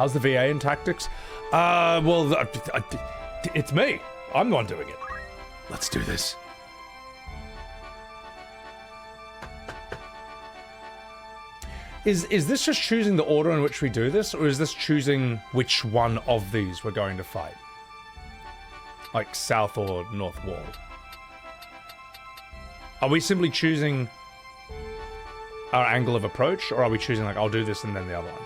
How's the VA in Tactics? Well, it's me. I'm the one doing it. Let's do this. Is this just choosing the order in which we do this, or is this choosing which one of these we're going to fight? Like south or north wall? Are we simply choosing our angle of approach, or are we choosing like, I'll do this and then the other one?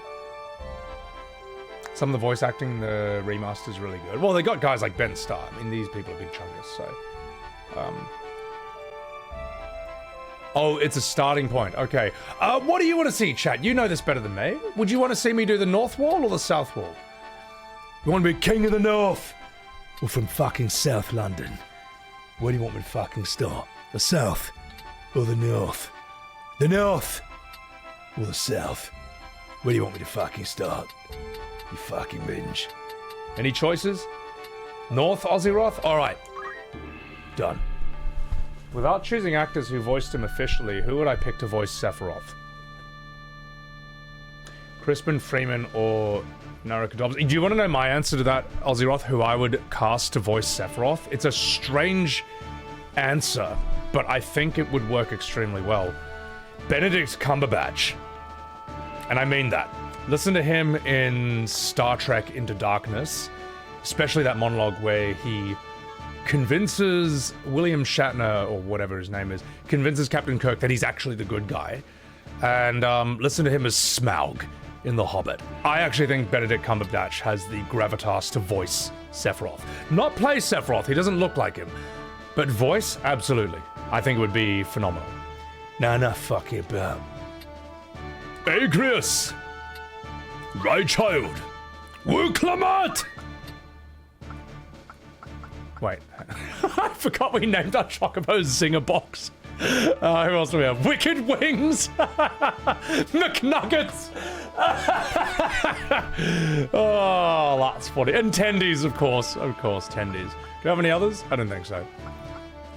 Some of the voice acting, the remaster is really good. Well, they got guys like Ben Starr. I mean, these people are big chunkers, so... Oh, it's a starting point. Okay. What do you want to see, chat? You know this better than me. Would you want to see me do the north wall or the south wall? You want to be king of the north? Or from fucking South London? Where do you want me to fucking start? The south or the north? The north or the south? Where do you want me to fucking start? You fucking binge. Any choices? North, Ozzyroth? Alright. Done. Without choosing actors who voiced him officially, who would I pick to voice Sephiroth? Crispin Freeman or Naraka Dobbs? Do you want to know my answer to that, Ozzyroth? Who I would cast to voice Sephiroth? It's a strange answer, but I think it would work extremely well. Benedict Cumberbatch. And I mean that. Listen to him in Star Trek Into Darkness, especially that monologue where he convinces William Shatner, or whatever his name is, convinces Captain Kirk that he's actually the good guy. And listen to him as Smaug in The Hobbit. I actually think Benedict Cumberbatch has the gravitas to voice Sephiroth. Not play Sephiroth, he doesn't look like him. But voice, absolutely. I think it would be phenomenal. Nah, enough fucking about. Agrias! Right, child! Wuklamat! Wait, I forgot we named our Chocobos Zinger Box. Who else do we have? Wicked Wings! McNuggets! Oh, that's funny. And Tendies, of course, Tendies. Do you have any others? I don't think so.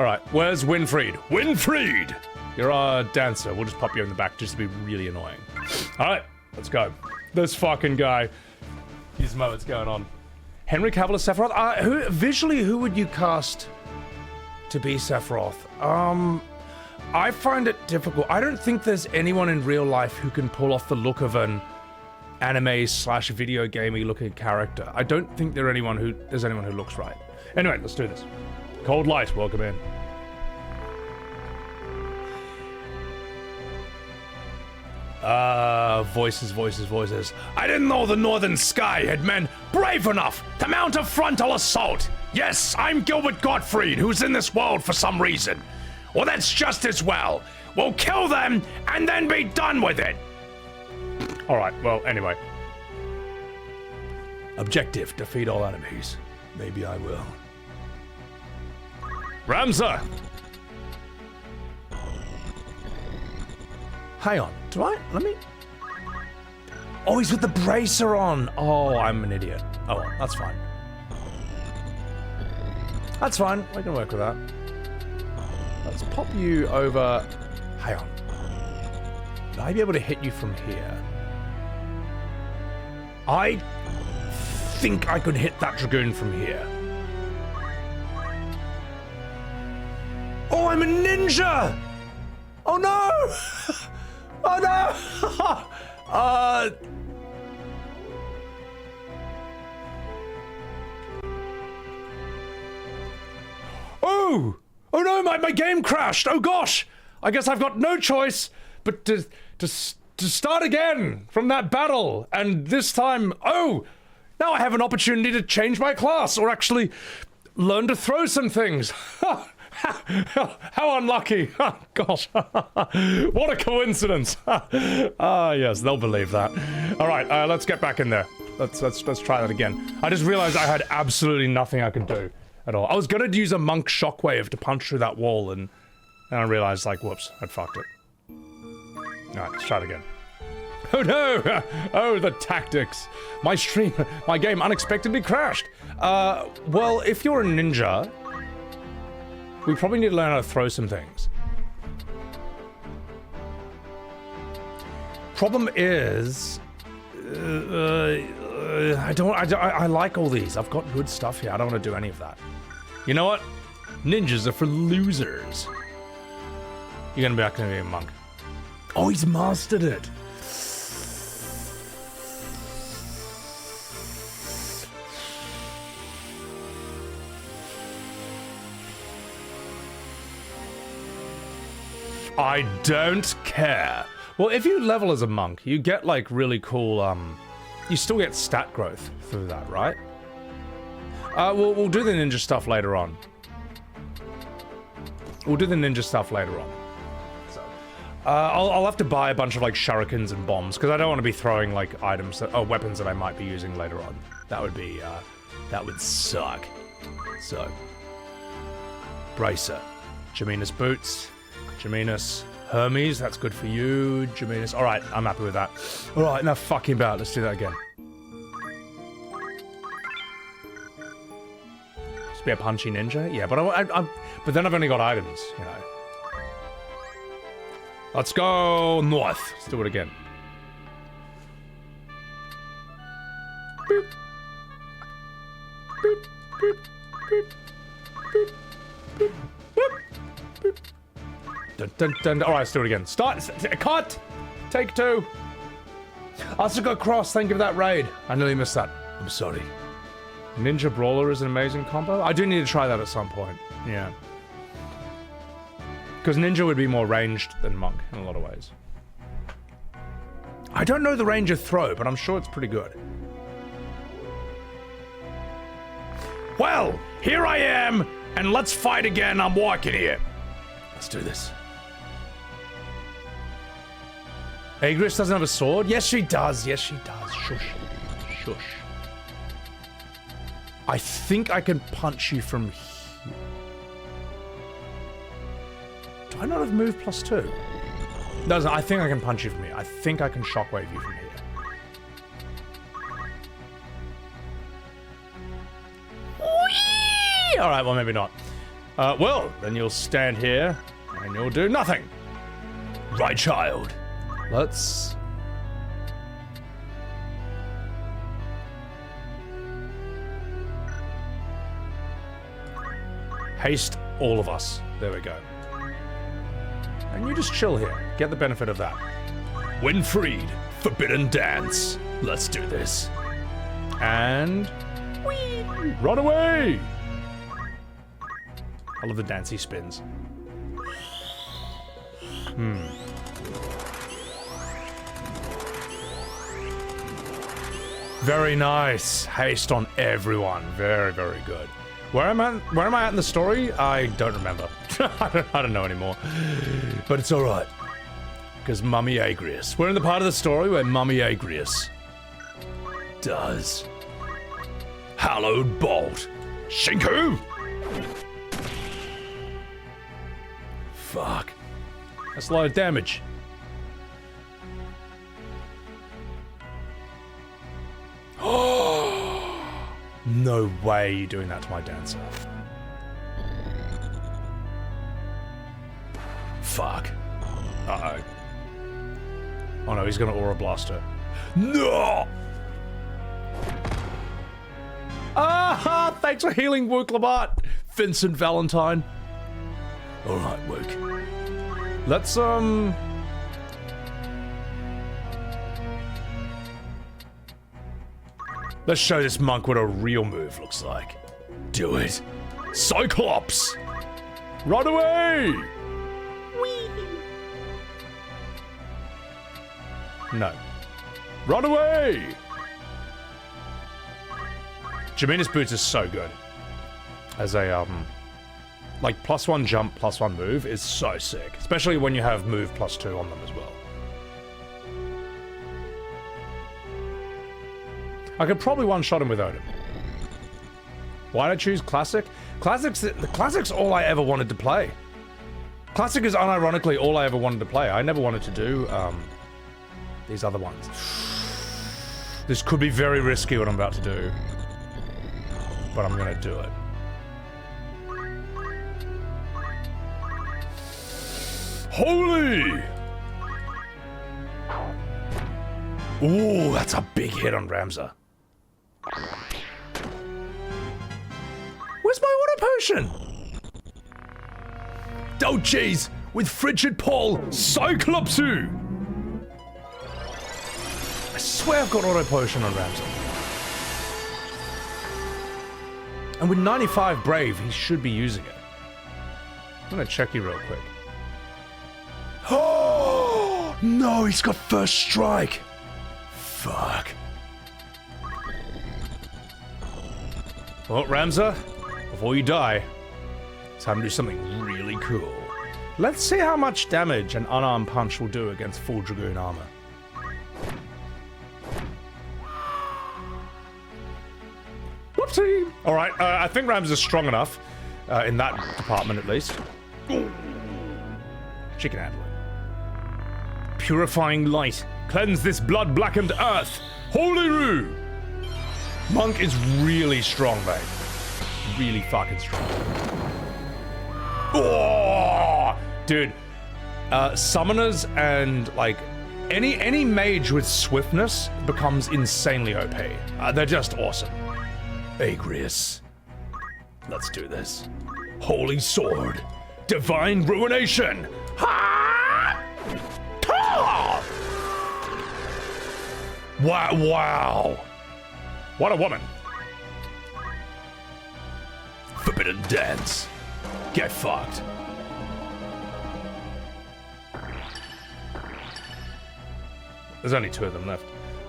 Alright, where's Winfried? Winfried! You're our dancer. We'll just pop you in the back just to be really annoying. Alright, let's go. This fucking guy. His moments going on. Henry Cavill as Sephiroth? Visually, who would you cast to be Sephiroth? I find it difficult. I don't think there's anyone in real life who can pull off the look of an anime/video gamey looking character. I don't think there's anyone who looks right. Anyway, let's do this. Cold Light, welcome in. Voices. I didn't know the Northern Sky had men brave enough to mount a frontal assault. Yes, I'm Gilbert Gottfried, who's in this world for some reason. Well, that's just as well. We'll kill them and then be done with it. Alright, well, anyway. Objective, defeat all enemies. Maybe I will. Ramza! Hang on, let me... Oh, he's with the bracer on! Oh, I'm an idiot. Oh well, that's fine. That's fine, we can work with that. Let's pop you over... Hang on. Would I be able to hit you from here? I think I could hit that Dragoon from here. Oh, I'm a ninja! Oh no! Oh no! Oh! Oh no, my game crashed! Oh gosh! I guess I've got no choice but to start again from that battle, and this time, oh! Now I have an opportunity to change my class, or actually learn to throw some things. How unlucky! Oh, gosh, what a coincidence! Yes, they'll believe that. All right, let's get back in there. Let's try that again. I just realized I had absolutely nothing I could do at all. I was gonna use a monk shockwave to punch through that wall, and I realized, like, whoops, I'd fucked it. All right, let's try it again. Oh no! Oh, the tactics. My game unexpectedly crashed. Well, if you're a ninja, we probably need to learn how to throw some things. Problem is... I like all these. I've got good stuff here. I don't want to do any of that. You know what? Ninjas are for losers. You're gonna be back to be a monk. Oh, he's mastered it. I don't care. Well, if you level as a monk, you get like really cool, you still get stat growth through that, right? We'll do the ninja stuff later on. We'll do the ninja stuff later on. So, I'll have to buy a bunch of like shurikens and bombs because I don't want to be throwing like items that, weapons that I might be using later on. That would be, that would suck. So, bracer, Jamina's boots, Jamina's Hermes, that's good for you, Jamina's. All right, I'm happy with that. All right, now fucking about. Let's do that again. Just be a punchy ninja, yeah. But but then I've only got items, you know. Let's go north. Let's do it again. Boop. Boop. Boop. Boop. Boop. Boop. Boop. Boop. Dun, dun, dun. All right, let's do it again. Start. Cut. Take two. Asuka Cross. Thank you for that raid. I nearly missed that. I'm sorry. Ninja Brawler is an amazing combo. I do need to try that at some point. Yeah. Because Ninja would be more ranged than Monk in a lot of ways. I don't know the range of throw, but I'm sure it's pretty good. Well, here I am, and let's fight again. I'm walking here. Let's do this. Agrias doesn't have a sword? Yes, she does. Yes, she does. Shush. Shush. I think I can punch you from here. Do I not have move +2? Doesn't. I think I can punch you from here. I think I can shockwave you from here. Whee! All right, well, maybe not. Well, then you'll stand here and you'll do nothing. Right, child. Let's... haste all of us. There we go. And you just chill here. Get the benefit of that. When freed, forbidden dance. Let's do this. And... whee! Run away! I love the dance he spins. Very nice. Haste on everyone. Very, very good. Where am I at in the story? I don't remember. I don't know anymore. But it's alright. Because Mummy Agrias. We're in the part of the story where Mummy Agrias does Hallowed Bolt. Shinku! Fuck. That's a lot of damage. No way you're doing that to my dancer. Fuck. Uh-oh. Oh no, he's gonna Aura Blast her. No! Ah! Thanks for healing, Wook Labat! Vincent Valentine. Alright, Wook. Let's, let's show this monk what a real move looks like. Do it. Cyclops! Run away! Whee! No. Run away! Jamina's boots is so good. As a, like, +1 jump, +1 move is so sick. Especially when you have move +2 on them as well. I could probably one-shot him with Odin. Why'd I choose Classic? Classic's all I ever wanted to play. Classic is unironically all I ever wanted to play. I never wanted to do, these other ones. This could be very risky what I'm about to do. But I'm gonna do it. Holy! Ooh, that's a big hit on Ramza. Where's my auto potion? Oh jeez, with Frigid Paul, Cyclopsu! I swear I've got auto potion on Ramza. And with 95 Brave, he should be using it. I'm gonna check you real quick. Oh no, he's got first strike. Fuck. Well, Ramza, before you die, it's time to do something really cool. Let's see how much damage an unarmed punch will do against full Dragoon armor. Whoopsie! Alright, I think Ramza's strong enough, in that department at least. She can handle it. Purifying light. Cleanse this blood-blackened earth. Holy Roo! Monk is really strong, mate. Really fucking strong. Oh! Dude, summoners and, like, any mage with swiftness becomes insanely OP. They're just awesome. Agrias. Let's do this. Holy Sword. Divine Ruination. Ha! Ta! Wow. What a woman. Forbidden Dance. Get fucked. There's only 2 of them left.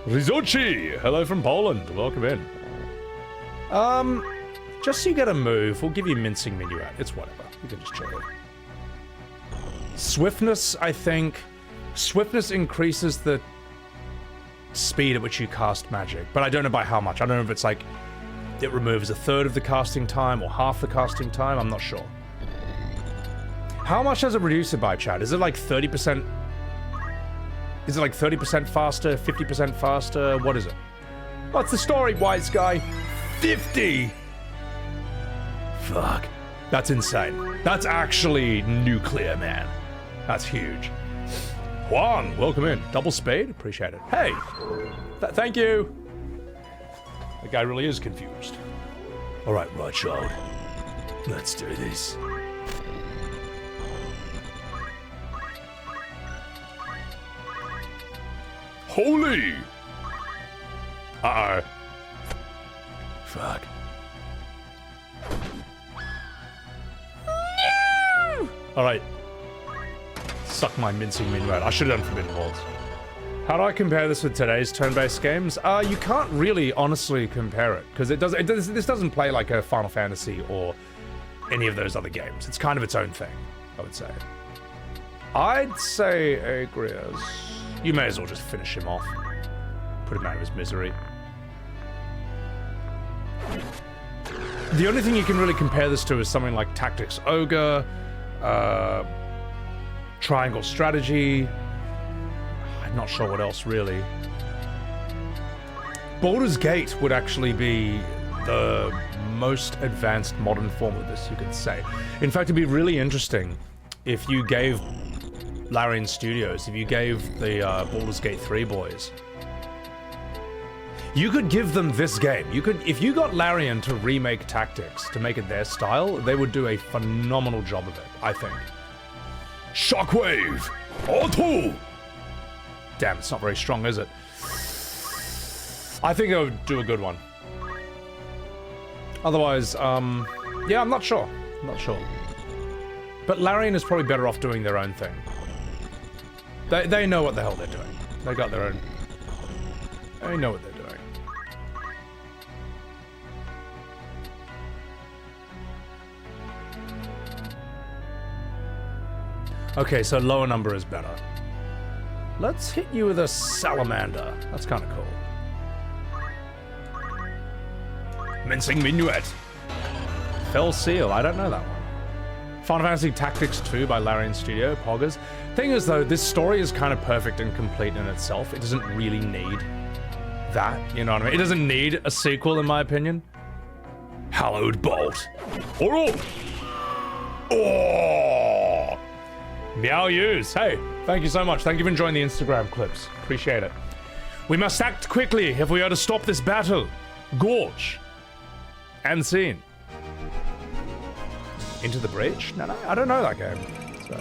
Rizochi! Hello from Poland. Welcome in. Just so you get a move, we'll give you Mincing Minuet. It's whatever. You can just chill it. Swiftness, I think. Swiftness increases the speed at which you cast magic, but I don't know by how much. I don't know if it's like it removes 1/3 of the casting time or half the casting time. I'm not sure. How much does it reduce it by, chat? Is it like 30%? Is it like 30% faster, 50% faster? What is it? What's the story, wise guy? 50! Fuck. That's insane. That's actually nuclear, man. That's huge. Juan, welcome in. Double spade? Appreciate it. Hey! Thank you! The guy really is confused. Alright, right, child. Let's do this. Holy! Uh-oh. Fuck. No! Alright. Suck my Mincing Minuet. I should have done Forbidden Walls. How do I compare this with today's turn-based games? You can't really honestly compare it, because this doesn't play like a Final Fantasy or any of those other games. It's kind of its own thing, I would say. I'd say Agrias. You may as well just finish him off. Put him out of his misery. The only thing you can really compare this to is something like Tactics Ogre, Triangle Strategy. I'm not sure what else, really. Baldur's Gate would actually be the most advanced modern form of this, you could say. In fact, it'd be really interesting if you gave Larian Studios, if you gave the Baldur's Gate 3 boys, you could give them this game. You could, if you got Larian to remake Tactics, to make it their style, they would do a phenomenal job of it, I think. Shockwave! Auto! Damn, it's not very strong, is it? I think I would do a good one. Otherwise, yeah, I'm not sure. I'm not sure. But Larian is probably better off doing their own thing. They know what the hell they're doing. They got their own... They know what they're doing. Okay, so lower number is better. Let's hit you with a Salamander. That's kind of cool. Mincing Minuet. Fell Seal. I don't know that one. Final Fantasy Tactics 2 by Larian Studio, Poggers. Thing is, though, this story is kind of perfect and complete in itself. It doesn't really need that, you know what I mean? It doesn't need a sequel, in my opinion. Hallowed Bolt. Oh! Oh! Meow Yous. Hey, thank you so much. Thank you for enjoying the Instagram clips. Appreciate it. We must act quickly if we are to stop this battle. Gorge. And Scene. Into the Breach? No, I don't know that game. So.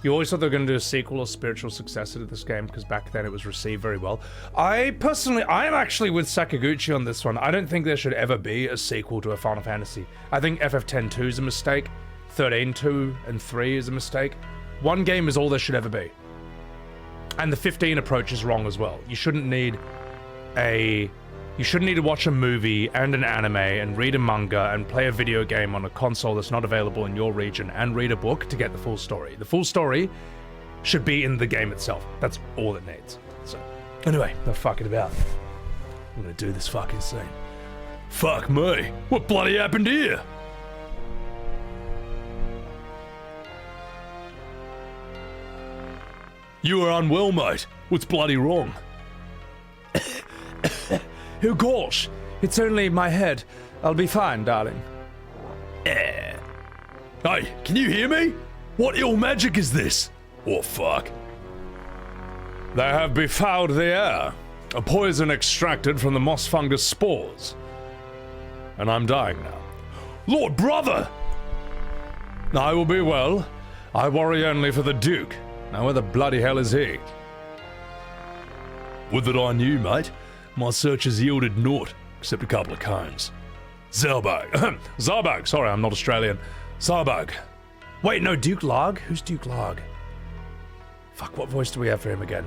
You always thought they were going to do a sequel or spiritual successor to this game because back then it was received very well. I am actually with Sakaguchi on this one. I don't think there should ever be a sequel to a Final Fantasy. I think FF10-2 is a mistake. 13-2 and 3 is a mistake. One game is all there should ever be. And the 15 approach is wrong as well. You shouldn't need to watch a movie and an anime and read a manga and play a video game on a console that's not available in your region and read a book to get the full story. The full story should be in the game itself. That's all it needs. So, anyway, no fucking about. I'm gonna do this fucking scene. Fuck me. What bloody happened here? You are unwell, mate. What's bloody wrong? Oh gosh, it's only my head. I'll be fine, darling. Hey, can you hear me? What ill magic is this? Oh fuck. They have befouled the air. A poison extracted from the moss fungus spores. And I'm dying now. Lord brother! I will be well. I worry only for the Duke. Now where the bloody hell is he? Would that I knew, mate. My search has yielded naught, except a couple of cones. Zarbag, sorry, I'm not Australian. Zarbag. Wait, no, Duke Larg? Who's Duke Larg? Fuck, what voice do we have for him again?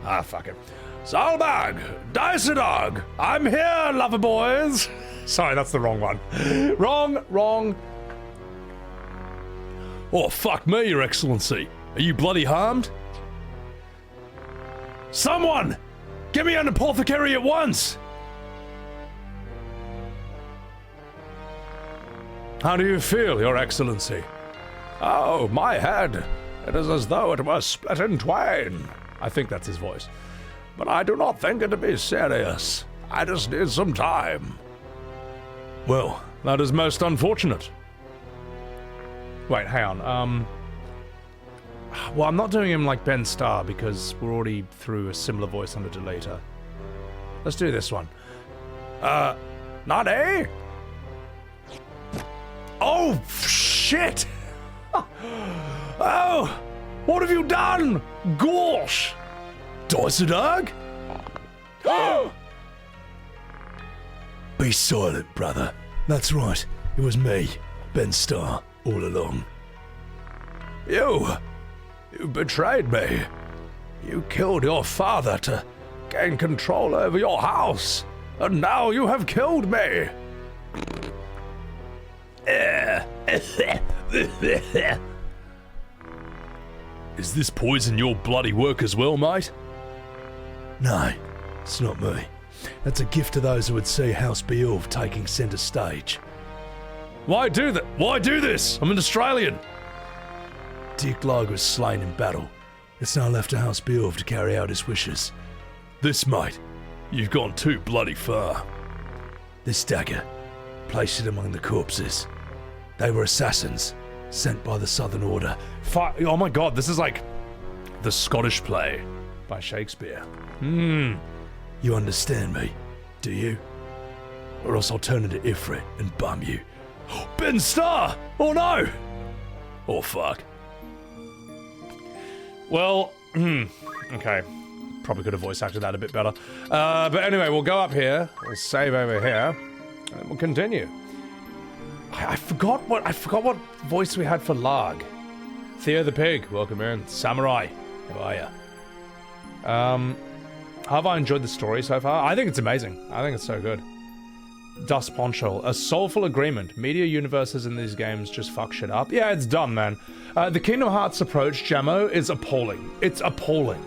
Ah, fuck it. Zarbag, Dycedarg, I'm here, lover boys. Sorry, that's the wrong one. Wrong. Oh, fuck me, your excellency. Are you bloody harmed? Someone! Get me an apothecary at once! How do you feel, your excellency? Oh, my head. It is as though it were split in twain. I think that's his voice. But I do not think it to be serious. I just need some time. Well, that is most unfortunate. Wait, hang on, well, I'm not doing him like Ben Starr because we're already through a similar voice under Delita. Let's do this one. Nade? Oh, shit! Oh, what have you done? Gosh! Dycedarg? Be silent, brother. That's right. It was me, Ben Starr, all along. You betrayed me. You killed your father to gain control over your house, and now you have killed me. Is this poison your bloody work as well, mate? No, it's not me. That's a gift to those who would see House Beowulf taking centre stage. Why do that? Why do this? I'm an Australian. Duke Larg was slain in battle. It's now left to House Beowulf to carry out his wishes. This, mate, you've gone too bloody far. This dagger, place it among the corpses. They were assassins, sent by the Southern Order. Oh my god, this is like the Scottish play by Shakespeare. You understand me, do you? Or else I'll turn into Ifrit and bum you. Ben Starr! Oh no! Oh fuck. Well, okay. Probably could have voice acted that a bit better. But anyway, we'll go up here, we'll save over here, and we'll continue. I forgot what voice we had for Larg. Theo the Pig, welcome in. Samurai, how are ya? Have I enjoyed the story so far? I think it's amazing. I think it's so good. Dust Ponchol, a soulful agreement. Media universes in these games just fuck shit up. Yeah, it's done, man. The Kingdom Hearts approach, Jamo, is appalling. It's appalling.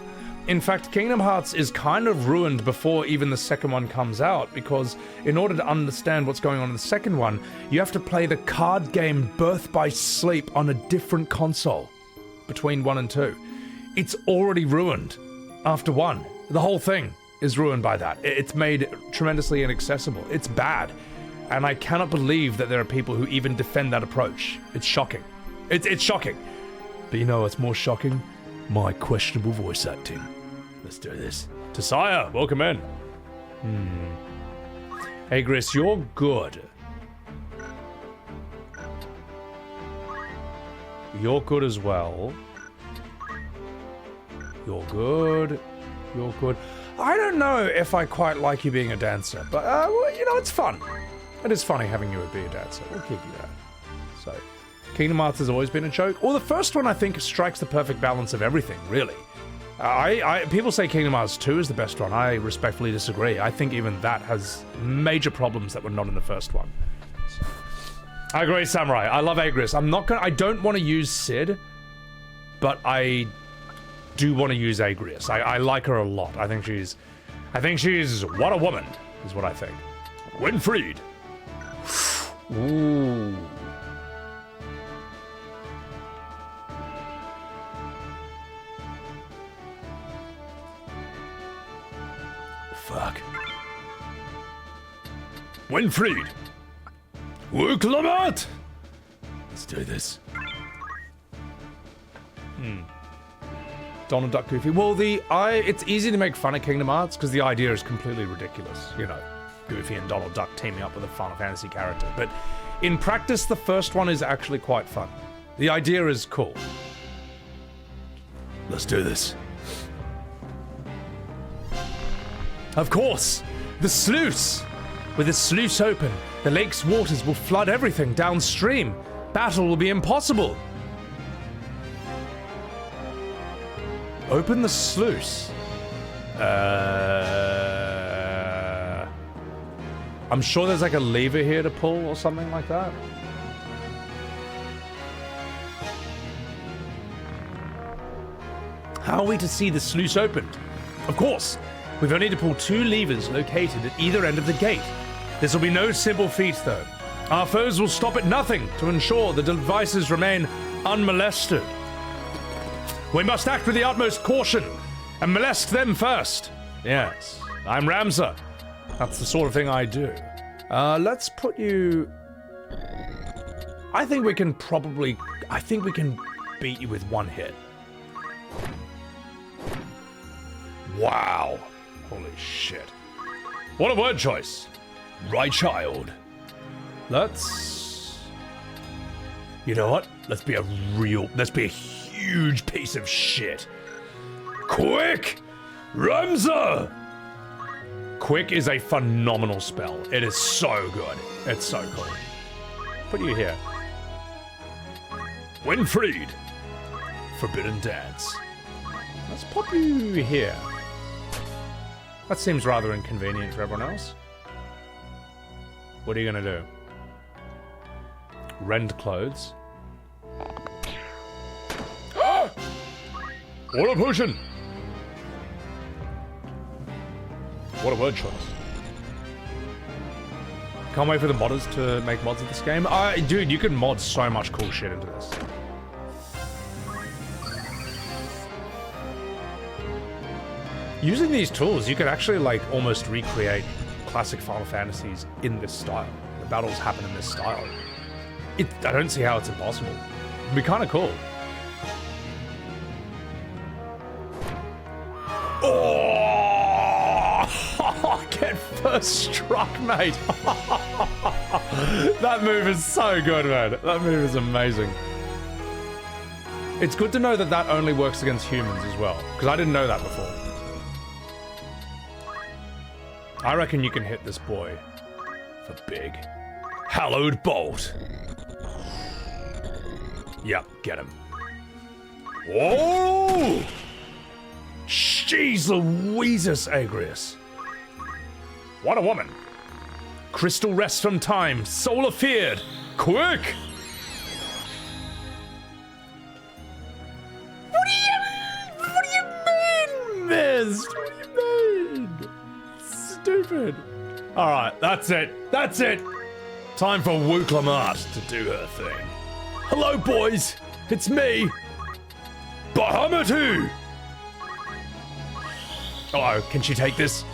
In fact, Kingdom Hearts is kind of ruined before even the second one comes out, because in order to understand what's going on in the second one, you have to play the card game Birth by Sleep on a different console between 1 and 2. It's already ruined after 1. The whole thing is ruined by that. It's made tremendously inaccessible. It's bad. And I cannot believe that there are people who even defend that approach. It's shocking. It's shocking. But you know what's more shocking? My questionable voice acting. Let's do this. Sire, welcome in. Agrias, you're good. You're good as well. You're good. You're good. I don't know if I quite like you being a dancer, but, well, you know, it's fun. It is funny having you be a dancer. We'll give you that. So, Kingdom Hearts has always been a joke. Or the first one, I think, strikes the perfect balance of everything, really. People say Kingdom Hearts 2 is the best one. I respectfully disagree. I think even that has major problems that were not in the first one. So. Agrias Samurai. I love Agrias. I don't want to use Sid, but I do want to use Agrias. I like her a lot. I think she's what a woman, is what I think. Winfried. Ooh. Fuck. Winfried. Wiegraf. Let's do this. Donald Duck Goofy. Well, it's easy to make fun of Kingdom Hearts because the idea is completely ridiculous. You know, Goofy and Donald Duck teaming up with a Final Fantasy character. But in practice, the first one is actually quite fun. The idea is cool. Let's do this. Of course, the sluice. With the sluice open, the lake's waters will flood everything downstream. Battle will be impossible. Open the sluice. I'm sure there's like a lever here to pull or something like that. How are we to see the sluice opened? Of course, we've only to pull 2 levers located at either end of the gate. This will be no simple feat, though. Our foes will stop at nothing to ensure the devices remain unmolested. We must act with the utmost caution and molest them first. Yes, I'm Ramza. That's the sort of thing I do. Let's put you... I think we can beat you with 1 hit. Wow. Holy shit. What a word choice. Right, child. You know what? Let's be a huge piece of shit. Quick! Ramza! Quick is a phenomenal spell. It is so good. It's so cool. Put you here. Winfried. Forbidden Dance. Let's pop you here. That seems rather inconvenient for everyone else. What are you gonna do? Rend clothes. What a potion! What a word choice. Can't wait for the modders to make mods of this game. Dude, you can mod so much cool shit into this. Using these tools, you could actually like almost recreate classic Final Fantasies in this style. The battles happen in this style. I don't see how it's impossible. It'd be kind of cool. Oh! Get first struck, mate. That move is so good, man. That move is amazing. It's good to know that that only works against humans as well, because I didn't know that before. I reckon you can hit this boy for big. Hallowed Bolt. Yep, get him. Whoa! Jeez Louises, Agrias. What a woman. Crystal rest from time, soul afeared. Quick! What do you mean, miss? What do you mean? Stupid. Alright, that's it. That's it. Time for Wiegraf to do her thing. Hello, boys. It's me. Bahamatu. Oh, can she take this?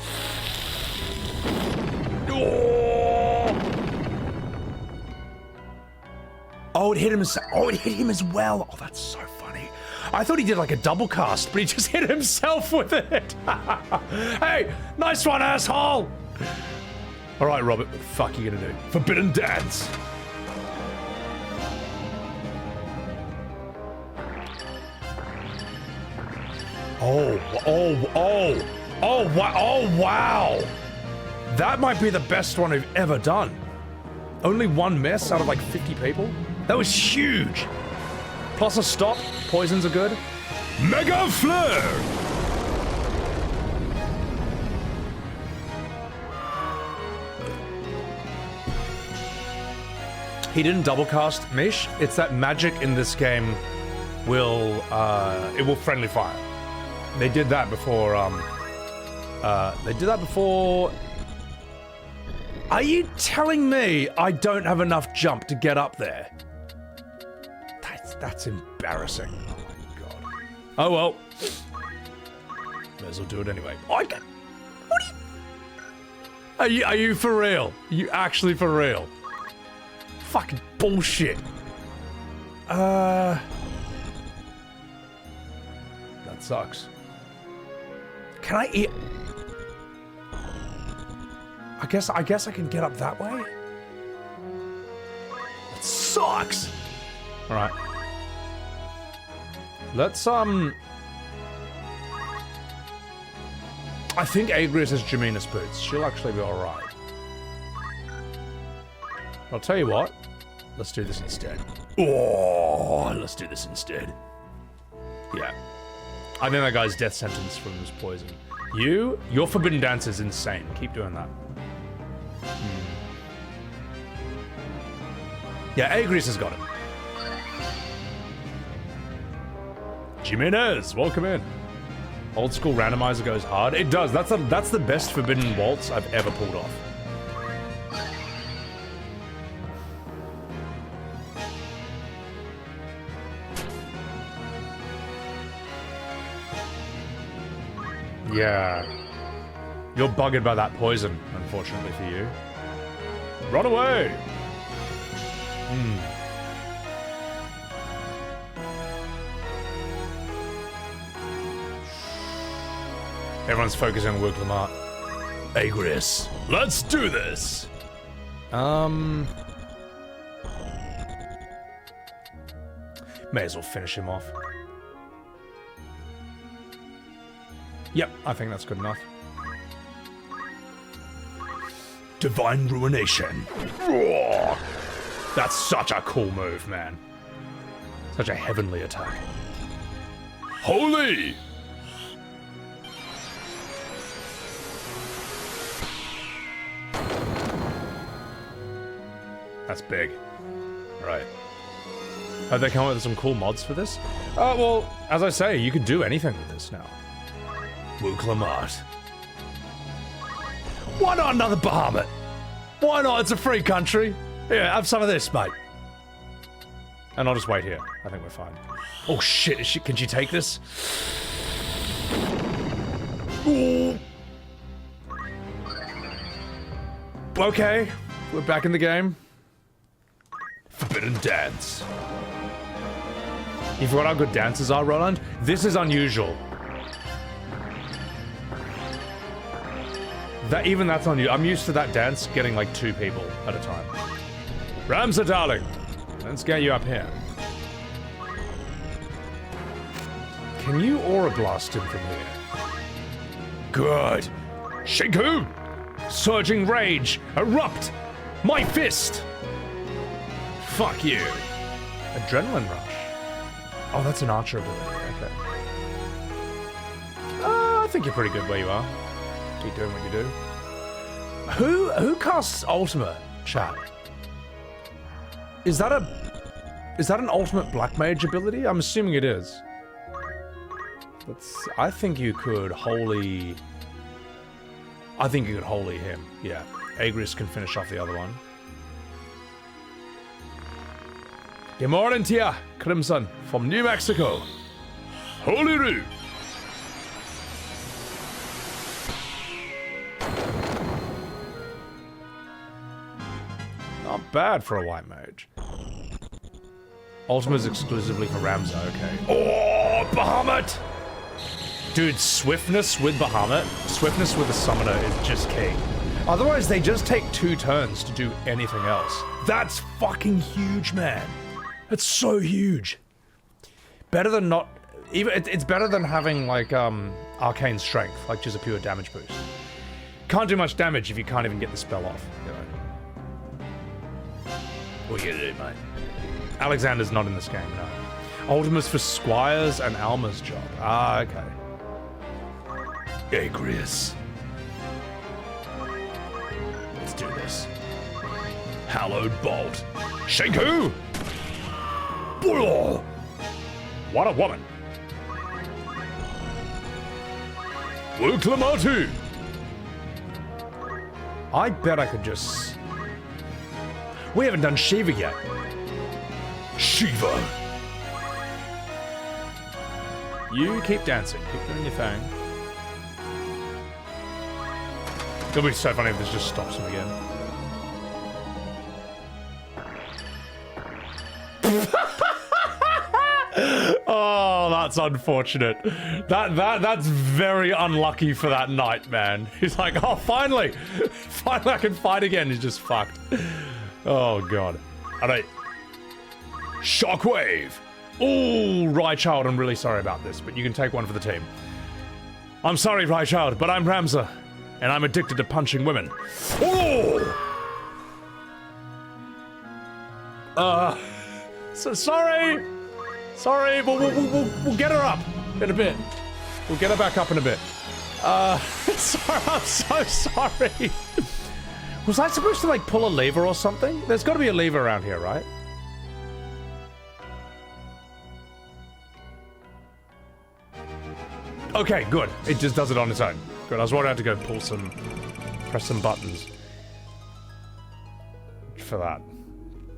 Oh, it hit him as well. Oh, that's so funny. I thought he did like a double cast, but he just hit himself with it. Hey, nice one, asshole. All right, Robert, what the fuck are you gonna do? Forbidden Dance. Oh, wow. That might be the best one I've ever done. Only one miss out of like 50 people? That was huge. Plus a stop. Poisons are good. Mega Flare! He didn't double cast Mish. It's that magic in this game will, it will friendly fire. They did that before, Are you telling me I don't have enough jump to get up there? That's embarrassing. Oh my god. Oh well. May as well do it anyway. What are you? Are you for real? Are you actually for real? Fucking bullshit. That sucks. Can I eat? I guess I can get up that way. That sucks. All right. Let's I think Agrias has Jamina's boots. She'll actually be all right. I'll tell you what. Let's do this instead. Oh, let's do this instead. Yeah. I think that guy's death sentence from this poison. Your Forbidden Dance is insane. Keep doing that. Yeah, Agrias has got it. Jimenez, welcome in. Old school randomizer goes hard. It does. That's the best Forbidden Waltz I've ever pulled off. Yeah. You're buggered by that poison, unfortunately for you. Run away! Everyone's focusing on Wiegraf. Agrias, let's do this! May as well finish him off. Yep, I think that's good enough. Divine Ruination. Roar! That's such a cool move, man. Such a heavenly attack. Holy! That's big. Right. Have they come up with some cool mods for this? Well, as I say, you could do anything with this now. Wiegraf. Why not another Bahamut? Why not? It's a free country. Here, have some of this, mate. And I'll just wait here. I think we're fine. Oh shit, can she take this? Ooh. Okay, we're back in the game. Forbidden Dance. You forgot how good dances are, Roland? This is unusual. Even that's unusual. I'm used to that dance getting like 2 people at a time. Ramza, darling. Let's get you up here. Can you Aura Blast him from here? Good. Shinku! Surging Rage! Erupt! My Fist! Fuck you. Adrenaline Rush. Oh, that's an archer ability. Okay. I think you're pretty good where you are. Keep doing what you do. Who casts Ultimate, chat? Is that an Ultimate Black Mage ability? I'm assuming it is. I think you could holy... I think you could holy him. Yeah. Agrias can finish off the other one. Good morning to ya, Crimson, from New Mexico. Holy Roo. Not bad for a white mage. Ultimate is exclusively for Ramza, okay. Oh, up, Bahamut! Dude, swiftness with Bahamut, swiftness with the summoner is just key. Otherwise, they just take 2 turns to do anything else. That's fucking huge, man. That's so huge. Better than not... It's better than having, like, arcane strength, like just a pure damage boost. Can't do much damage if you can't even get the spell off, you know. What are you gonna do, mate? Alexander's not in this game, no. Ultimate's for Squire's and Alma's job. Ah, okay. Agrias. Let's do this. Hallowed Bolt. Shinku! What a woman. Wuklamatu! I bet I could just... We haven't done Shiva yet. Shiva! You keep dancing. Keep doing your thing. It'll be so funny if this just stops him again. Oh, that's unfortunate. That's very unlucky for that knight, man. He's like, oh, finally! Finally I can fight again. He's just fucked. Oh, God. Alright. Shockwave! Ooh, Raichild, I'm really sorry about this, but you can take one for the team. I'm sorry, Raichild, but I'm Ramza, and I'm addicted to punching women. Oh! So sorry! Sorry, but we'll get her up in a bit. We'll get her back up in a bit. Sorry, I'm so sorry. Was I supposed to, like, pull a lever or something? There's got to be a lever around here, right? Okay, good. It just does it on its own. Good, I was worried I had to go pull some... press some buttons. For that.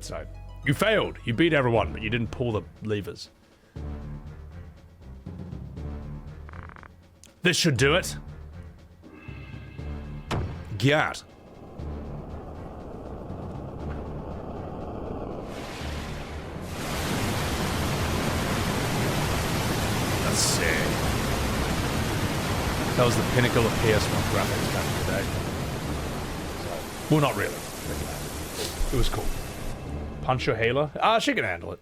So, you failed. You beat everyone, but you didn't pull the levers. This should do it. Gyat. Let's see. That was the pinnacle of PS1 graphics back in the day. So, well, not really. It was cool. Punch your healer? She can handle it.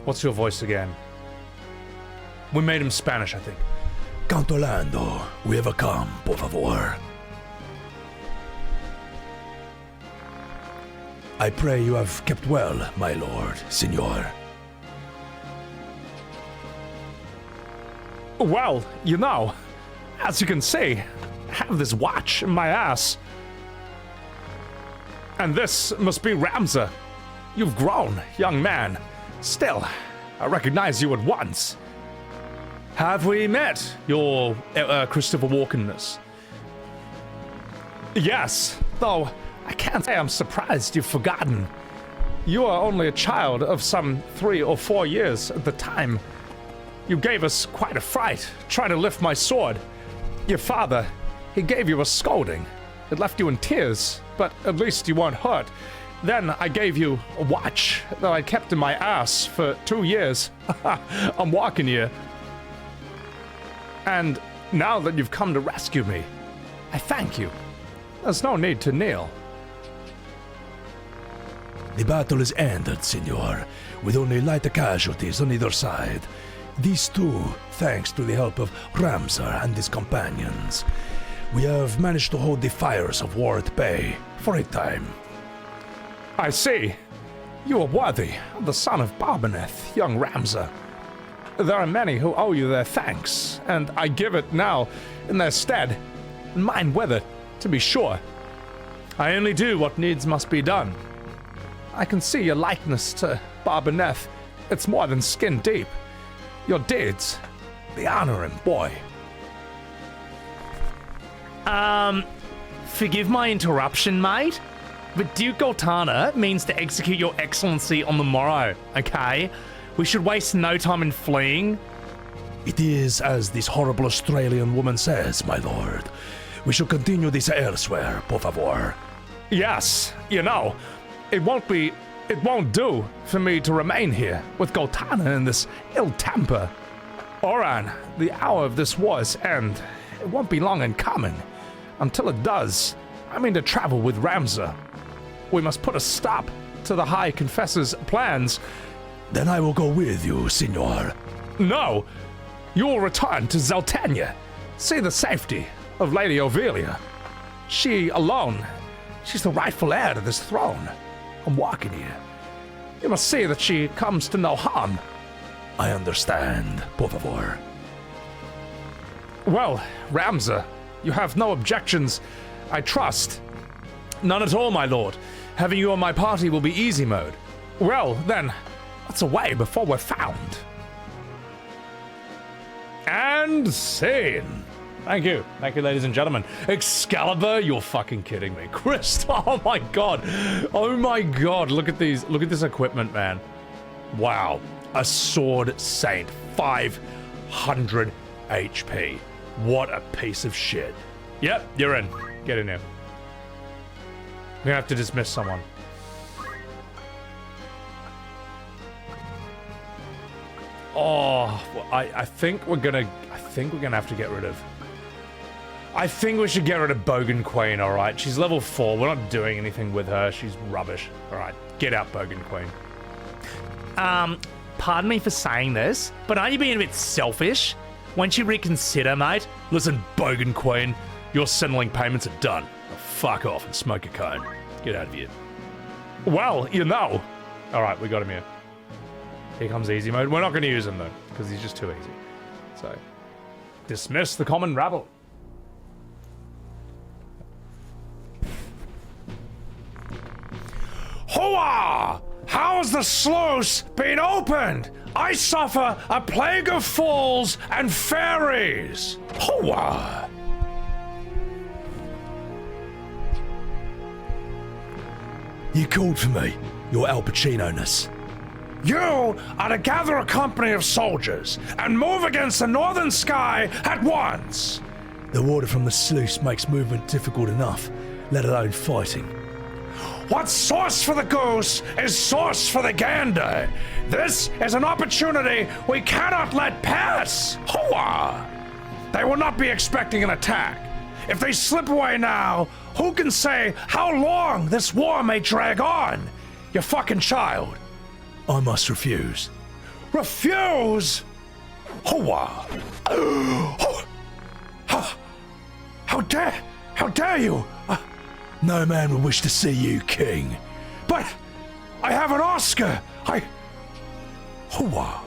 What's your voice again? We made him Spanish, I think. Cantolando, we have come, por favor. I pray you have kept well, my lord, senor. Well, you know, as you can see, I have this watch in my ass. And this must be Ramza. You've grown, young man. Still, I recognize you at once. Have we met, your Christopher Walkenness? Yes, though I can't say I'm surprised you've forgotten. You are only a child of some 3 or 4 years at the time. You gave us quite a fright, trying to lift my sword. Your father, he gave you a scolding. It left you in tears, but at least you weren't hurt. Then I gave you a watch that I kept in my ass for 2 years. I'm walking here. And now that you've come to rescue me, I thank you. There's no need to kneel. The battle is ended, senor, with only light casualties on either side. These two, thanks to the help of Ramza and his companions. We have managed to hold the fires of war at bay for a time. I see. You are worthy of the son of Barbaneth, young Ramza. There are many who owe you their thanks, and I give it now in their stead. Mine with it, to be sure. I only do what needs must be done. I can see your likeness to Barbaneth. It's more than skin deep. Your deeds, they honor him, boy. Forgive my interruption, mate, but Duke Goltana means to execute your excellency on the morrow, okay? We should waste no time in fleeing. It is as this horrible Australian woman says, my lord. We shall continue this elsewhere, por favor. Yes, you know, it won't do for me to remain here with Goltana in this ill temper. Oran, the hour of this war's end. It won't be long in coming. Until it does, I mean to travel with Ramza. We must put a stop to the High Confessor's plans. Then I will go with you, Signor. No! You will return to Zeltania. See the safety of Lady Ovelia. She alone, she's the rightful heir to this throne. I'm walking here. You must see that she comes to no harm. I understand, por favor. Well, Ramza, you have no objections, I trust. None at all, my lord. Having you on my party will be easy mode. Well, then, let's away before we're found. And scene. Thank you, ladies and gentlemen. Excalibur, you're fucking kidding me. Crystal, oh my god. Look at this equipment, man. Wow, a sword saint, 500 HP. What a piece of shit. Yep, you're in. Get in here. We're gonna have to dismiss someone. Oh, I think we're gonna have to get rid of. I think we should get rid of Bogan Queen, alright? She's level 4, we're not doing anything with her, she's rubbish. Alright, get out, Bogan Queen. Pardon me for saying this, but aren't you being a bit selfish? Won't you reconsider, mate? Listen, Bogan Queen, your signaling payments are done. Now fuck off and smoke a cone. Get out of here. Well, you know. Alright, we got him here. Here comes easy mode. We're not going to use him, though, because he's just too easy. So, dismiss the common rabble. Hoa! How's the sluice been opened? I suffer a plague of fools and fairies. Hoa! You called for me, your Al Pacino-ness. You are to gather a company of soldiers and move against the northern sky at once. The water from the sluice makes movement difficult enough, let alone fighting. What's sauce for the goose is sauce for the gander. This is an opportunity we cannot let pass. Hoa! They will not be expecting an attack. If they slip away now, who can say how long this war may drag on? You fucking child. I must refuse. Refuse? Hoa! How dare you? No man will wish to see you king. But I have an Oscar. Hoa!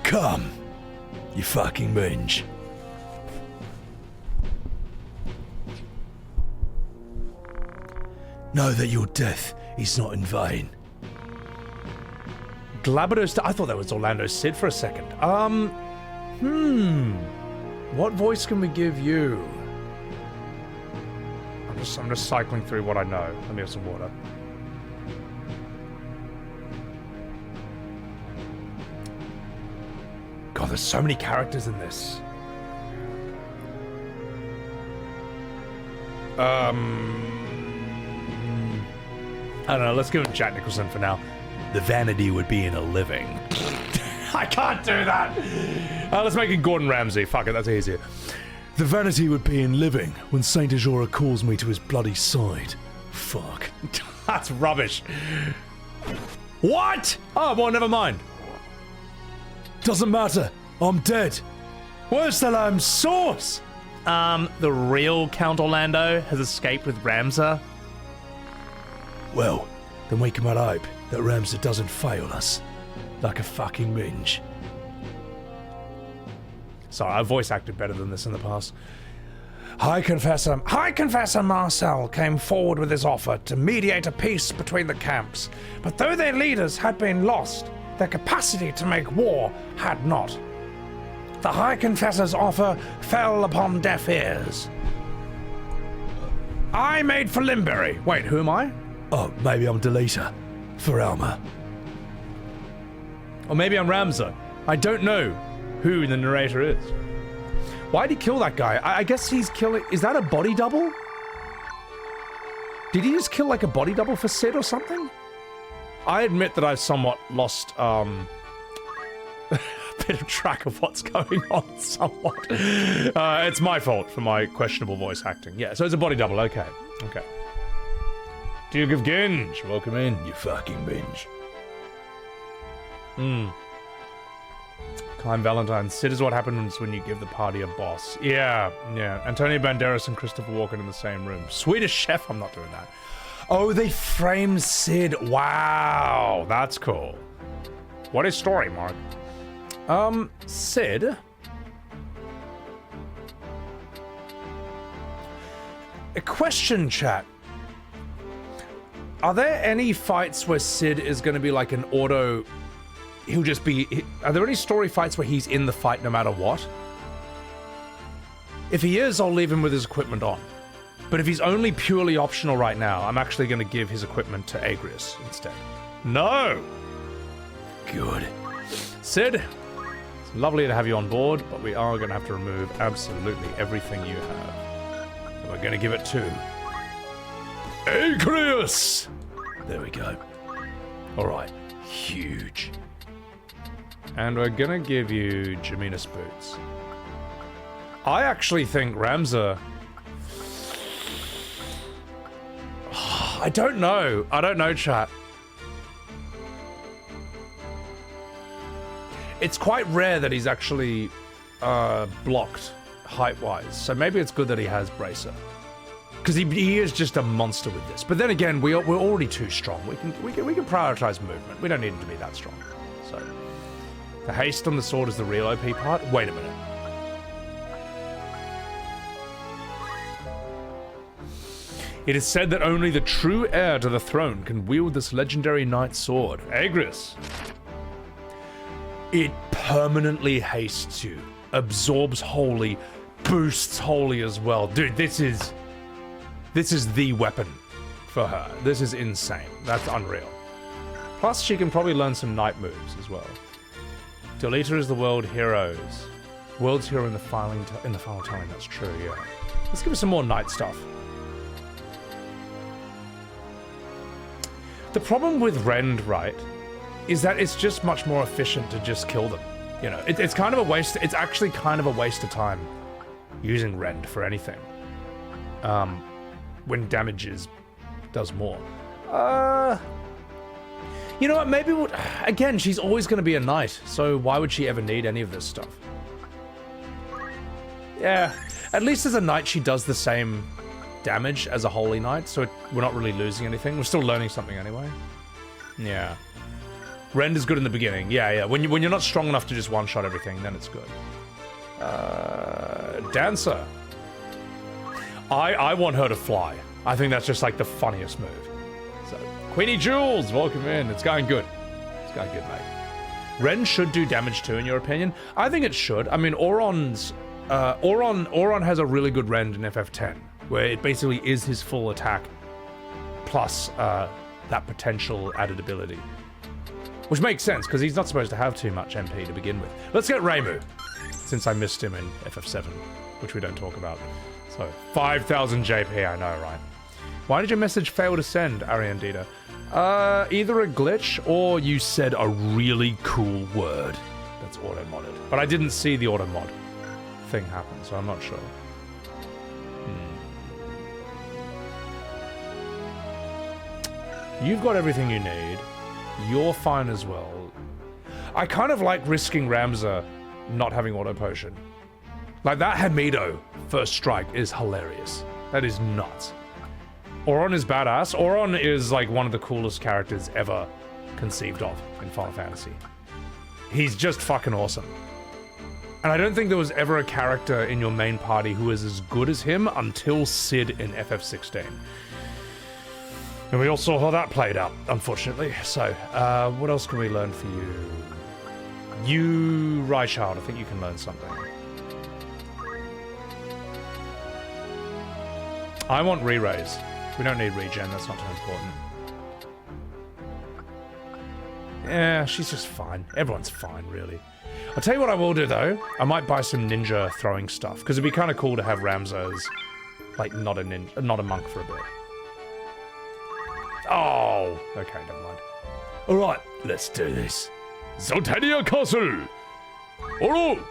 Come, you fucking minge. Know that your death is not in vain. Glabados. I thought that was Orlando Cid for a second. What voice can we give you? I'm just cycling through what I know. Let me have some water. God, there's so many characters in this. I don't know, let's give him Jack Nicholson for now. The vanity would be in a living. I can't do that! Let's make it Gordon Ramsay. Fuck it, that's easier. The vanity would be in living when Saint Ajora calls me to his bloody side. Fuck. That's rubbish. What? Oh, well, never mind. Doesn't matter. I'm dead. Where's the lamb sauce? The real Count Orlando has escaped with Ramza. Well, then we can but hope that Ramza doesn't fail us. Like a fucking minge. Sorry, I voice acted better than this in the past. High Confessor Marcel came forward with his offer to mediate a peace between the camps, but though their leaders had been lost, their capacity to make war had not. The High Confessor's offer fell upon deaf ears. I made for Limberry. Wait, who am I? Oh, maybe I'm Delita. For Alma. Or maybe I'm Ramza. I don't know who the narrator is. Why'd he kill that guy? I guess he's killing... Is that a body double? Did he just kill like a body double for Sid or something? I admit that I've somewhat lost a bit of track of what's going on somewhat. It's my fault for my questionable voice acting. Yeah, so it's a body double, okay. Okay. Duke of Ginge, welcome in, you fucking binge. Climb Valentine. Sid is what happens when you give the party a boss. Yeah, yeah. Antonio Banderas and Christopher Walken in the same room. Swedish Chef, I'm not doing that. Oh, they framed Sid. Wow, that's cool. What is story, Mark? Sid. A question, chat. Are there any fights where Sid is going to be like an auto... He'll just be... Are there any story fights where he's in the fight no matter what? If he is, I'll leave him with his equipment on. But if he's only purely optional right now, I'm actually going to give his equipment to Agrias instead. No! Good. Sid, it's lovely to have you on board, but we are going to have to remove absolutely everything you have. And we're going to give it to... Agrias! There we go. Alright. Huge. And we're gonna give you Jamina's boots. I actually think Ramza... I don't know. I don't know, chat. It's quite rare that he's actually blocked height-wise, so maybe it's good that he has Bracer. Because he is just a monster with this. But then again, we're already too strong. We can prioritize movement. We don't need him to be that strong. So, the haste on the sword is the real OP part. Wait a minute. It is said that only the true heir to the throne can wield this legendary knight sword. Agrias. It permanently hastes you, absorbs holy, boosts holy as well. Dude, this is the weapon for her. This is insane. That's unreal. Plus, she can probably learn some knight moves as well. Delita is the world's hero in the final telling. That's true. Yeah. Let's give her some more knight stuff. The problem with Rend, right, is that it's just much more efficient to just kill them. You know, it's kind of a waste. It's actually kind of a waste of time using Rend for anything. When damage does more. You know what, maybe again, she's always going to be a knight, so why would she ever need any of this stuff? Yeah, at least as a knight she does the same damage as a holy knight, so we're not really losing anything. We're still learning something anyway. Yeah. Rend is good in the beginning, yeah. When you're not strong enough to just one-shot everything, then it's good. Dancer. I want her to fly. I think that's just like the funniest move. So, Queenie Jules, welcome in. It's going good. It's going good, mate. Ren should do damage too, in your opinion? I think it should. I mean, Auron has a really good Rend in FF10, where it basically is his full attack plus that potential added ability. Which makes sense, because he's not supposed to have too much MP to begin with. Let's get Reimu, since I missed him in FF7, which we don't talk about. So, 5,000 JP, I know, right? Why did your message fail to send, Ariandita? Either a glitch, or you said a really cool word that's auto-modded. But I didn't see the auto-mod thing happen, so I'm not sure. You've got everything you need. You're fine as well. I kind of like risking Ramza not having auto potion. Like, that Hamido first strike is hilarious. That is nuts. Auron is badass. Auron is like one of the coolest characters ever conceived of in Final Fantasy. He's just fucking awesome. And I don't think there was ever a character in your main party who was as good as him until Sid in FF16. And we all saw how that played out, unfortunately. So, what else can we learn for you? You, Reichild, I think you can learn something. I want re-raise. We don't need regen, that's not too important. Yeah, she's just fine. Everyone's fine, really. I'll tell you what I will do, though. I might buy some ninja throwing stuff, because it'd be kind of cool to have Ramza as, like, not a monk for a bit. Oh, okay, never mind. All right, let's do this. Zoltania Castle! Oro!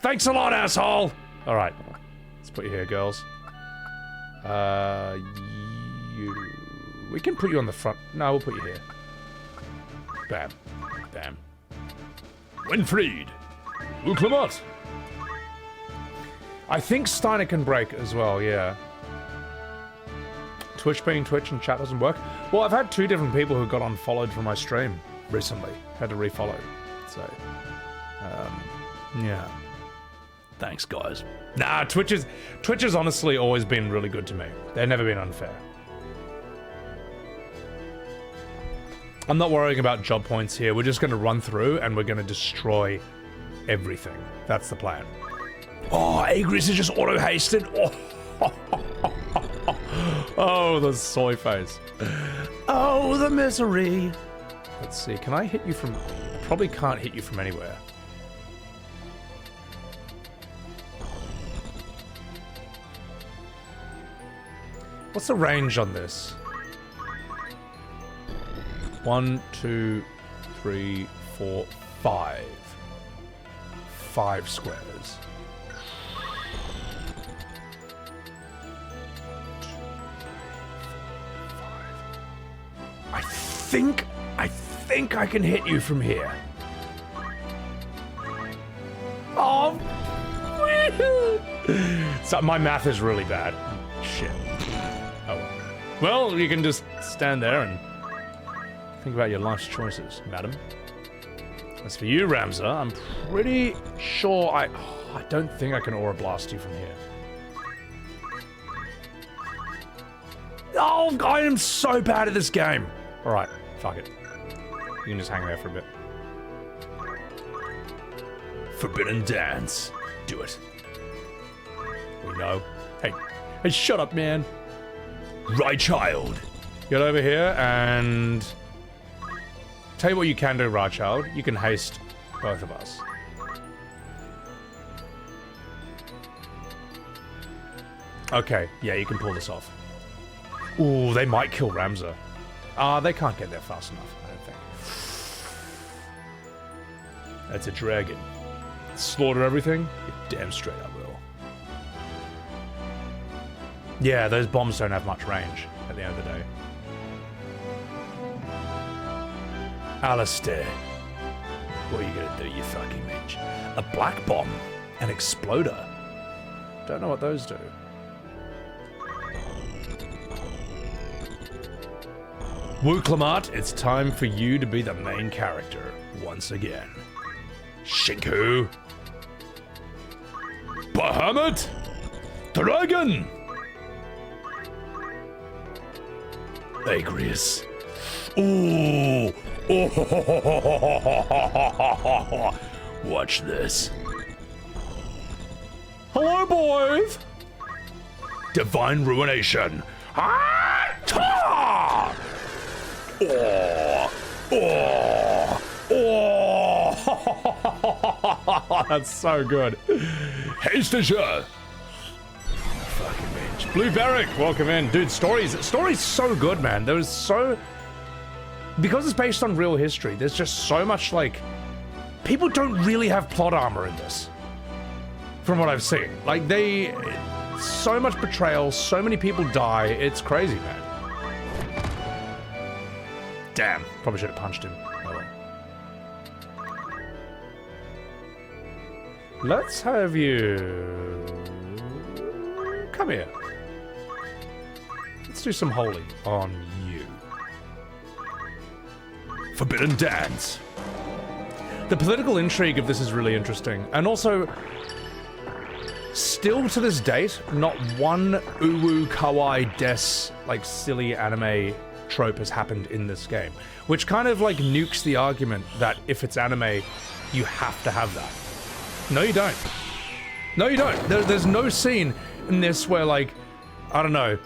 Thanks a lot, asshole! Alright, let's put you here, girls. We can put you on the front. No, we'll put you here. Bam. Bam. Winfried! Uklamat! I think Steiner can break as well, yeah. Twitch being Twitch and chat doesn't work. Well, I've had 2 different people who got unfollowed from my stream recently. Had to refollow. So, yeah. Thanks, guys. Nah, Twitch has honestly always been really good to me. They've never been unfair. I'm not worrying about job points here. We're just going to run through and we're going to destroy everything. That's the plan. Oh, Agrias is just auto-hasted. Oh. Oh, the soy face. Oh, the misery. Let's see, can I hit you from... I probably can't hit you from anywhere. What's the range on this? 1, 2, 3, 4, 5. 5 squares. I think I can hit you from here. Oh, so my math is really bad. Shit. Oh well, you can just stand there and think about your life's choices, madam. As for you, Ramza, I'm pretty sure I don't think I can aura blast you from here. Oh, I am so bad at this game. All right, fuck it. You can just hang there for a bit. Forbidden dance. Do it. We know. Hey, shut up, man. Right, child. Get over here and... Tell you what you can do, Rachild. You can haste both of us. Okay, yeah, you can pull this off. Ooh, they might kill Ramza. They can't get there fast enough, I don't think. That's a dragon. Slaughter everything? You're damn straight I will. Yeah, those bombs don't have much range at the end of the day. Alistair. What are you gonna do, you fucking mage? A black bomb? An exploder? Don't know what those do. Wuklamat, it's time for you to be the main character once again. Shinku. Bahamut. Dragon. Agrias. Ooh. Oh. Watch this. Hello, boys! Divine Ruination. Ah! Ta! Oh! Oh! Oh! That's so good. Hastisha! Fucking bitch. Blue Barrack, welcome in. Dude, story's so good, man. There was so... Because it's based on real history, there's just so much, like... People don't really have plot armor in this. From what I've seen. Like, so much betrayal, so many people die, it's crazy, man. Damn, probably should have punched him. Oh well. Let's have you... Come here. Let's do some holy on you. Forbidden dance. The political intrigue of this is really interesting. And also, still to this date, not one uwu kawaii des, like silly anime trope has happened in this game. Which kind of like nukes the argument that if it's anime, you have to have that. No, you don't. No, you don't. There's no scene in this where, like, I don't know,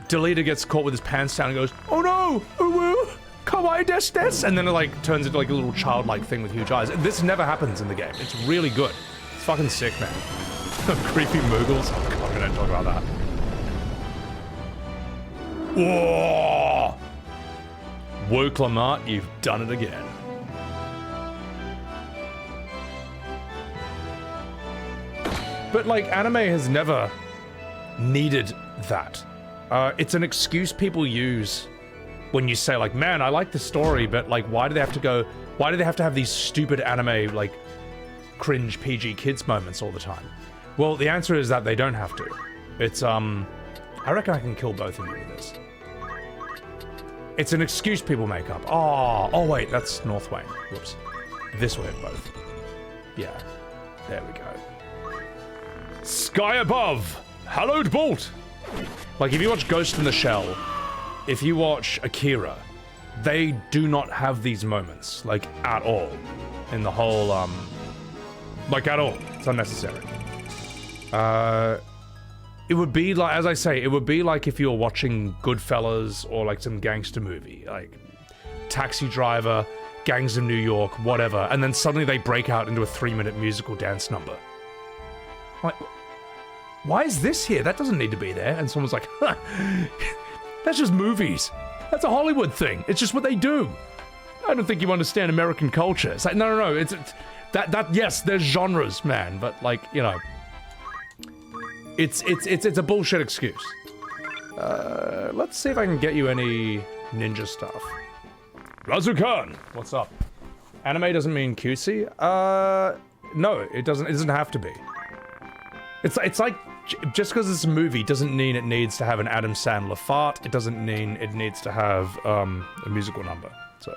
Delita gets caught with his pants down and goes, "Oh no, uwu, kawaii des," and then it like turns into like a little childlike thing with huge eyes. This never happens in the game. It's really good. It's fucking sick, man. Creepy Moogles. Oh god, we don't talk about that. Whoa! Woklamart, you've done it again. But like, anime has never needed that. It's an excuse people use when you say like, man, I like the story, but like, why do they have to have these stupid anime, like, cringe PG kids moments all the time? Well, the answer is that they don't have to. It's, I reckon I can kill both of you with this. It's an excuse people make up. Oh wait, that's North Wayne. Whoops. This way both. Yeah, there we go. Sky above, hallowed bolt. Like, if you watch Ghost in the Shell, if you watch Akira, they do not have these moments, like, at all. In the whole, like, at all. It's unnecessary. It would be like, as I say, it would be like if you were watching Goodfellas or, like, some gangster movie, like Taxi Driver, Gangs of New York, whatever, and then suddenly they break out into a 3-minute musical dance number. Like, why is this here? That doesn't need to be there. And someone's like, huh, that's just movies. That's a Hollywood thing. It's just what they do. I don't think you understand American culture. It's like, no. It's yes, there's genres, man. But like, you know, it's a bullshit excuse. Let's see if I can get you any ninja stuff. Razukan, what's up? Anime doesn't mean cutesy. No, it doesn't. It doesn't have to be. It's like, just because it's a movie doesn't mean it needs to have an Adam Sandler fart. It doesn't mean it needs to have a musical number. So,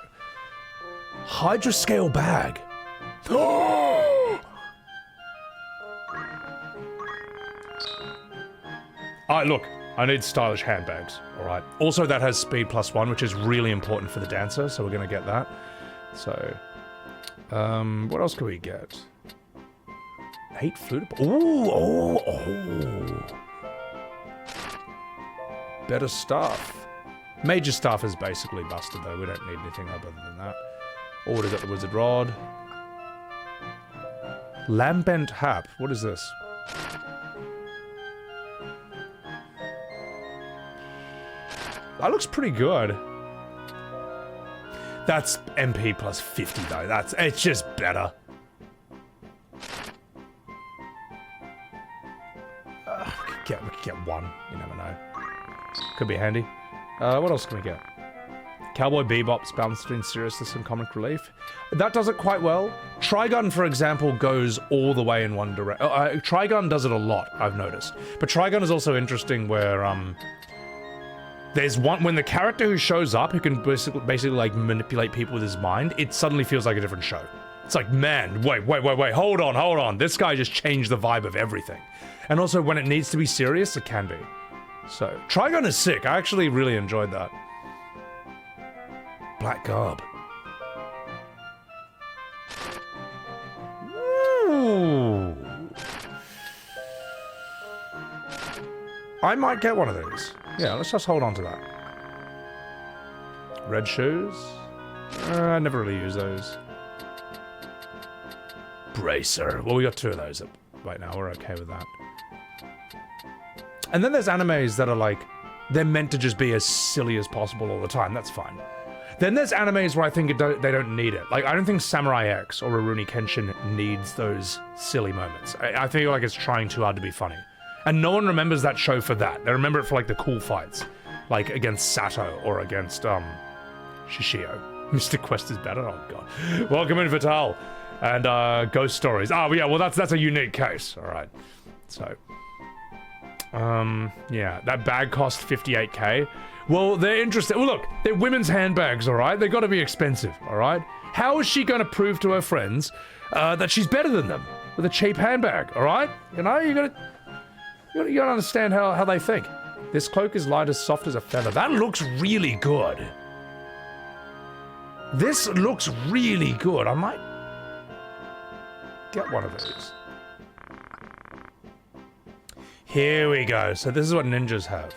Hydroscale bag. Look, I need stylish handbags. All right. Also, that has speed +1, which is really important for the dancer. So we're gonna get that. So, what else can we get? 8 flute. Oh. Better stuff. Major stuff is basically busted though. We don't need anything other than that. Oh, we got the wizard rod. Lambent hap. What is this? That looks pretty good. That's MP +50 though. It's just better. We could get one. You never know. Could be handy. What else can we get? Cowboy Bebop's balance between seriousness and comic relief. That does it quite well. Trigun, for example, goes all the way in one direction. Trigun does it a lot, I've noticed. But Trigun is also interesting where, there's one, when the character who shows up, who can basically like manipulate people with his mind, it suddenly feels like a different show. It's like, man, wait, hold on. This guy just changed the vibe of everything. And also, when it needs to be serious, it can be. So, Trigun is sick. I actually really enjoyed that. Black Garb. Ooh. I might get one of these. Yeah, let's just hold on to that. Red shoes? I never really use those. Bracer. Well, we got 2 of those right now. We're okay with that. And then there's animes that are like, they're meant to just be as silly as possible all the time. That's fine. Then there's animes where I think they don't need it. Like, I don't think Samurai X or Rurouni Kenshin needs those silly moments. I feel like it's trying too hard to be funny. And no one remembers that show for that. They remember it for like the cool fights. Like against Sato or against Shishio. Mystic Quest is better? Oh god. Welcome in, Vital. And Ghost Stories. Oh yeah, well that's a unique case. Alright. So yeah, that bag cost 58k. Well, they're interested. Well, look, they're women's handbags, alright? They've got to be expensive, alright? How is she going to prove to her friends that she's better than them with a cheap handbag, alright? You know, you gotta understand how they think. This cloak is light as soft as a feather. That looks really good. This looks really good. I might get one of these. Here we go. So this is what ninjas have.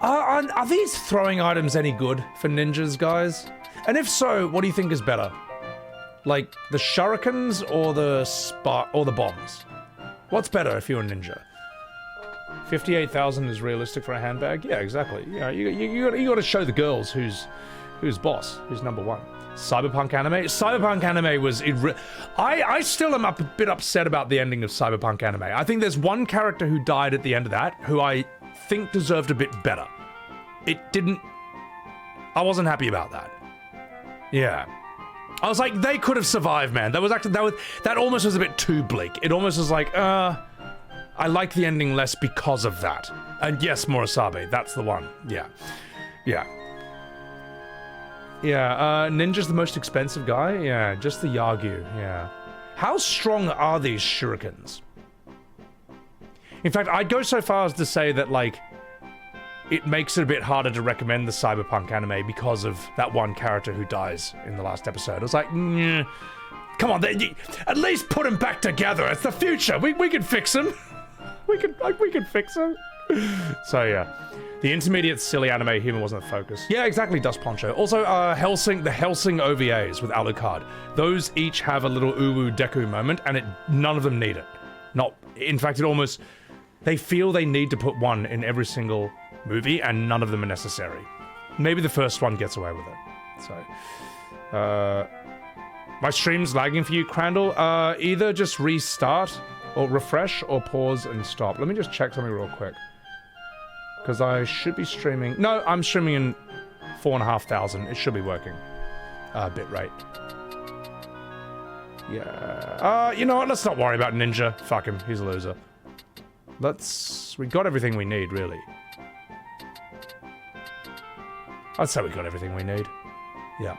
Are these throwing items any good for ninjas, guys? And if so, what do you think is better? Like the shurikens or the bombs? What's better if you're a ninja? 58,000 is realistic for a handbag? Yeah, exactly. You know, you got to show the girls who's boss, who's number one. Cyberpunk anime? Cyberpunk anime was... I still am a bit upset about the ending of Cyberpunk anime. I think there's one character who died at the end of that who I think deserved a bit better. It didn't... I wasn't happy about that. Yeah. I was like, they could have survived, man. That almost was a bit too bleak. It almost was like, I like the ending less because of that. And yes, Murasabe, that's the one. Yeah. Yeah. Yeah, Ninja's the most expensive guy? Yeah, just the Yagyu, yeah. How strong are these shurikens? In fact, I'd go so far as to say that, like, it makes it a bit harder to recommend the Cyberpunk anime because of that one character who dies in the last episode. I was like, come on, at least put him back together. It's the future. We can fix him. we can fix him. So yeah, the intermediate silly anime humor wasn't the focus. Yeah, exactly, Dust Poncho. Also, the Hellsing OVAs with Alucard. Those each have a little uwu deku moment, and none of them need it. In fact, they feel they need to put one in every single movie, and none of them are necessary. Maybe the first one gets away with it. So, my stream's lagging for you, Crandall. Either just restart, or refresh, or pause and stop. Let me just check something real quick. Because I should be streaming... No, I'm streaming in 4,500. It should be working. Bitrate. Yeah. You know what? Let's not worry about Ninja. Fuck him. He's a loser. We got everything we need, really. I'd say we got everything we need. Yeah.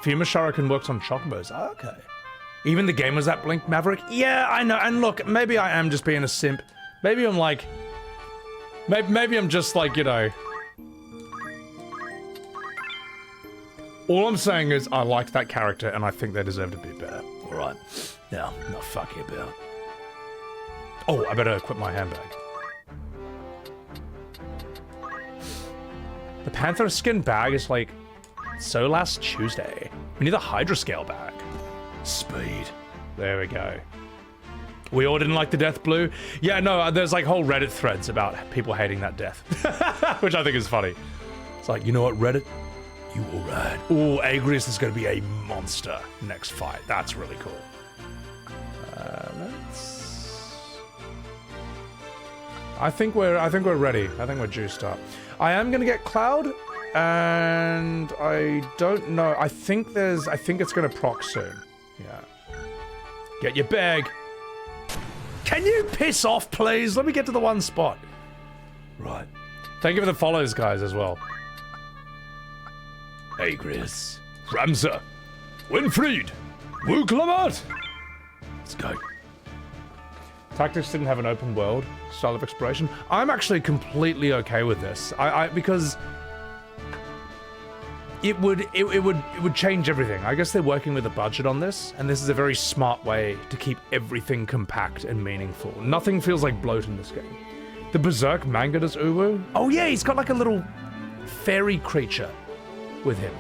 Fuma Shuriken works on chocobos. Oh, okay. Even the game was that Blink Maverick? Yeah, I know. And look, maybe I am just being a simp. Maybe I'm like... Maybe I'm just like, you know... All I'm saying is I liked that character and I think they deserve to be better. Alright. Now, not fucking about. Oh, I better equip my handbag. The Panther skin bag is like... So last Tuesday. We need the Hydra Scale bag. Speed. There we go. We all didn't like the death blue. Yeah, no, there's like whole Reddit threads about people hating that death. Which I think is funny. It's like, you know what, Reddit? You all right. Ooh, Agrias is going to be a monster next fight. That's really cool. I think we're ready. I think we're juiced up. I am going to get Cloud, and I don't know. I think it's going to proc soon. Yeah. Get your bag. Can you piss off, please? Let me get to the one spot. Right. Thank you for the follows, guys, as well. Agrias. Ramza. Winfried. Wuklamat. Let's go. Tactics didn't have an open world style of exploration. I'm actually completely okay with this. Because it would change everything. I guess they're working with a budget on this, and this is a very smart way to keep everything compact and meaningful. Nothing feels like bloat in this game. The Berserk manga does Uwu. Oh yeah, he's got like a little fairy creature with him.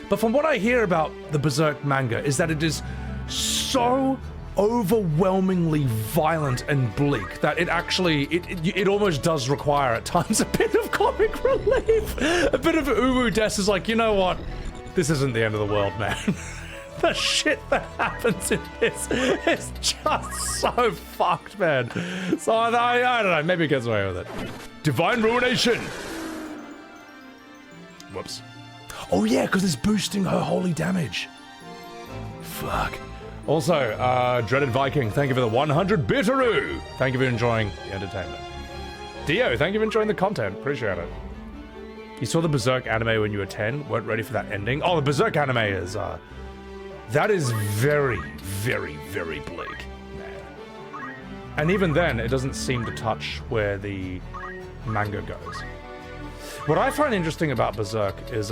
But from what I hear about the Berserk manga is that it is so overwhelmingly violent and bleak that it almost does require at times a bit of comic relief. A bit of Uwu Des is like, you know what? This isn't the end of the world, man. The shit that happens in this is just so fucked, man. So I don't know, maybe it gets away with it. Divine Ruination! Whoops. Oh yeah, because it's boosting her holy damage. Fuck. Also, Dreaded Viking, thank you for the 100 Bitteroo! Thank you for enjoying the entertainment. Dio, thank you for enjoying the content. Appreciate it. You saw the Berserk anime when you were 10, weren't ready for that ending. Oh, the Berserk anime is, that is very, very, very bleak, man. And even then, it doesn't seem to touch where the manga goes. What I find interesting about Berserk is,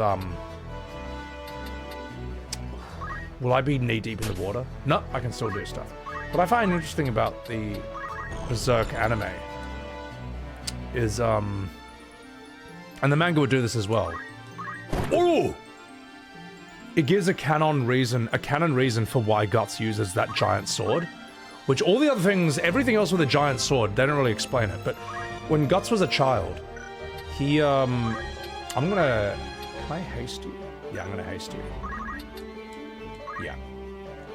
will I be knee-deep in the water? No, I can still do stuff. What I find interesting about the Berserk anime is, and the manga would do this as well. Oh! It gives a canon reason for why Guts uses that giant sword. Which all the other things, everything else with a giant sword, they don't really explain it. But when Guts was a child, he, I'm gonna... Can I haste you? Yeah, I'm gonna haste you. Yeah.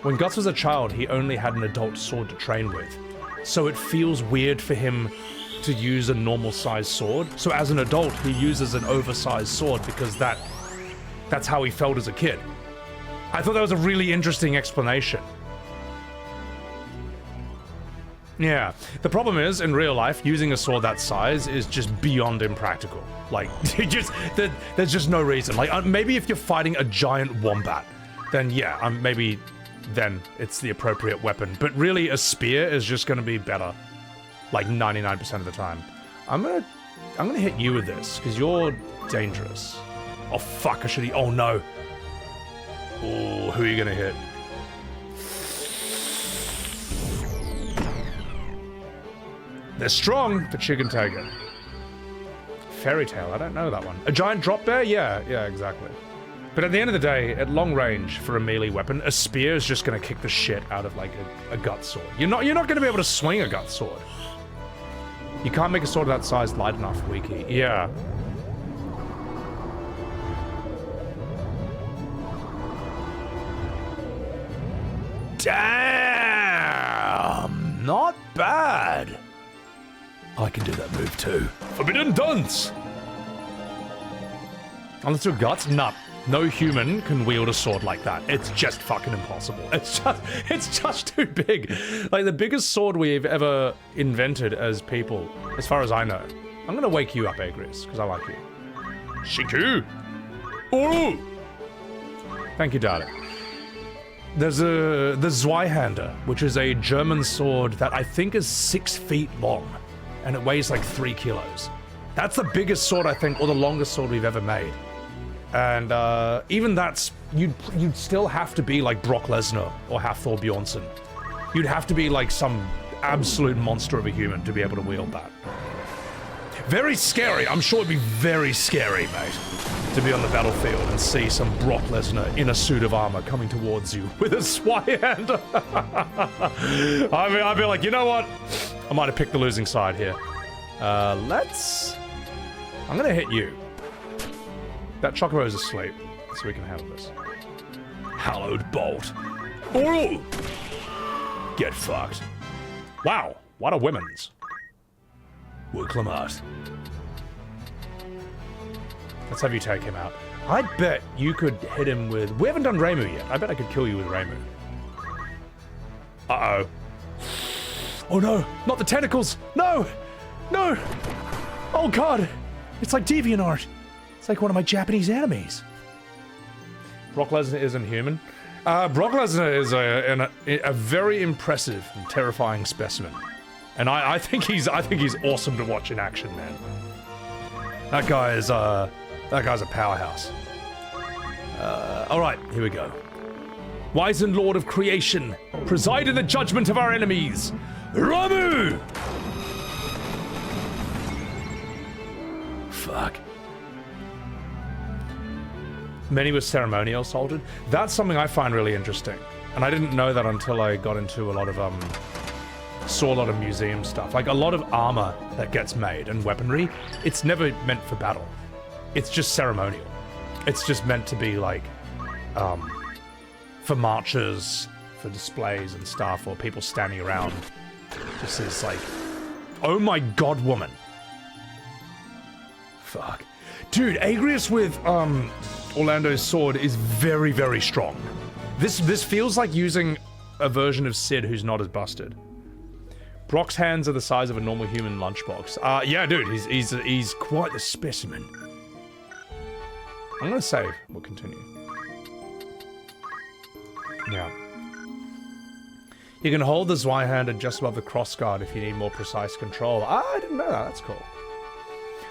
When Guts was a child, he only had an adult sword to train with. So it feels weird for him to use a normal-sized sword. So as an adult, he uses an oversized sword because that's how he felt as a kid. I thought that was a really interesting explanation. Yeah. The problem is, in real life, using a sword that size is just beyond impractical. Like, there's just no reason. Like, maybe if you're fighting a giant wombat, then yeah, maybe then it's the appropriate weapon. But really, a spear is just gonna be better. Like 99% of the time. I'm gonna hit you with this, because you're dangerous. Oh fuck, oh no. Oh, who are you gonna hit? They're strong, but you can take it. Fairy Tale, I don't know that one. A giant drop bear? Yeah, exactly. But at the end of the day, at long range for a melee weapon, a spear is just gonna kick the shit out of like a gut sword. You're not gonna be able to swing a gut sword. You can't make a sword that size light enough, Wiki. Yeah. Damn! Not bad. I can do that move too. Forbidden Dance! Unless you're Guts? Nah. No human can wield a sword like that. It's just fucking impossible. It's just too big. Like the biggest sword we've ever invented as people, as far as I know. I'm gonna wake you up, Agrias, because I like you. Shiku! Ooh! Thank you, darling. There's the Zweihander, which is a German sword that I think is 6 feet long, and it weighs like 3 kilos. That's the biggest sword, I think, or the longest sword we've ever made. And even that's, you'd still have to be like Brock Lesnar or Hafthor Bjornsson. You'd have to be like some absolute monster of a human to be able to wield that. Very scary. I'm sure it'd be very scary, mate, to be on the battlefield and see some Brock Lesnar in a suit of armor coming towards you with a Zweihander. I'd be like, you know what? I might have picked the losing side here. I'm gonna hit you. That Chocobo's asleep, so we can handle this. Hallowed Bolt. Ooh! Get fucked. Wow, what a women's. Woodclamart. Let's have you take him out. I bet you could hit him with... We haven't done Reimu yet. I bet I could kill you with Reimu. Uh-oh. Oh no, not the tentacles! No! No! Oh god! It's like DeviantArt. It's like one of my Japanese animes. Brock Lesnar isn't human. Brock Lesnar is a very impressive and terrifying specimen, and I think he's awesome to watch in action, man. That guy's a powerhouse. All right, here we go. Wise and Lord of Creation, preside in the judgment of our enemies, Ramu. Fuck. Many were ceremonial assaulted. That's something I find really interesting. And I didn't know that until I got into a lot of, saw a lot of museum stuff. Like, a lot of armor that gets made and weaponry, it's never meant for battle. It's just ceremonial. It's just meant to be, like, for marches, for displays and stuff, or people standing around. Just as, like, oh my god, woman. Fuck. Dude, Agrias with, Orlando's sword is very, very strong. This feels like using a version of Sid who's not as busted. Brock's hands are the size of a normal human lunchbox. Yeah, dude, he's quite the specimen. I'm gonna save. We'll continue. Yeah. You can hold the Zweihander just above the crossguard if you need more precise control. I didn't know that. That's cool.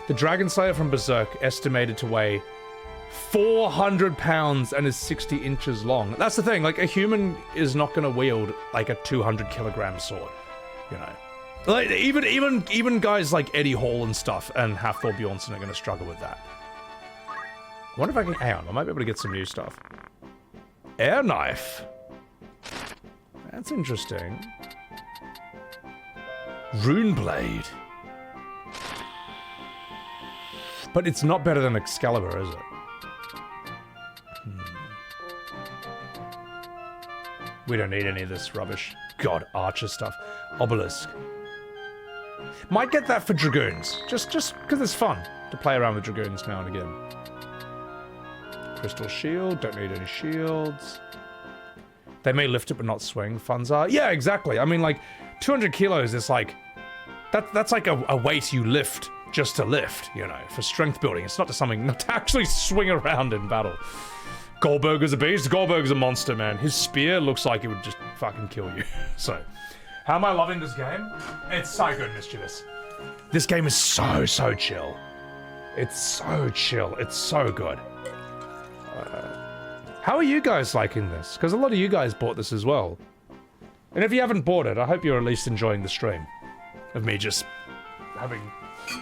The Dragon Slayer from Berserk, estimated to weigh 400 pounds and is 60 inches long. That's the thing, like, a human is not gonna wield, like, a 200 kilogram sword, you know? Like, even guys like Eddie Hall and stuff and Hafthor Bjornsson are gonna struggle with that. I wonder if I can, hang on, I might be able to get some new stuff. Air knife. That's interesting. Runeblade. But it's not better than Excalibur, is it? We don't need any of this rubbish. God, Archer stuff. Obelisk. Might get that for Dragoons. Just because it's fun to play around with Dragoons now and again. Crystal Shield. Don't need any shields. They may lift it but not swing. Funzar. Yeah, exactly. I mean, like, 200 kilos is like... That's like a weight you lift just to lift, you know, for strength building. It's not to actually swing around in battle. Goldberger's a beast. Goldberger's a monster, man. His spear looks like it would just fucking kill you. So, how am I loving this game? It's so good, Mischievous. This game is so chill. It's so chill. It's so good. How are you guys liking this? Because a lot of you guys bought this as well. And if you haven't bought it, I hope you're at least enjoying the stream of me just having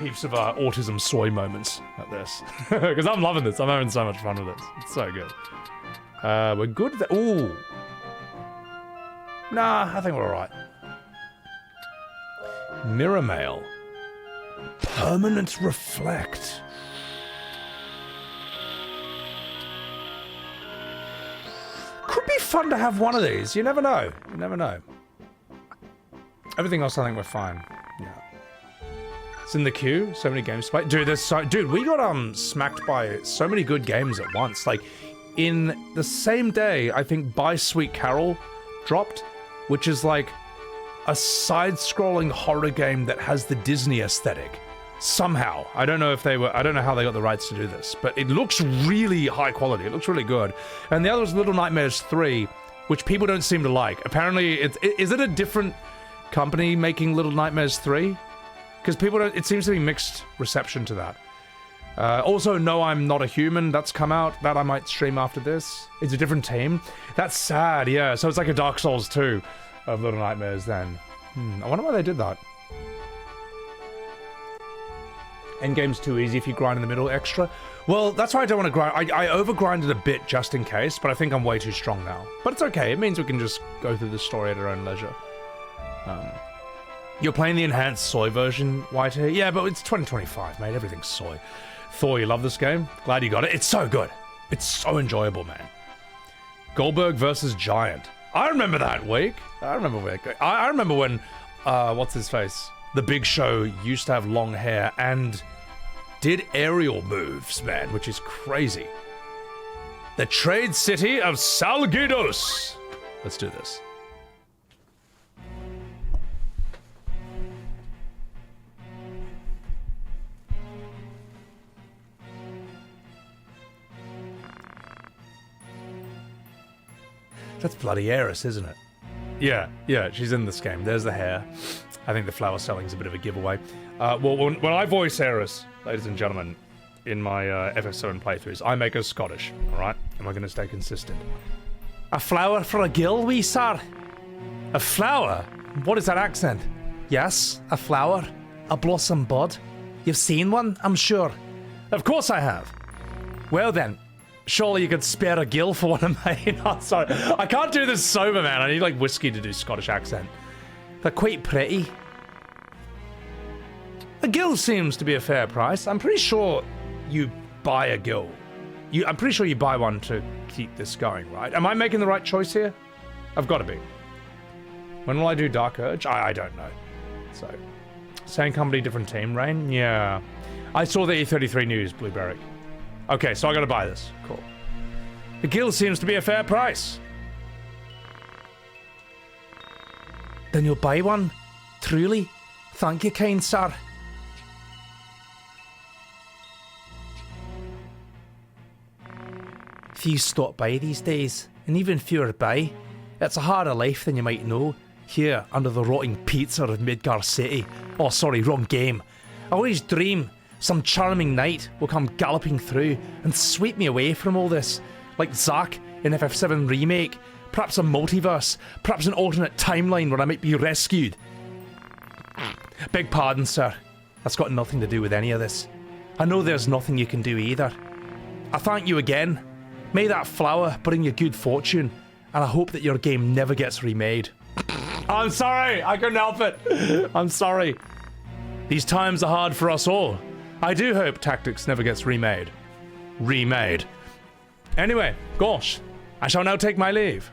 heaps of autism soy moments at this. Because I'm loving this. I'm having so much fun with this. It's so good. We're good. Ooh. Nah, I think we're alright. Mirror Mail. Permanent Reflect. Could be fun to have one of these. You never know. You never know. Everything else, I think we're fine. Yeah. It's in the queue. So many games to play. Dude, we got smacked by so many good games at once. Like, in the same day, I think Buy Sweet Carol dropped, which is like a side-scrolling horror game that has the Disney aesthetic. Somehow. I don't know how they got the rights to do this, but it looks really high quality. It looks really good. And the other was Little Nightmares 3, which people don't seem to like. Apparently, is it a different company making Little Nightmares 3? Because people don't, it seems to be mixed reception to that. Also, No, I'm Not a Human, that's come out. That I might stream after this. It's a different team. That's sad, yeah. So it's like a Dark Souls 2 of Little Nightmares then. I wonder why they did that. Endgame's too easy if you grind in the middle extra. Well, that's why I don't want to grind. I over-grinded a bit just in case, but I think I'm way too strong now. But it's okay. It means we can just go through the story at our own leisure. You're playing the enhanced soy version, YT? Yeah, but it's 2025, mate. Everything's soy. Thor, you love this game? Glad you got it. It's so good. It's so enjoyable, man. Goldberg versus Giant. I remember that week. I remember when, what's his face? The Big Show used to have long hair and did aerial moves, man, which is crazy. The trade city of Salgidos. Let's do this. That's bloody Eris, isn't it? Yeah, she's in this game. There's the hair. I think the flower selling's a bit of a giveaway. Well, when I voice Eris, ladies and gentlemen, in my FF7 playthroughs, I make her Scottish, alright? Am I going to stay consistent? A flower for a gill, wee sir? A flower? What is that accent? Yes, a flower. A blossom bud. You've seen one, I'm sure. Of course I have. Well then, surely you could spare a gill for one of mine. Oh, sorry. I can't do this sober, man. I need, like, whiskey to do Scottish accent. They're quite pretty. A gill seems to be a fair price. I'm pretty sure you buy a gill. I'm pretty sure you buy one to keep this going, right? Am I making the right choice here? I've got to be. When will I do Dark Urge? I don't know. So, same company, different team, Rain? Yeah. I saw the E33 news, Blueberry. Okay, so I gotta buy this. Cool. The gill seems to be a fair price. Then you'll buy one? Truly? Thank you, kind sir. Few stop by these days, and even fewer buy. It's a harder life than you might know, here under the rotting pizza of Midgar City. Oh, sorry, wrong game. I always dream some charming knight will come galloping through and sweep me away from all this, like Zack in FF7 Remake, perhaps a multiverse, perhaps an alternate timeline where I might be rescued. Beg pardon, sir. That's got nothing to do with any of this. I know there's nothing you can do either. I thank you again. May that flower bring you good fortune, and I hope that your game never gets remade. I'm sorry. I couldn't help it. I'm sorry. These times are hard for us all. I do hope Tactics never gets remade. Anyway, gosh, I shall now take my leave.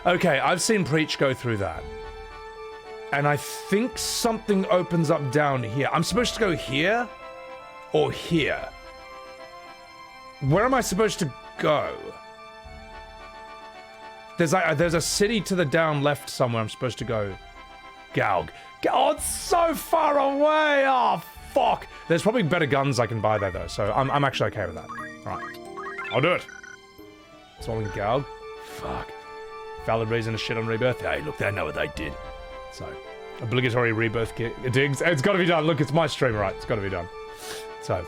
Okay, I've seen Preach go through that. And I think something opens up down here. I'm supposed to go here or here? Where am I supposed to go? There's a city to the down left somewhere I'm supposed to go. Galg. Oh, it's so far away! Oh, fuck! There's probably better guns I can buy there, though, so I'm actually okay with that. Alright. I'll do it. It's all in Galg. Fuck. Valid reason to shit on Rebirth. Hey, look, they know what they did. So, obligatory Rebirth digs. It's gotta be done. Look, it's my stream, right? It's gotta be done. So.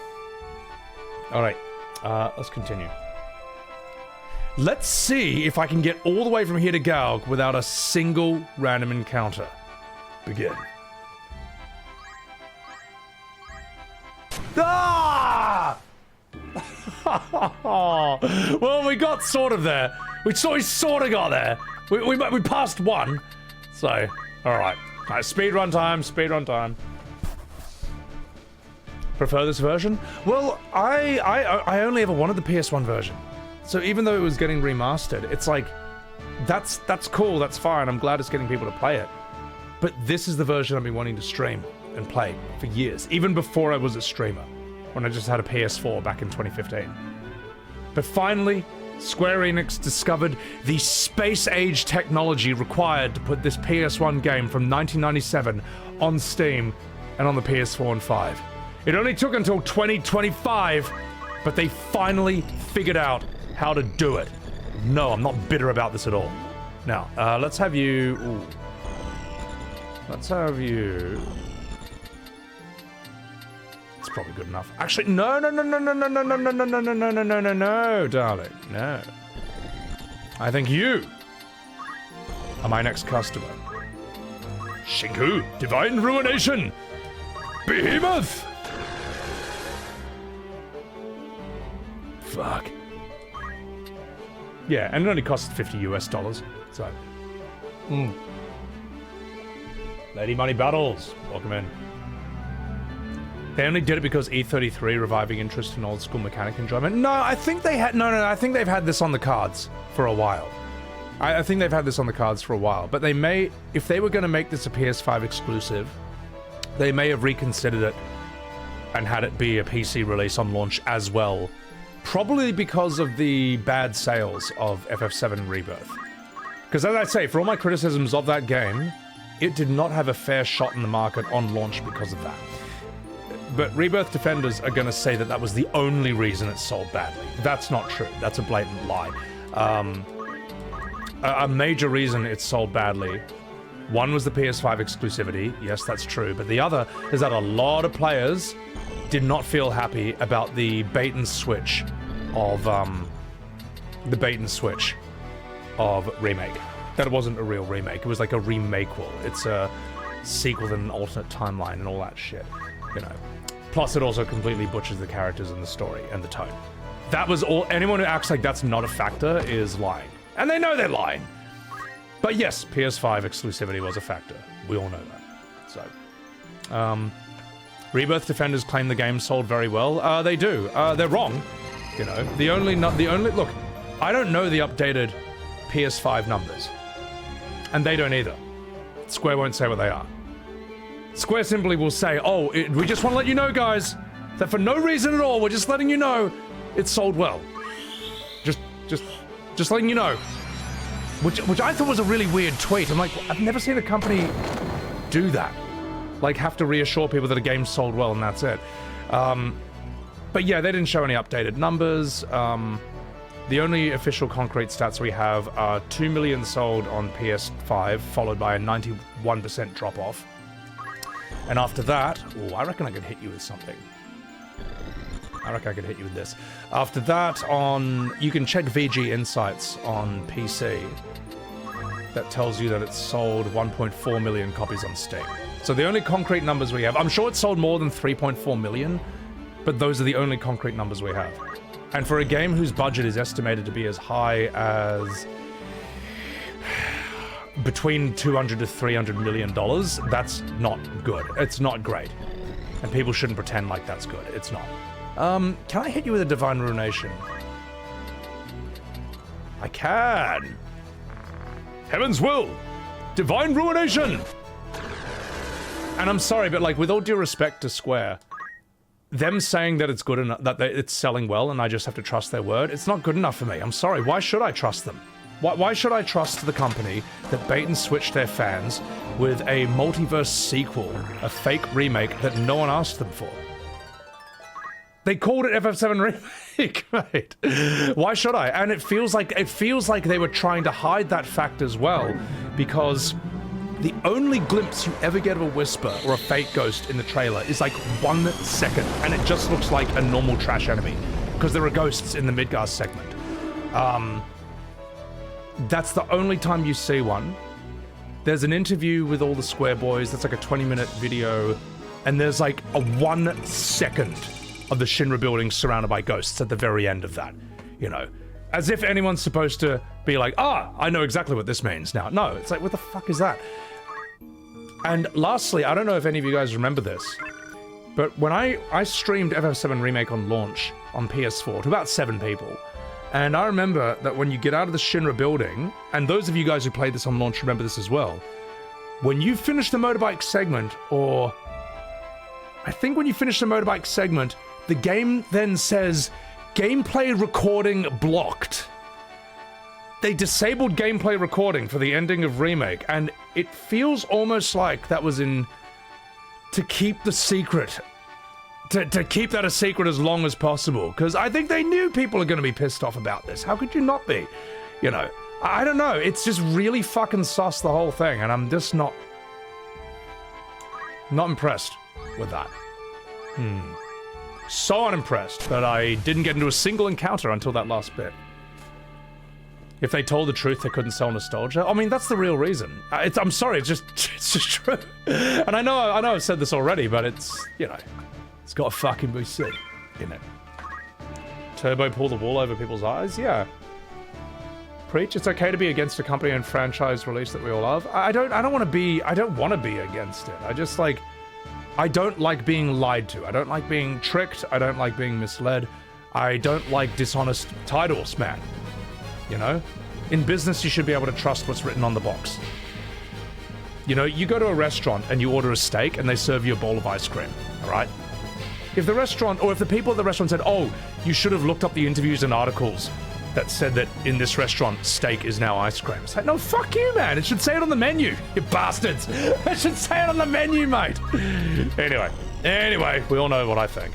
Alright. Let's continue. Let's see if I can get all the way from here to Galg without a single random encounter. Begin. Ah! Well, we got sort of there. We sort of got there. We passed one. So, alright. Alright, speedrun time. Prefer this version? Well, I only ever wanted the PS1 version. So even though it was getting remastered, it's like, that's cool, that's fine. I'm glad it's getting people to play it. But this is the version I've been wanting to stream and play for years, even before I was a streamer, when I just had a PS4 back in 2015. But finally, Square Enix discovered the space-age technology required to put this PS1 game from 1997 on Steam and on the PS4 and 5. It only took until 2025, but they finally figured out how to do it. No, I'm not bitter about this at all. Now, let's have you... Ooh. Let's have you... It's probably good enough. Actually, no, darling, no. I think you are my next customer. Shinku, Divine Ruination, Behemoth. Fuck. Yeah, and it only costs $50 US, so. Lady Money Battles, welcome in. They only did it because E33 reviving interest in old school mechanic enjoyment. No, I think they had. No, I think they've had this on the cards for a while. I think they've had this on the cards for a while. But they may, if they were going to make this a PS5 exclusive, they may have reconsidered it and had it be a PC release on launch as well. Probably because of the bad sales of FF7 Rebirth. Because as I say, for all my criticisms of that game, it did not have a fair shot in the market on launch because of that. But Rebirth defenders are going to say that that was the only reason it sold badly. That's not true. That's a blatant lie. A major reason it sold badly, one was the PS5 exclusivity. Yes, that's true. But the other is that a lot of players did not feel happy about the bait and switch of Remake. That it wasn't a real remake. It was like a remakeable. It's a sequel to an alternate timeline and all that shit, you know. Plus, it also completely butchers the characters and the story and the tone. That was all. Anyone who acts like that's not a factor is lying. And they know they're lying. But yes, PS5 exclusivity was a factor. We all know that. So, Rebirth defenders claim the game sold very well. They do. They're wrong. You know, the only look, I don't know the updated PS5 numbers. And they don't either. Square won't say what they are. Square simply will say, oh, we just want to let you know, guys, that for no reason at all, we're just letting you know it sold well. Just letting you know. Which I thought was a really weird tweet. I'm like, I've never seen a company do that. Like, have to reassure people that a game sold well and that's it. But yeah, they didn't show any updated numbers. The only official concrete stats we have are 2 million sold on PS5, followed by a 91% drop-off. And after that, ooh, I reckon I could hit you with something. I reckon I could hit you with this. After that, you can check VG Insights on PC. That tells you that it's sold 1.4 million copies on Steam. So the only concrete numbers we have, I'm sure it sold more than 3.4 million, but those are the only concrete numbers we have. And for a game whose budget is estimated to be as high as between $200 to $300 million, that's not good. It's not great. And people shouldn't pretend like that's good. It's not. Can I hit you with a Divine Ruination? I can. Heaven's will. Divine Ruination. And I'm sorry, but like, with all due respect to Square, them saying that it's good enough, that it's selling well, and I just have to trust their word, it's not good enough for me. I'm sorry. Why should I trust them? Why should I trust the company that bait and switched their fans with a multiverse sequel, a fake remake that no one asked them for? They called it FF7 Remake, right? Why should I? And it feels like they were trying to hide that fact as well, because the only glimpse you ever get of a whisper or a fake ghost in the trailer is like 1 second, and it just looks like a normal trash enemy, because there are ghosts in the Midgar segment. That's the only time you see one. There's an interview with all the Square boys, that's like a 20-minute video, and there's like a 1 second of the Shinra building surrounded by ghosts at the very end of that, you know? As if anyone's supposed to be like, I know exactly what this means now. No, it's like, what the fuck is that? And lastly, I don't know if any of you guys remember this, but when I streamed FF7 Remake on launch on PS4 to about 7 people, and I remember that when you get out of the Shinra building, and those of you guys who played this on launch remember this as well, when you finish the motorbike segment, or I think when you finish the motorbike segment, the game then says, gameplay recording blocked. They disabled gameplay recording for the ending of Remake, and it feels almost like that was in to keep the secret. To keep that a secret as long as possible, because I think they knew people are going to be pissed off about this. How could you not be? You know, I don't know. It's just really fucking sus, the whole thing, and I'm just not impressed with that. So unimpressed that I didn't get into a single encounter until that last bit. If they told the truth, they couldn't sell nostalgia. I mean, that's the real reason. I'm sorry, it's just true. And I know I've said this already, but it's, you know, it's got to fucking be said, isn't it? Turbo pull the wool over people's eyes? Yeah. Preach. It's okay to be against a company and franchise release that we all love. I don't want to be against it. I don't like being lied to. I don't like being tricked. I don't like being misled. I don't like dishonest titles, man. You know? In business, you should be able to trust what's written on the box. You know, you go to a restaurant and you order a steak and they serve you a bowl of ice cream, all right? If the restaurant, or if the people at the restaurant said, oh, you should have looked up the interviews and articles that said that in this restaurant, steak is now ice cream. It's like, no, fuck you, man. It should say it on the menu, you bastards. It should say it on the menu, mate. Anyway, we all know what I think.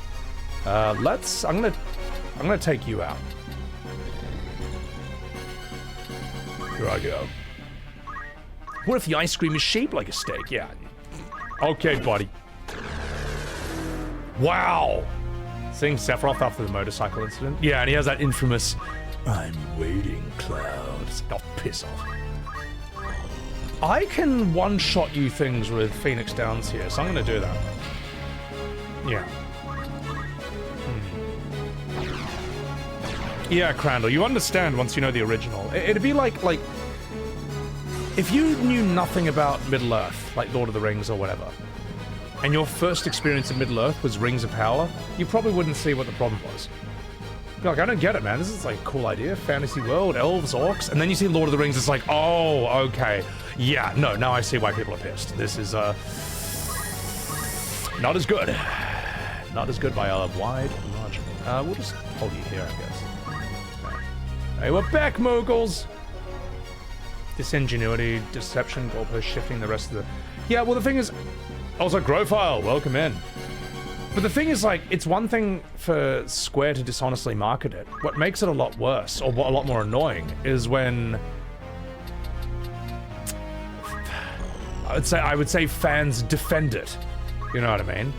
I'm gonna take you out. Here I go. What if the ice cream is shaped like a steak? Yeah. Okay, buddy. Wow. Seeing Sephiroth after the motorcycle incident? Yeah, and he has that infamous, I'm waiting, Clouds. Oh, piss off. I can one-shot you things with Phoenix Downs here, so I'm gonna do that. Yeah. Yeah, Crandall, you understand once you know the original. It'd be like, if you knew nothing about Middle-earth, like Lord of the Rings or whatever, and your first experience of Middle-earth was Rings of Power, you probably wouldn't see what the problem was. You're like, I don't get it, man. This is like a cool idea. Fantasy world, elves, orcs. And then you see Lord of the Rings, it's like, oh, okay. Yeah, no, now I see why people are pissed. This is, not as good. Not as good by a wide margin. We'll just hold you here, I guess. Hey, we're back, moguls! Disingenuity, deception, goalpost shifting, the rest of the... Yeah, well, the thing is... Also, Growfile, welcome in. But the thing is, like, it's one thing for Square to dishonestly market it. What makes it a lot worse, or a lot more annoying, is when... I would say fans defend it. You know what I mean?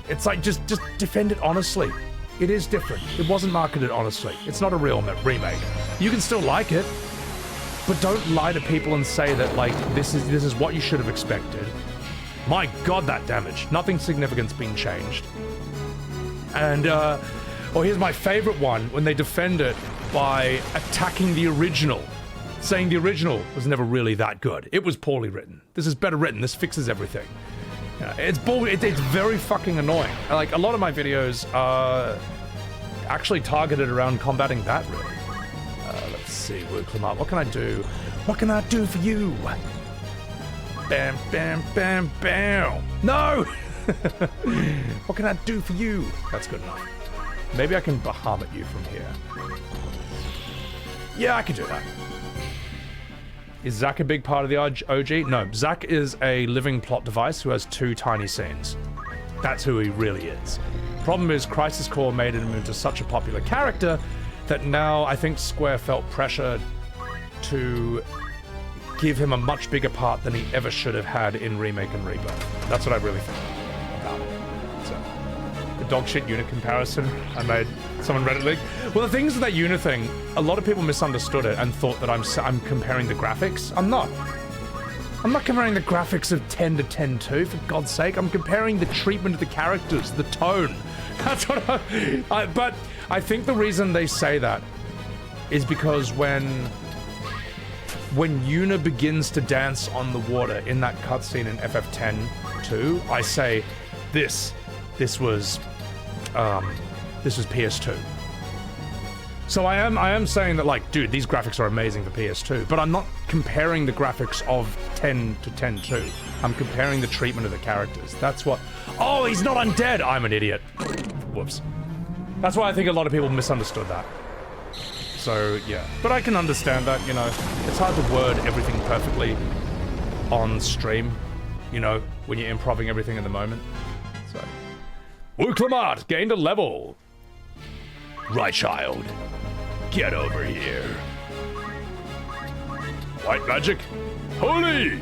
It's like, just defend it honestly. It is different. It wasn't marketed honestly. It's not a real remake. You can still like it, but don't lie to people and say that, like, this is what you should have expected. My god, that damage. Nothing significant's been changed. And, or here's my favorite one, when they defend it by attacking the original, saying the original was never really that good. It was poorly written. This is better written. This fixes everything. It's very fucking annoying. Like, a lot of my videos are actually targeted around combating that, really. Let's see, Wuklamart. What can I do? What can I do for you? Bam, bam, bam, bam. No! What can I do for you? That's good enough. Maybe I can Bahamut you from here. Yeah, I can do that. Is Zack a big part of the OG? No, Zack is a living plot device who has 2 tiny scenes. That's who he really is. Problem is, Crisis Core made him into such a popular character that now I think Square felt pressure to give him a much bigger part than he ever should have had in Remake and Rebirth. That's what I really think about it. So, the dog shit unit comparison I made, someone read it leak. Well, the things with that unit thing, a lot of people misunderstood it and thought that I'm comparing the graphics. I'm not. I'm not comparing the graphics of 10 to 10.2, for God's sake. I'm comparing the treatment of the characters, the tone. That's what but I think the reason they say that is because when Yuna begins to dance on the water in that cutscene in FF10-2, I say, this was PS2. So I am saying that, like, dude, these graphics are amazing for PS2, but I'm not comparing the graphics of 10 to 10.2. I'm comparing the treatment of the characters. That's what... Oh, he's not undead! I'm an idiot. Whoops. That's why I think a lot of people misunderstood that. So, yeah. But I can understand that, you know. It's hard to word everything perfectly on stream, you know, when you're improving everything in the moment. So... Wuklamart gained a level. Right, child. Get over here. White magic. Holy!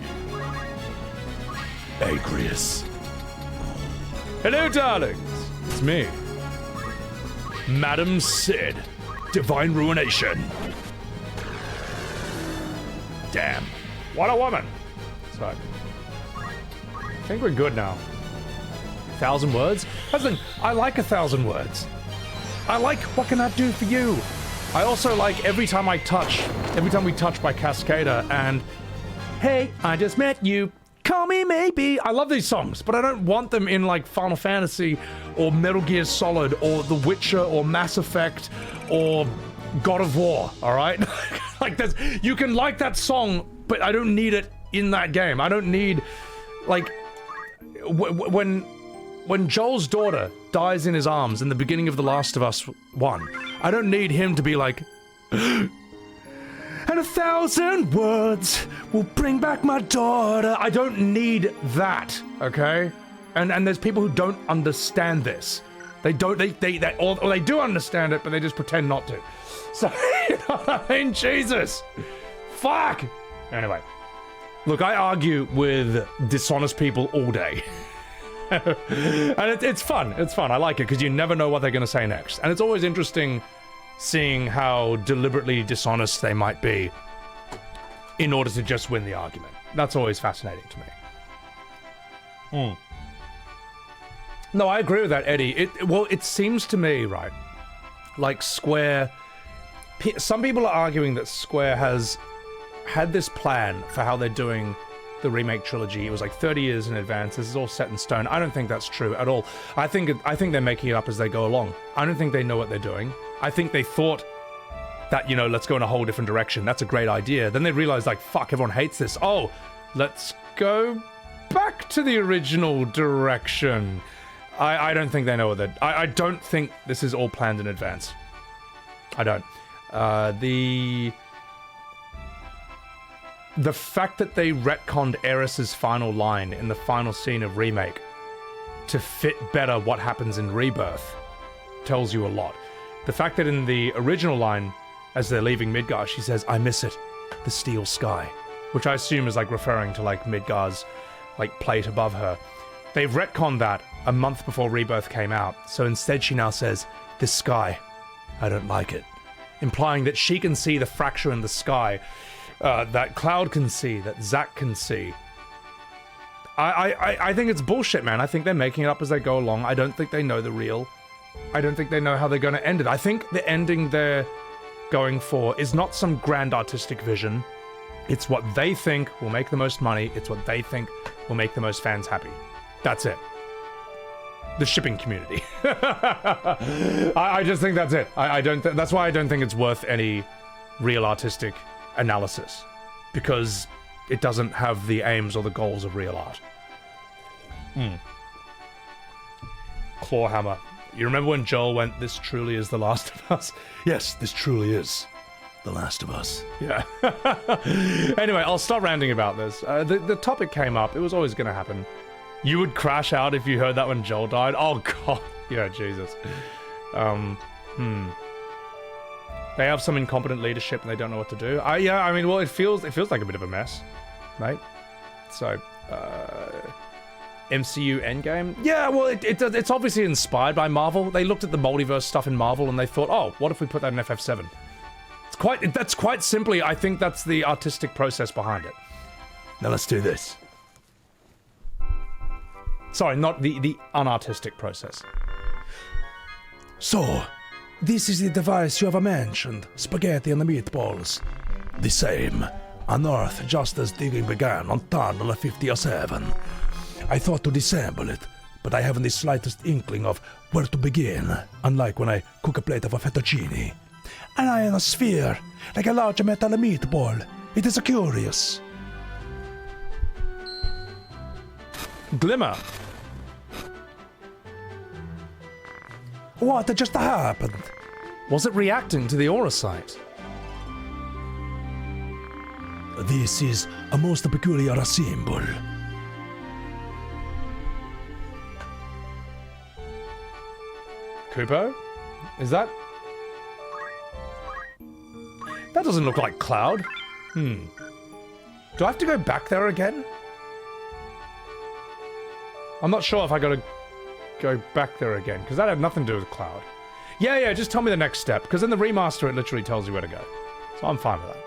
Agrias. Hello, darlings. It's me. Madam Sid. Divine Ruination. Damn. What a woman. So, I think we're good now. 1,000 words? That's the thing. I like 1,000 words. I like, what can I do for you? I also like every time we touch by Cascada and, hey, I just met you, call me maybe. I love these songs, but I don't want them in like Final Fantasy or Metal Gear Solid or The Witcher or Mass Effect or God of War, all right? Like, you can like that song, but I don't need it in that game. I don't need, like, when Joel's daughter dies in his arms in the beginning of The Last of Us 1, I don't need him to be like, and 1,000 words will bring back my daughter. I don't need that, okay? And there's people who don't understand this. They don't, or they do understand it, but they just pretend not to. So, you know what I mean? Jesus. Fuck. Anyway. Look, I argue with dishonest people all day. And it's fun. It's fun. I like it because you never know what they're going to say next. And it's always interesting seeing how deliberately dishonest they might be in order to just win the argument. That's always fascinating to me. No, I agree with that, Eddie. It seems to me, right, like Square... Some people are arguing that Square has had this plan for how they're doing the remake trilogy. It was like 30 years in advance. This is all set in stone. I don't think that's true at all. I think they're making it up as they go along. I don't think they know what they're doing. I think they thought that, you know, let's go in a whole different direction. That's a great idea. Then they realized, like, fuck, everyone hates this. Oh, let's go back to the original direction. I don't think they know that. I don't think this is all planned in advance. I don't. The fact that they retconned Eris's final line in the final scene of Remake to fit better what happens in Rebirth tells you a lot. The fact that in the original line, as they're leaving Midgar, she says, I miss it, the steel sky, which I assume is like referring to like Midgar's like plate above her. They've retconned that a month before Rebirth came out, so instead she now says, this sky, I don't like it, implying that she can see the fracture in the sky that Cloud can see, that Zack can see. I think it's bullshit, man. I think they're making it up as they go along. I don't think they know the real I don't think they know how they're going to end it. I think the ending they're going for is not some grand artistic vision. It's what they think will make the most money. It's what they think will make the most fans happy. That's it. The shipping community. I just think that's it. That's why I don't think it's worth any real artistic analysis, because it doesn't have the aims or the goals of real art. Clawhammer. You remember when Joel went, "This truly is The Last of Us"? Yes, this truly is The Last of Us. Yeah. Anyway, I'll stop ranting about this. The topic came up. It was always going to happen. You would crash out if you heard that when Joel died? Oh, God. Yeah, Jesus. They have some incompetent leadership and they don't know what to do. Yeah, I mean, well, it feels like a bit of a mess, mate. So, MCU Endgame? Yeah, well, it's obviously inspired by Marvel. They looked at the multiverse stuff in Marvel and they thought, oh, what if we put that in FF7? That's quite simply, I think that's the artistic process behind it. Now let's do this. Sorry, not the unartistic process. So, this is the device you have mentioned, spaghetti and the meatballs. The same. On Earth, just as digging began on Tunnel 57. I thought to disassemble it, but I haven't the slightest inkling of where to begin, unlike when I cook a plate of a fettuccine. An iron sphere, like a large metal meatball. It is curious. Glimmer. What just happened? Was it reacting to the aura sight? This is a most peculiar symbol. Kupo? Is that? That doesn't look like Cloud. Do I have to go back there again? I'm not sure if I gotta go back there again, because that had nothing to do with Cloud. Yeah, just tell me the next step, because in the remaster it literally tells you where to go. So I'm fine with that.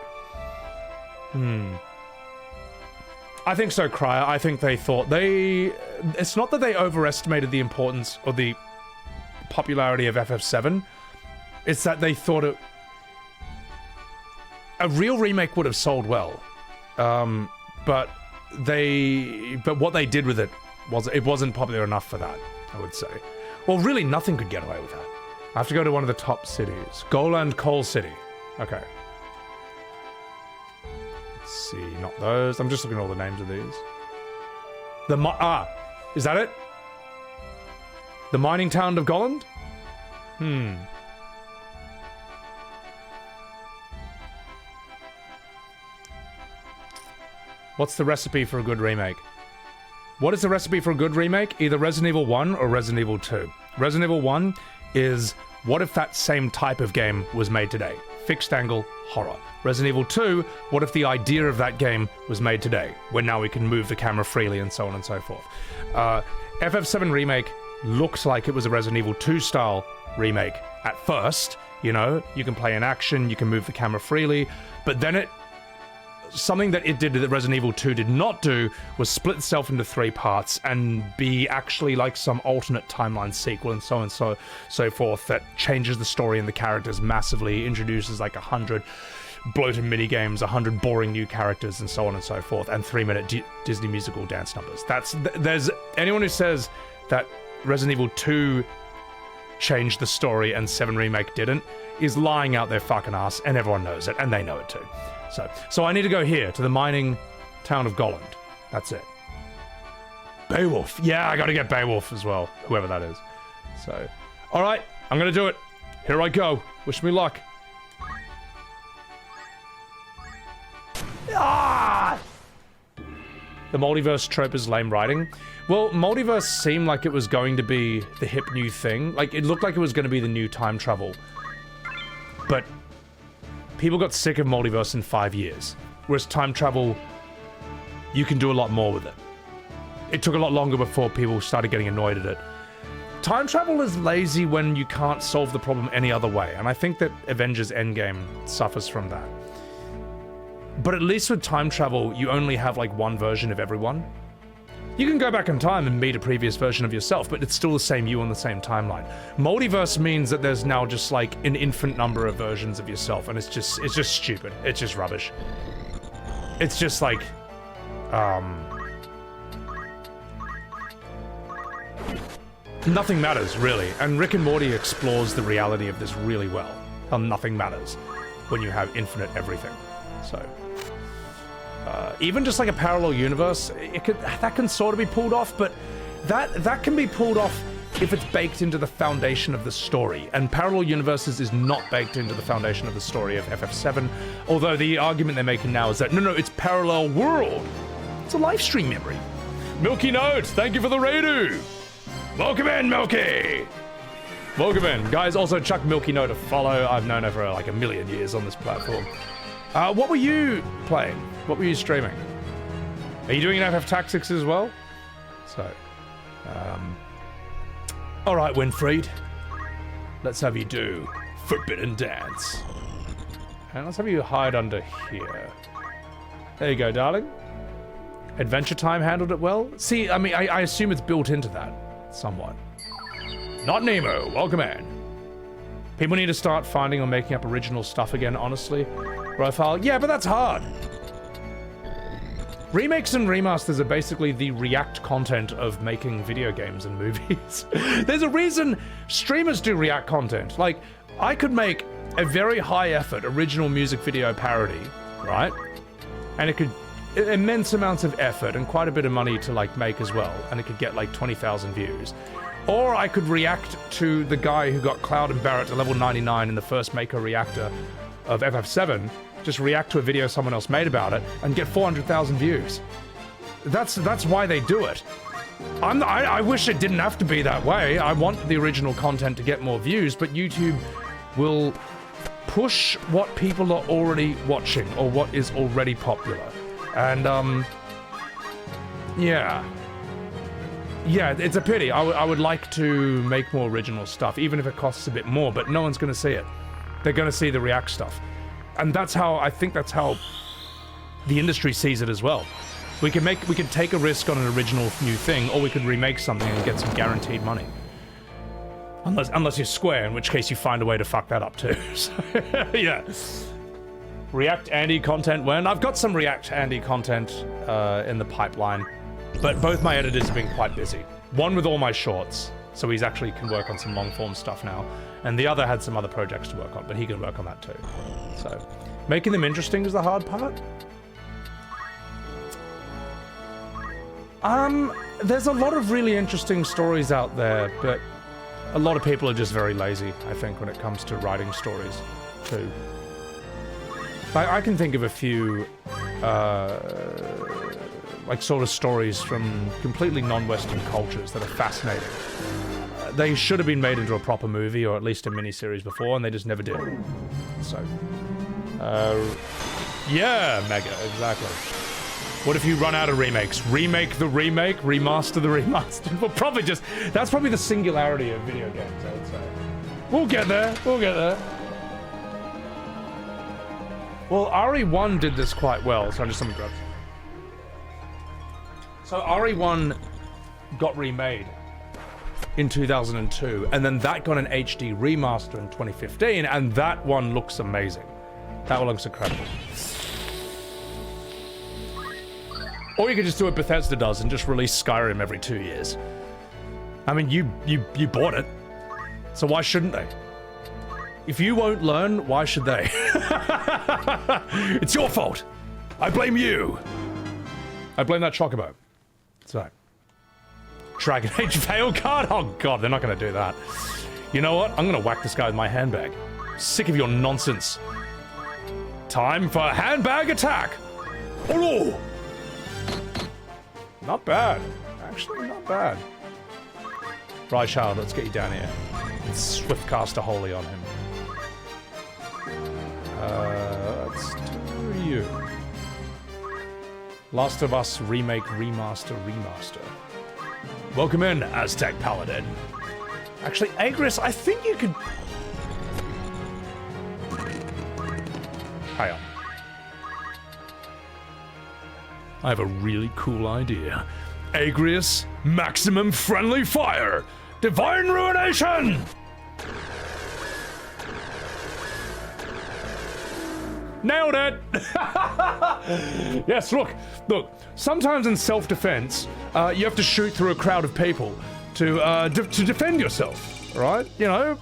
I think so, Cryer. I think they thought it's not that they overestimated the importance or the popularity of FF7. It's that they thought a real remake would have sold well. But what they did with it wasn't popular enough for that, I would say. Well, really, nothing could get away with that. I have to go to one of the top cities. Goland Coal City. Okay. Let's see, not those. I'm just looking at all the names of these. Is that it? The mining town of Goland? What's the recipe for a good remake? What is the recipe for a good remake? Either Resident Evil 1 or Resident Evil 2. Resident Evil 1 is, what if that same type of game was made today? Fixed angle, horror. Resident Evil 2, what if the idea of that game was made today, where now we can move the camera freely and so on and so forth. FF7 Remake looked like it was a Resident Evil 2 style remake at first. You know, you can play in action, you can move the camera freely, but then something that it did that Resident Evil 2 did not do was split itself into 3 parts and be actually like some alternate timeline sequel and so on and so forth that changes the story and the characters massively, introduces like 100 bloated minigames, 100 boring new characters and so on and so forth, and 3-minute Disney musical dance numbers. There's anyone who says that Resident Evil 2 changed the story and 7 Remake didn't is lying out their fucking ass, and everyone knows it, and they know it too. So I need to go here, to the mining town of Goland. That's it. Beowulf. Yeah, I gotta get Beowulf as well, whoever that is. So, alright, I'm gonna do it. Here I go. Wish me luck. Ah! The multiverse trope is lame writing. Well, multiverse seemed like it was going to be the hip new thing. Like, it looked like it was going to be the new time travel. But people got sick of multiverse in 5 years. Whereas time travel, you can do a lot more with it. It took a lot longer before people started getting annoyed at it. Time travel is lazy when you can't solve the problem any other way, and I think that Avengers Endgame suffers from that. But at least with time travel, you only have like one version of everyone. You can go back in time and meet a previous version of yourself, but it's still the same you on the same timeline. Multiverse means that there's now just like an infinite number of versions of yourself, and it's just stupid. It's just rubbish. It's just like, nothing matters, really. And Rick and Morty explores the reality of this really well. How nothing matters when you have infinite everything. So, even just like a parallel universe, that can sort of be pulled off, but that can be pulled off if it's baked into the foundation of the story. And parallel universes is not baked into the foundation of the story of FF7, although the argument they're making now is that, no, it's parallel world. It's a live stream memory. Milky Note, thank you for the Raidu. Welcome in, Milky. Welcome in. Guys, also chuck Milky Note a follow. I've known her for like a million years on this platform. What were you playing? What were you streaming? Are you doing an FF Tactics as well? So, all right, Winfried. Let's have you do Forbidden Dance. And let's have you hide under here. There you go, darling. Adventure Time handled it well. See, I mean, I assume it's built into that somewhat. Not Nemo, welcome in. People need to start finding or making up original stuff again, honestly. Profile, yeah, but that's hard. Remakes and remasters are basically the React content of making video games and movies. There's a reason streamers do React content. Like, I could make a very high effort original music video parody, right? And it could, immense amounts of effort and quite a bit of money to like make as well. And it could get like 20,000 views. Or I could react to the guy who got Cloud and Barrett to level 99 in the first Mako reactor of FF7, just react to a video someone else made about it and get 400,000 views. That's why they do it. I wish it didn't have to be that way. I want the original content to get more views, but YouTube will push what people are already watching or what is already popular. And, yeah. Yeah, it's a pity. I would like to make more original stuff, even if it costs a bit more, but no one's going to see it. They're going to see the React stuff. And that's how, I think that's how the industry sees it as well. We can take a risk on an original new thing, or we could remake something and get some guaranteed money. Unless you're Square, in which case you find a way to fuck that up too. So, yeah. React Andy content when? I've got some React Andy content in the pipeline, but both my editors have been quite busy. One with all my shorts, so he's actually can work on some long form stuff now, and the other had some other projects to work on, but he can work on that too. So, making them interesting is the hard part. There's a lot of really interesting stories out there, but a lot of people are just very lazy, I think, when it comes to writing stories, too. I can think of a few, like, sort of stories from completely non-Western cultures that are fascinating. They should have been made into a proper movie, or at least a miniseries before, and they just never did. So, yeah, Mega, exactly. What if you run out of remakes? Remake the remake, remaster the remaster. Well, probably just, that's probably the singularity of video games, I would say. We'll get there, we'll get there. Well, RE1 did this quite well, so just let me grab. So RE1 got remade in 2002, and then that got an HD remaster in 2015, and that one looks amazing. That one looks incredible. Or you could just do what Bethesda does and just release Skyrim every 2 years. I mean, you bought it, so why shouldn't they? If you won't learn, why should they? It's your fault. I blame you. I blame that Chocobo. So, Dragon Age Veil card? Oh god, they're not gonna do that. You know what? I'm gonna whack this guy with my handbag. Sick of your nonsense. Time for a handbag attack. Oh! Not bad. Actually, not bad. Right, child, let's get you down here. And swift cast a holy on him. Let's do you. Last of Us Remake, Remaster. Welcome in, Aztec Paladin. Actually, Agrias, I think you could... Hang on. I have a really cool idea. Agrias, maximum friendly fire. Divine ruination. Nailed it! Yes, look. Sometimes in self-defense, you have to shoot through a crowd of people to defend yourself, right? You know,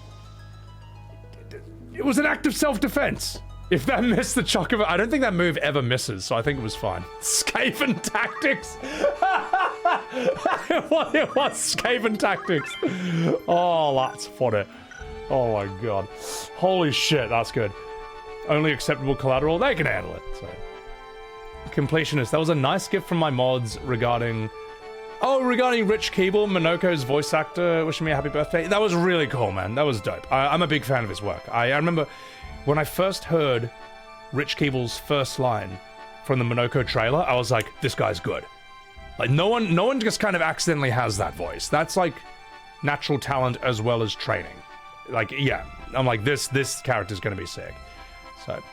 it was an act of self-defense. If that missed the chuck of it, I don't think that move ever misses, so I think it was fine. Skaven tactics. It was Skaven tactics. Oh, that's funny. Oh my god. Holy shit, that's good. Only acceptable collateral, they can handle it, so. Completionist, that was a nice gift from my mods regarding Rich Keeble, Minoko's voice actor, wishing me a happy birthday. That was really cool, man. That was dope. I'm a big fan of his work. I remember when I first heard Rich Keeble's first line from the Minoko trailer, I was like, this guy's good. Like, no one just kind of accidentally has that voice. That's like natural talent as well as training. Like, yeah, I'm like, this character's gonna be sick. So,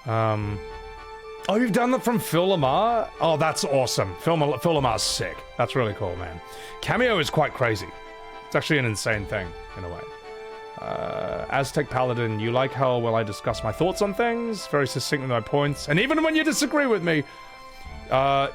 oh, you've done that from Phil Lamar? Oh, that's awesome. Phil Lamar's sick. That's really cool, man. Cameo is quite crazy. It's actually an insane thing, in a way. Aztec Paladin, you like how well I discuss my thoughts on things? Very succinct with my points. And even when you disagree with me,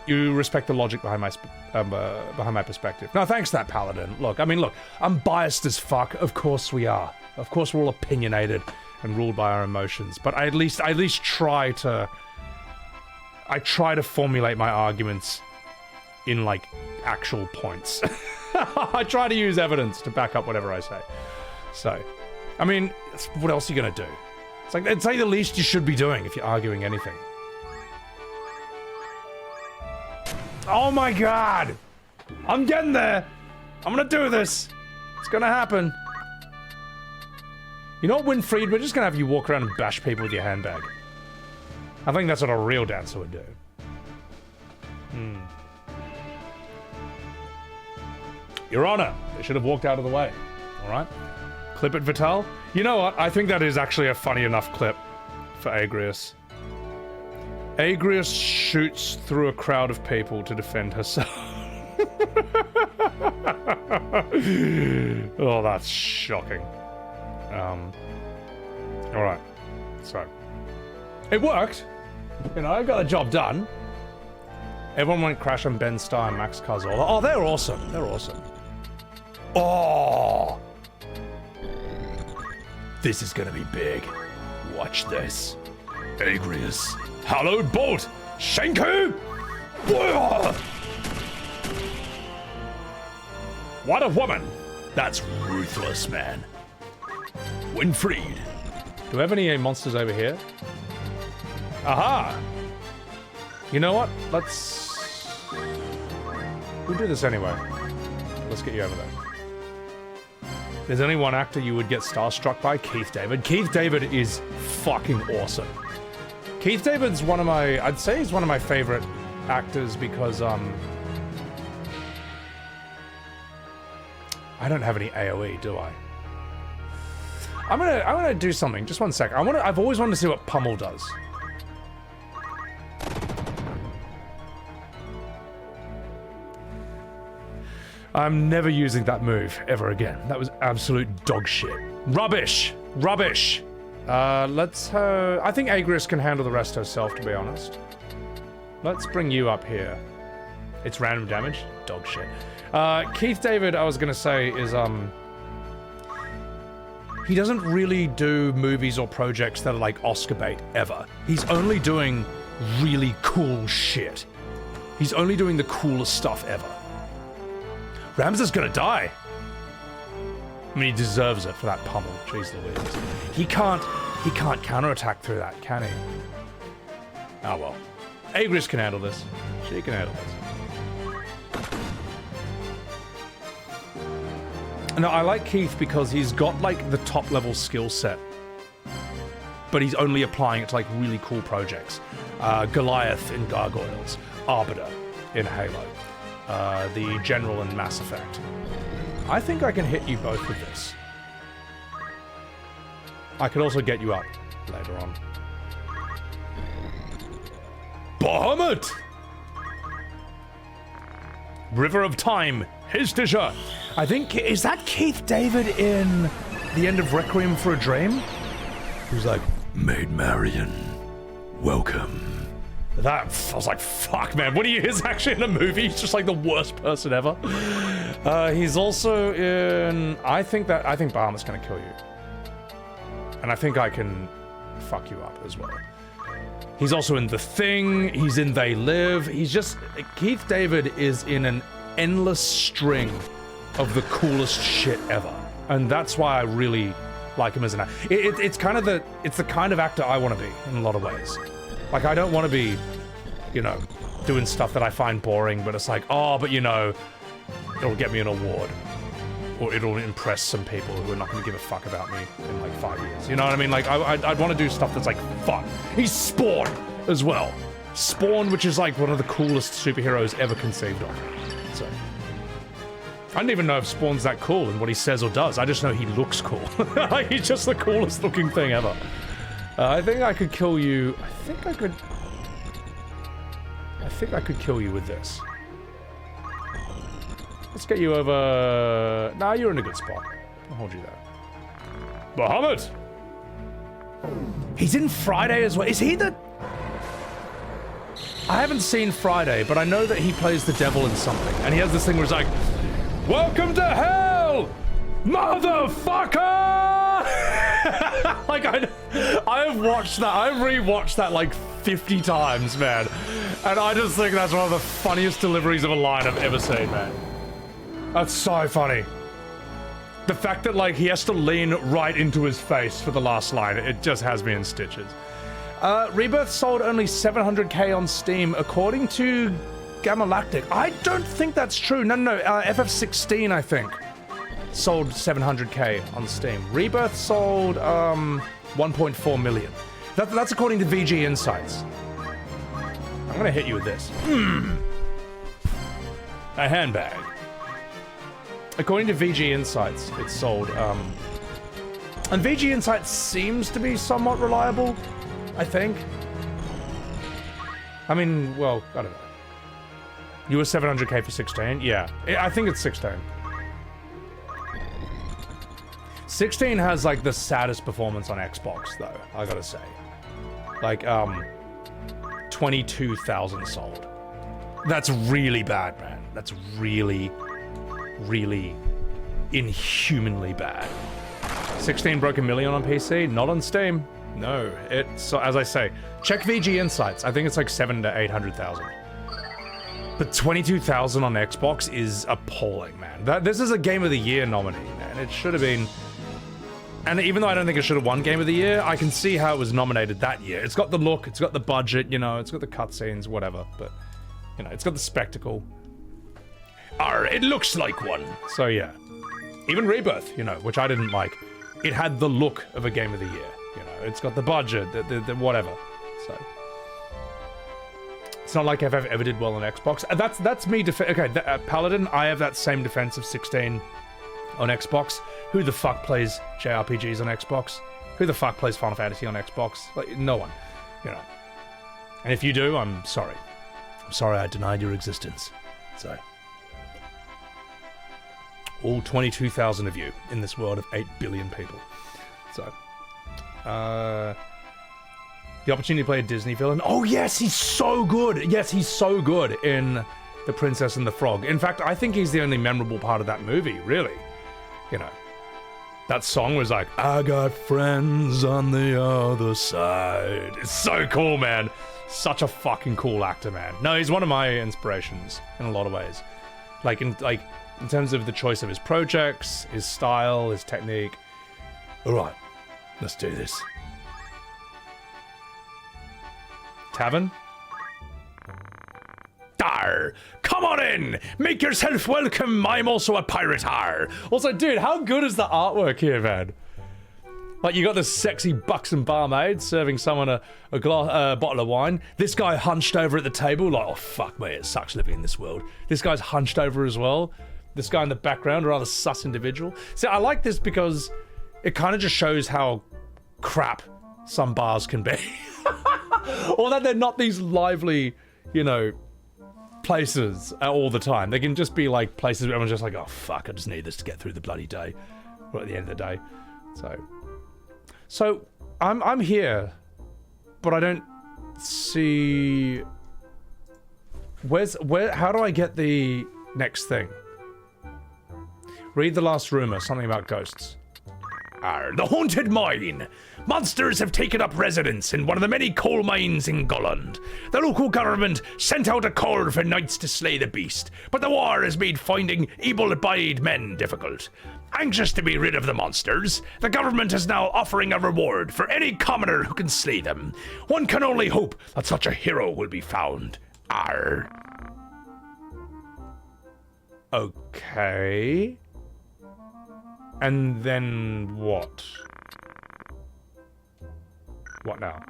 you respect the logic behind my perspective. No, thanks to that, Paladin. Look, I'm biased as fuck. Of course we are. Of course we're all opinionated and ruled by our emotions. But I at least try to formulate my arguments in, like, actual points. I try to use evidence to back up whatever I say. So, I mean, what else are you gonna do? It's like the least you should be doing if you're arguing anything. Oh my god! I'm getting there! I'm gonna do this! It's gonna happen. You know what, Winfried? We're just gonna have you walk around and bash people with your handbag. I think that's what a real dancer would do. Your Honor, they should have walked out of the way. Alright? Clip it, Vital. You know what? I think that is actually a funny enough clip for Agrias. Agrias shoots through a crowd of people to defend herself. Oh, that's shocking. Alright. So. It worked. You know, I got the job done. Everyone went crash on Ben Starr and Max Carzola. Oh, they're awesome. They're awesome. Oh! This is gonna be big. Watch this. Agrias. Hallowed Bolt! Shenku! What a woman! That's ruthless, man. Winfried. Do we have any monsters over here? Aha! You know what? We'll do this anyway. Let's get you over there. There's only one actor you would get starstruck by, Keith David. Keith David is fucking awesome. Keith David's I'd say he's one of my favorite actors because, I don't have any AoE, do I? I'm gonna do something, just one sec. I've always wanted to see what Pummel does. I'm never using that move ever again. That was absolute dog shit. Rubbish! Rubbish! I think Agrias can handle the rest herself, to be honest. Let's bring you up here. It's random damage? Dog shit. Keith David, I was gonna say, is, he doesn't really do movies or projects that are like Oscar bait, ever. He's only doing really cool shit. He's only doing the coolest stuff ever. Ramza's gonna die. I mean, he deserves it for that pummel. Jeez Louise. He can't counterattack through that, can he? Oh well. Agrias can handle this. She can handle this. No, I like Keith because he's got, like, the top level skill set. But he's only applying it to, like, really cool projects. Goliath in Gargoyles. Arbiter in Halo. The General in Mass Effect. I think I can hit you both with this. I could also get you up later on. Bahamut! River of Time, his t-shirt. I think, is that Keith David in the end of Requiem for a Dream? Who's like, Maid Marian, welcome. That, I was like, fuck, man. What do you, he's actually in a movie? He's just like the worst person ever. He's also in, I think Bahamut's gonna kill you. And I think I can fuck you up as well. He's also in The Thing, he's in They Live. He's just, Keith David is in an endless string of the coolest shit ever. And that's why I really like him as an actor. It's the kind of actor I want to be in a lot of ways. Like, I don't want to be, you know, doing stuff that I find boring, but it's like, oh, but you know, it'll get me an award. Or it'll impress some people who are not going to give a fuck about me in like 5 years. You know what I mean? Like, I'd want to do stuff that's like fun. He's Spawn as well. Spawn, which is like one of the coolest superheroes ever conceived of. So, I don't even know if Spawn's that cool in what he says or does. I just know he looks cool. Like, he's just the coolest looking thing ever. I think I could kill you. I think I could kill you with this. Let's get you over... Nah, you're in a good spot. I'll hold you there. Bahamut! He's in Friday as well. Is he the... I haven't seen Friday, but I know that he plays the devil in something. And he has this thing where he's like, welcome to hell, motherfucker! Like, I've watched that. I've rewatched that like 50 times, man. And I just think that's one of the funniest deliveries of a line I've ever seen, man. That's so funny. The fact that, like, he has to lean right into his face for the last line, it just has me in stitches. Rebirth sold only 700k on Steam, according to Gamalactic. I don't think that's true. No, FF16, I think, sold 700k on Steam. Rebirth sold, 1.4 million. That's according to VG Insights. I'm gonna hit you with this. A handbag. According to VG Insights, it's sold, and VG Insights seems to be somewhat reliable, I think. I mean, well, I don't know. You were 700k for 16? Yeah, I think it's 16. 16 has, like, the saddest performance on Xbox, though, I gotta say. Like, 22,000 sold. That's really bad, man. That's really inhumanly bad. 16 broke a million on PC, not on Steam. No, it's, as I say, check VG Insights. I think it's like 700 to 800,000. But 22,000 on Xbox is appalling, man. This is a Game of the Year nominee, man. It should have been, and even though I don't think it should have won Game of the Year, I can see how it was nominated that year. It's got the look, it's got the budget, you know, it's got the cutscenes, whatever, but, you know, it's got the spectacle. It looks like one. So yeah, even Rebirth, you know, which I didn't like, it had the look of a Game of the Year. You know, it's got the budget, the whatever. So it's not like FF ever did well on Xbox. That's me. Okay, Paladin. I have that same defense of 16 on Xbox. Who the fuck plays JRPGs on Xbox? Who the fuck plays Final Fantasy on Xbox? Like, no one. You know. And if you do, I'm sorry. I'm sorry I denied your existence. So. All 22,000 of you in this world of 8 billion people. So, the opportunity to play a Disney villain. Oh yes, he's so good. Yes, he's so good in The Princess and the Frog. In fact, I think he's the only memorable part of that movie, really. You know, that song was like, I got friends on the other side. It's so cool, man. Such a fucking cool actor, man. No, he's one of my inspirations in a lot of ways. In terms of the choice of his projects, his style, his technique. Alright, let's do this. Tavern? Dar! Come on in! Make yourself welcome, I'm also a pirate, har! Also, dude, how good is the artwork here, man? Like, you got this sexy buxom barmaid serving someone a bottle of wine. This guy hunched over at the table, like, oh fuck, mate, it sucks living in this world. This guy's hunched over as well. This guy in the background, a rather sus individual. See, I like this because it kind of just shows how crap some bars can be. Or that they're not these lively, you know, places all the time. They can just be like places where everyone's just like, oh fuck, I just need this to get through the bloody day. Or at the end of the day. So I'm here, but I don't see how do I get the next thing? Read the last rumor, something about ghosts. The haunted mine. Monsters have taken up residence in one of the many coal mines in Golland. The local government sent out a call for knights to slay the beast, but the war has made finding able-bodied men difficult. Anxious to be rid of the monsters, the government is now offering a reward for any commoner who can slay them. One can only hope that such a hero will be found. Arr. Okay. And then what? What now?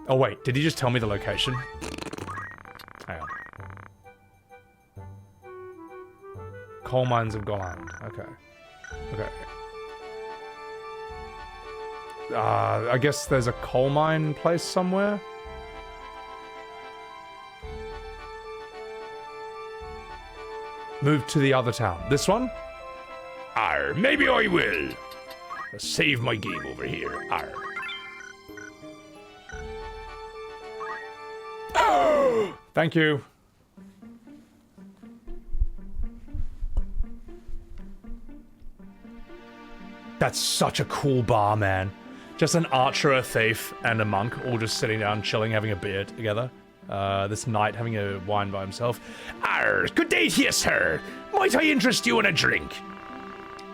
Oh wait, did he just tell me the location? Hang on. Coal mines of Golland. Okay. Okay. I guess there's a coal mine place somewhere. Move to the other town. This one? Arr, maybe I will. I'll save my game over here. Arr. Thank you. That's such a cool bar, man. Just an archer, a thief, and a monk all just sitting down, chilling, having a beer together. This knight having a wine by himself. Arr, good day to you, sir. Might I interest you in a drink?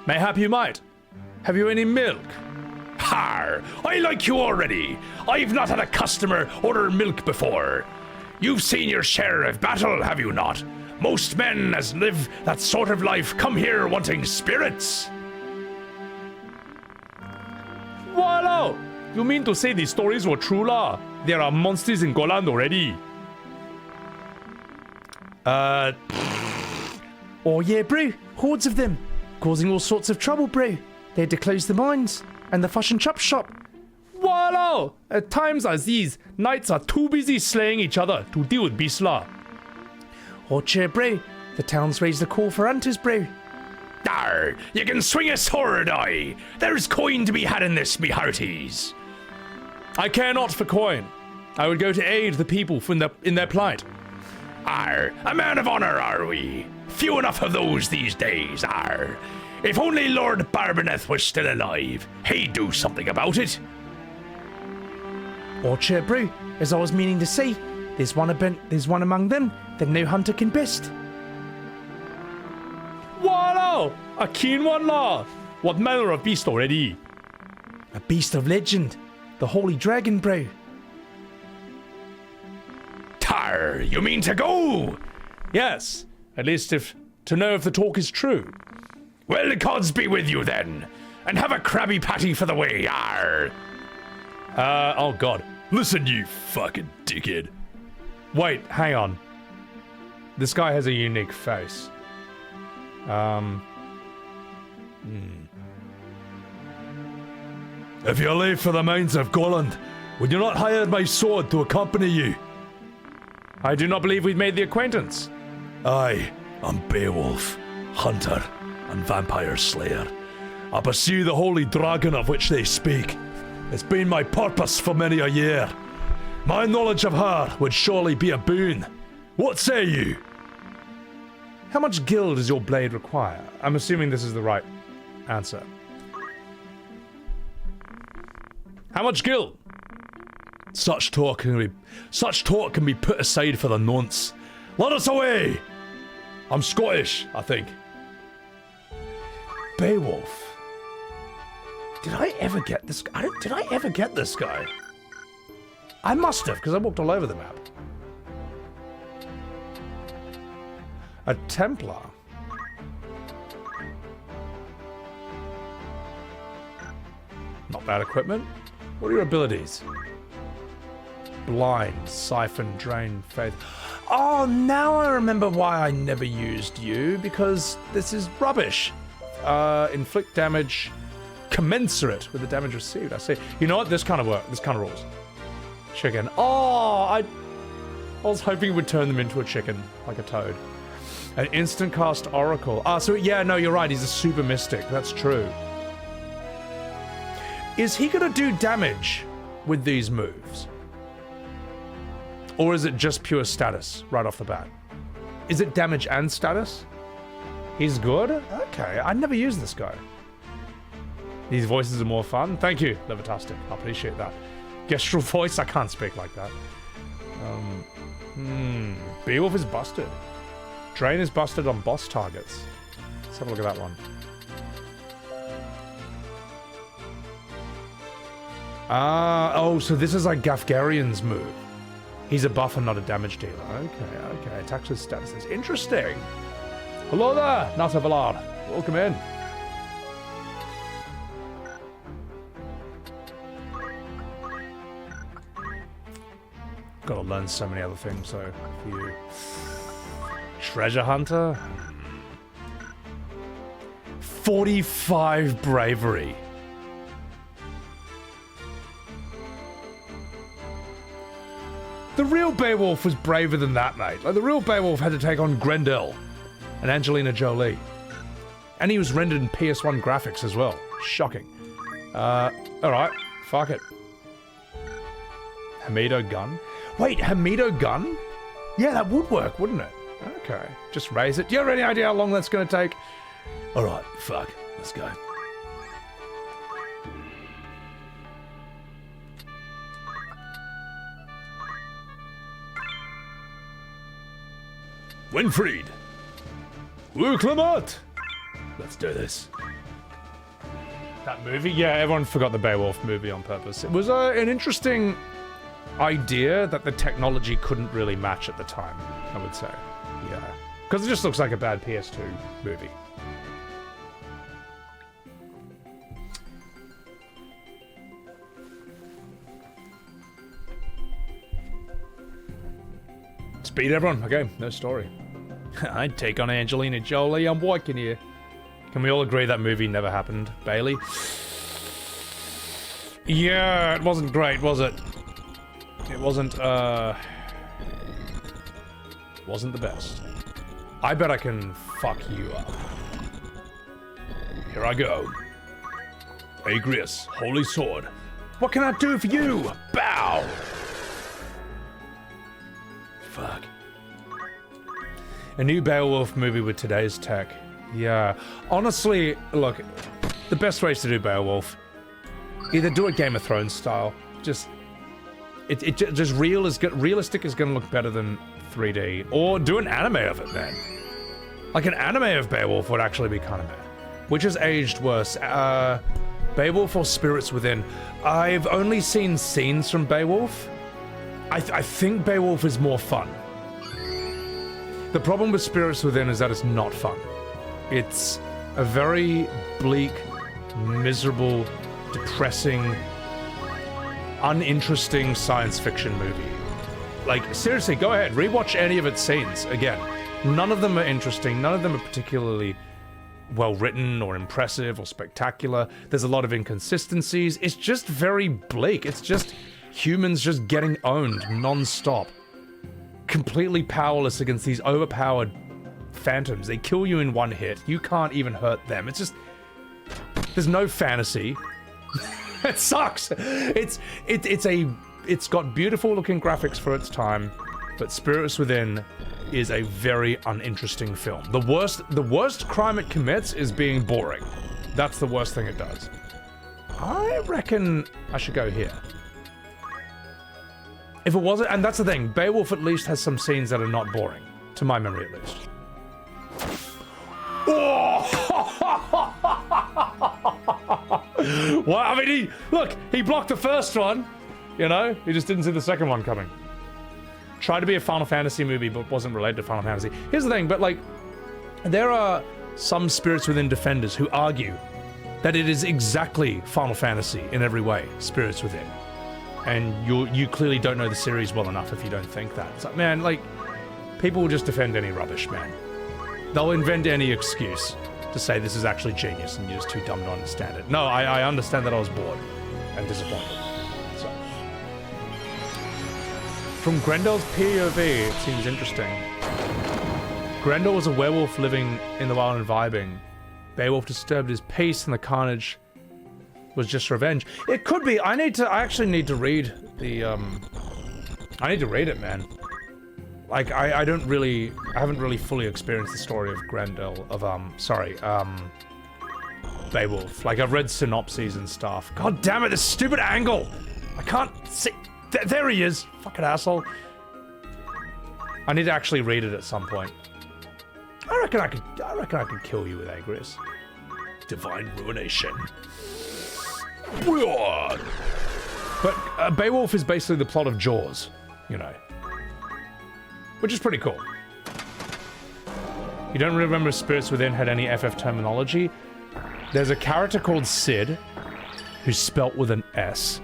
Mayhap you might. Have you any milk? Har, I like you already. I've not had a customer order milk before. You've seen your share of battle, have you not? Most men as live that sort of life come here wanting spirits. Voila! You mean to say these stories were true, lah? There are monsters in Golland already. Oh yeah, bro. Hordes of them. Causing all sorts of trouble, bro. They had to close the mines and the fush and chop shop. Voila! At times as these, knights are too busy slaying each other to deal with beasts, lah. Oh, cheer, bro. The town's raised a call for hunters, bro. Dar, you can swing a sword, aye. There's coin to be had in this, me hearties. I care not for coin. I would go to aid the people in their plight. Arr, a man of honor are we? Few enough of those these days, arr. If only Lord Barboneth was still alive, he'd do something about it. Oh, cheer, bro. As I was meaning to say, there's one among them that no hunter can best. Voila! A keen one, lah. What manner of beast already? A beast of legend. The holy dragon, bro. Tar, you mean to go? Yes. At least to know if the talk is true. Well, the gods be with you then. And have a Krabby Patty for the way, arr. Oh god. Listen, you fucking dickhead. Wait, hang on. This guy has a unique face. If you leave for the mines of Golland, would you not hire my sword to accompany you? I do not believe we've made the acquaintance. Aye, I'm Beowulf, hunter and vampire slayer. I pursue the holy dragon of which they speak. It's been my purpose for many a year. My knowledge of her would surely be a boon. What say you? How much gil does your blade require? I'm assuming this is the right answer. How much gil? Such talk can be put aside for the nonce. Let us away! I'm Scottish, I think. Beowulf. Did I ever get this guy? Did I ever get this guy? I must have, because I walked all over the map. A Templar. Not bad equipment. What are your abilities? Blind, siphon, drain, faith. Oh, now I remember why I never used you, because this is rubbish. Inflict damage commensurate with the damage received. I see. You know what? This kind of works. This kind of rules. Chicken. Oh, I was hoping it would turn them into a chicken, like a toad. An instant cast oracle. Ah, so yeah, no, you're right. He's a super mystic. That's true. Is he gonna do damage with these moves? Or is it just pure status right off the bat? Is it damage and status? He's good? Okay, I never used this guy. These voices are more fun. Thank you, Levitastic. I appreciate that. Gestural voice? I can't speak like that. Beowulf is busted. Drain is busted on boss targets. Let's have a look at that one. Oh, so this is like Gaffgarion's move. He's a buffer, not a damage dealer. Okay. Attacks with statuses. Interesting. Hello there, Nata Vallard. Welcome in. Gotta learn so many other things, so for you. Treasure Hunter? 45 bravery. The real Beowulf was braver than that, mate. Like, the real Beowulf had to take on Grendel and Angelina Jolie. And he was rendered in PS1 graphics as well. Shocking. Alright. Fuck it. Hamido gun? Wait, Hamido gun? Yeah, that would work, wouldn't it? Okay. Just raise it. Do you have any idea how long that's going to take? Alright, fuck. Let's go. Winfried! Woo Clement! Let's do this. That movie? Yeah, everyone forgot the Beowulf movie on purpose. It was an interesting idea that the technology couldn't really match at the time, I would say. Yeah. Because it just looks like a bad PS2 movie. Speed, everyone. Okay, no story. I'd take on Angelina Jolie. I'm walking here. Can we all agree that movie never happened, Bailey? Yeah, it wasn't great, was it? It wasn't the best. I bet I can fuck you up. Here I go. Agrias, holy sword. What can I do for you? Bow! Fuck. A new Beowulf movie with today's tech. Yeah. Honestly, look, the best ways to do Beowulf, either do it Game of Thrones style, just realistic is gonna look better than 3D, or do an anime of it, man. Like an anime of Beowulf would actually be kind of bad. Which has aged worse, Beowulf or Spirits Within? I've only seen scenes from Beowulf. I think Beowulf is more fun. The problem with Spirits Within is that it's not fun. It's a very bleak, miserable, depressing, uninteresting science fiction movie. Like, seriously, go ahead, rewatch any of its scenes again. None of them are interesting, none of them are particularly well written or impressive or spectacular. There's a lot of inconsistencies. It's just very bleak. It's just humans just getting owned non-stop. Completely powerless against these overpowered phantoms. They kill you in one hit. You can't even hurt them. It's just... There's no fantasy. It sucks. It's got beautiful looking graphics for its time, but Spirits Within is a very uninteresting film. The worst crime it commits is being boring. That's the worst thing it does. I reckon I should go here. If it wasn't, and that's the thing, Beowulf at least has some scenes that are not boring. To my memory, at least. Oh! Well, I mean, he blocked the first one, you know? He just didn't see the second one coming. Tried to be a Final Fantasy movie, but wasn't related to Final Fantasy. Here's the thing, but like, there are some Spirits Within defenders who argue that it is exactly Final Fantasy in every way, Spirits Within. And you clearly don't know the series well enough if you don't think that. It's like, man, like, people will just defend any rubbish, man. They'll invent any excuse to say this is actually genius and you're just too dumb to understand it. No, I understand that I was bored and disappointed. So. From Grendel's POV, it seems interesting. Grendel was a werewolf living in the wild and vibing. Beowulf disturbed his peace and the carnage was just revenge. It could be. I actually need to read the, I need to read it, man. Like, I haven't really fully experienced the story of Grendel, Beowulf. Like, I've read synopses and stuff. God damn it, this stupid angle! I can't see. There he is! Fucking asshole. I need to actually read it at some point. I reckon I could kill you with Agrias. Divine ruination. But Beowulf is basically the plot of Jaws, you know. Which is pretty cool. You don't remember if Spirits Within had any FF terminology? There's a character called Sid, who's spelt with an S.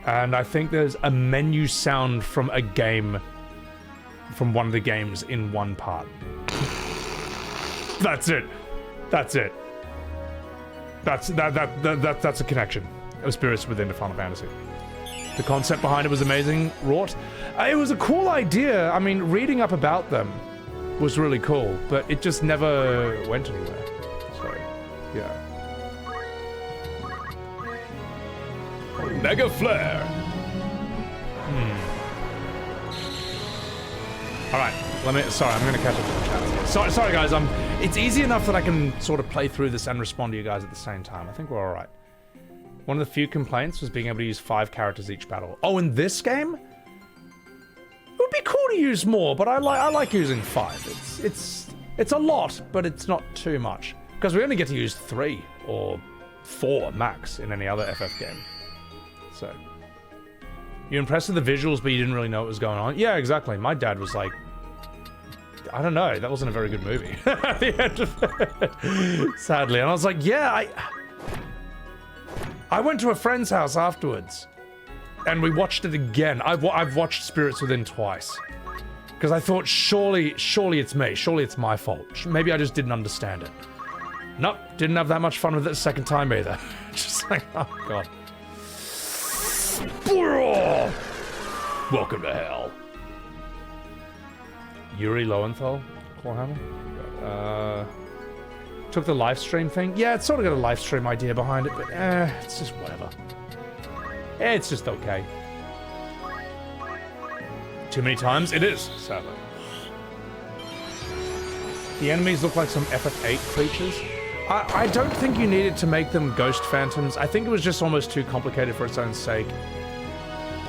And I think there's a menu sound from a game, from one of the games in one part. That's it. That's it. That's a connection of Spirits Within to Final Fantasy. The concept behind it was amazing, wrought. It was a cool idea. I mean, reading up about them was really cool, but it just never went anywhere. So, yeah. Mega Flare. Alright, sorry, I'm gonna catch up to the chat here. Sorry guys, it's easy enough that I can sort of play through this and respond to you guys at the same time. I think we're alright. One of the few complaints was being able to use 5 characters each battle. Oh, in this game? It would be cool to use more, but I like using 5. It's a lot, but it's not too much. Because we only get to use 3 or 4 max in any other FF game. So, you're impressed with the visuals, but you didn't really know what was going on? Yeah, exactly. My dad was like, I don't know, that wasn't a very good movie. At the end of it. Sadly. And I was like, yeah, I went to a friend's house afterwards, and we watched it again. I've watched Spirits Within twice. Because I thought, surely it's me. Surely it's my fault. Maybe I just didn't understand it. Nope, didn't have that much fun with it the second time either. Just like, oh god. Welcome to hell. Yuri Lowenthal? Clawhammer? Took the live stream thing? Yeah, it's sort of got a live stream idea behind it, but it's just whatever. It's just okay. Too many times? It is, sadly. The enemies look like some FF8 creatures. I don't think you needed to make them ghost phantoms. I think it was just almost too complicated for its own sake.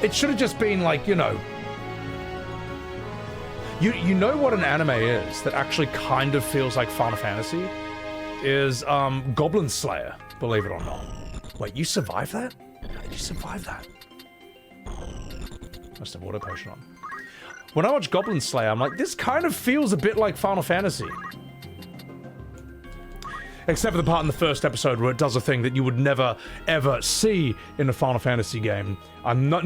It should have just been like, you know... You know what an anime is that actually kind of feels like Final Fantasy? Is, Goblin Slayer, believe it or not. Wait, you survived that? How did you survive that? Must have water potion on. When I watch Goblin Slayer, I'm like, this kind of feels a bit like Final Fantasy. Except for the part in the first episode where it does a thing that you would never, ever see in a Final Fantasy game. I'm not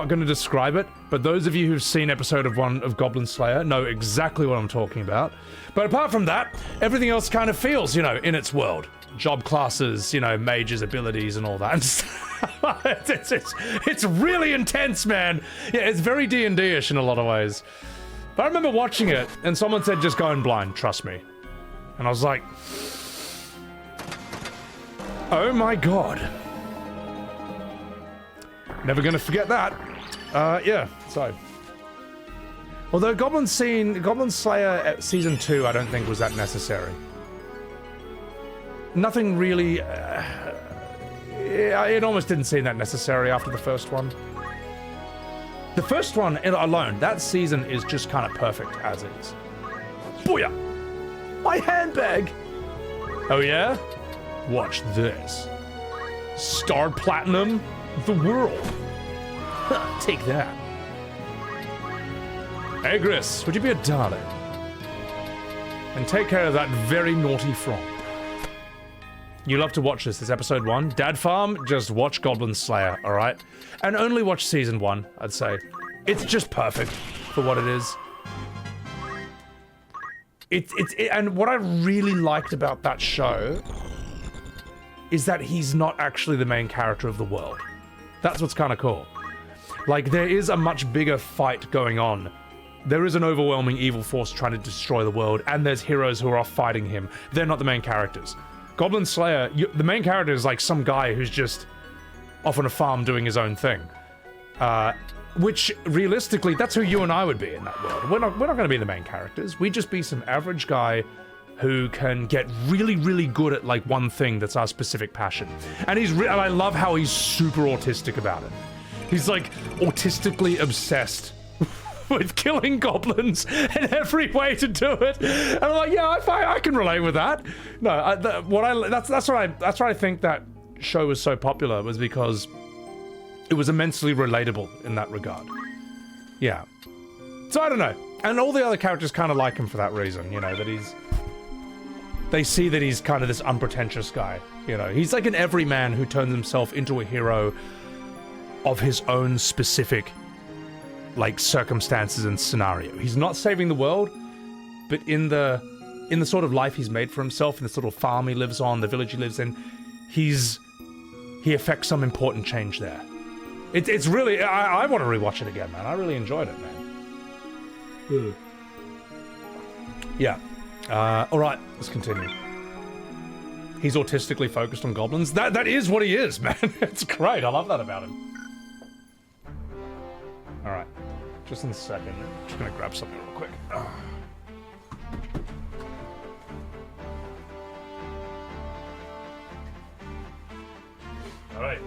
going to describe it, but those of you who've seen episode 1 of Goblin Slayer know exactly what I'm talking about. But apart from that, everything else kind of feels, you know, in its world. Job classes, you know, mages' abilities and all that. It's really intense, man. Yeah, it's very D&D-ish in a lot of ways. But I remember watching it, and someone said, just go in blind, trust me. And I was like... oh my god. Never gonna forget that. Yeah, so. Although Goblin Slayer Season 2 I don't think was that necessary. Nothing really... it almost didn't seem that necessary after the first one. The first one alone, that season is just kind of perfect as is. Booyah! My handbag! Oh yeah? Watch this. Star Platinum the world. Huh, take that. Agrias, would you be a darling? And take care of that very naughty frog. You love to watch this. It's episode 1. Dad Farm, just watch Goblin Slayer, alright? And only watch season 1, I'd say. It's just perfect for what it is. And what I really liked about that show is that he's not actually the main character of the world. That's what's kind of cool. Like, there is a much bigger fight going on. There is an overwhelming evil force trying to destroy the world, and there's heroes who are off fighting him. They're not the main characters. Goblin Slayer, the main character is like some guy who's just off on a farm doing his own thing. Which, realistically, that's who you and I would be in that world. We're not going to be the main characters. We'd just be some average guy who can get really, really good at, like, one thing that's our specific passion. And and I love how he's super autistic about it. He's, like, autistically obsessed with killing goblins and every way to do it. And I'm like, yeah, I can relate with that. No, that's why I think that show was so popular, was because it was immensely relatable in that regard. Yeah. So I don't know. And all the other characters kind of like him for that reason, you know, that they see that he's kind of this unpretentious guy, you know. He's like an everyman who turns himself into a hero of his own specific, like, circumstances and scenario. He's not saving the world, but in the sort of life he's made for himself, in this little farm he lives on, the village he lives in, he affects some important change there. It's really, I want to rewatch it again, man. I really enjoyed it, man. Yeah. Alright, let's continue. He's autistically focused on goblins. That is what he is, man. It's great. I love that about him. Alright. Just in a second. Just gonna grab something real quick. Alright.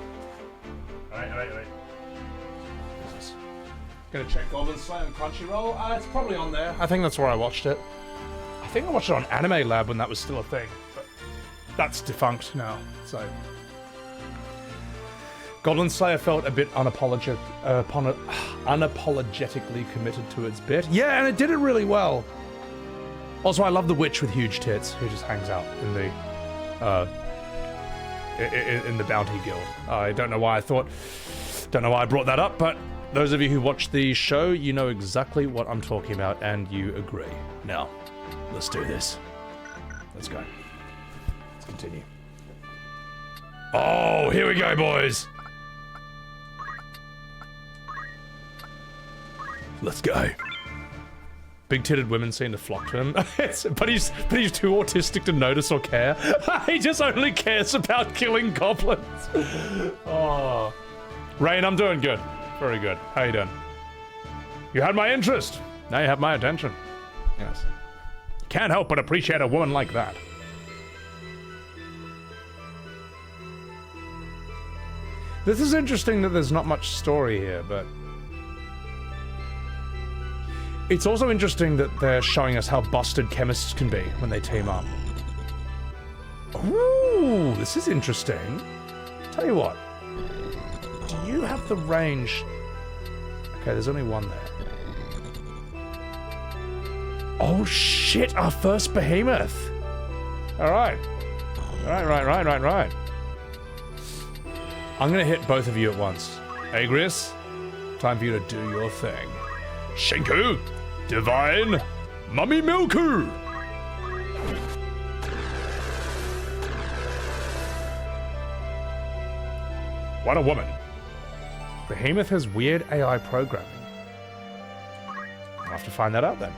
Gonna check Goblin Slayer on Crunchyroll. It's probably on there. I think that's where I watched it. I think I watched it on Anime Lab when that was still a thing, but that's defunct now, so. Goblin Slayer felt a bit unapologetically committed to its bit. Yeah, and it did it really well. Also, I love the witch with huge tits who just hangs out in the Bounty Guild. I don't know why I brought that up, but those of you who watch the show, you know exactly what I'm talking about, and you agree. Now, let's do this. Let's go. Let's continue. Oh, here we go, boys. Let's go. Big-titted women seem to flock to him. but he's too autistic to notice or care. He just only cares about killing goblins. Oh. Rain, I'm doing good. Very good. How you doing? You had my interest. Now you have my attention. Yes. Can't help but appreciate a woman like that. This is interesting that there's not much story here, but it's also interesting that they're showing us how busted chemists can be when they team up. Ooh, this is interesting. Tell you what. Do you have the range? Okay, there's only one there. Oh shit, our first behemoth. Alright. Right. I'm gonna hit both of you at once. Agrias, time for you to do your thing. Shinku, Divine, Mummy Milku. What a woman. Behemoth has weird AI programming. I'll have to find that out then.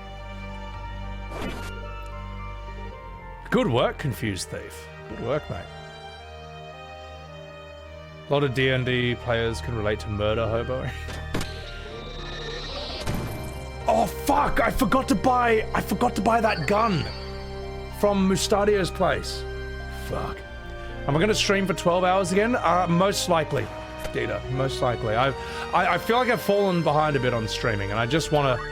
Good work, Confused Thief. Good work, mate. A lot of D&D players can relate to murder hobo. Oh fuck! I forgot to buy that gun from Mustadio's place. Fuck. Am I gonna stream for 12 hours again? Most likely, Dita. Most likely. I feel like I've fallen behind a bit on streaming, and I just want to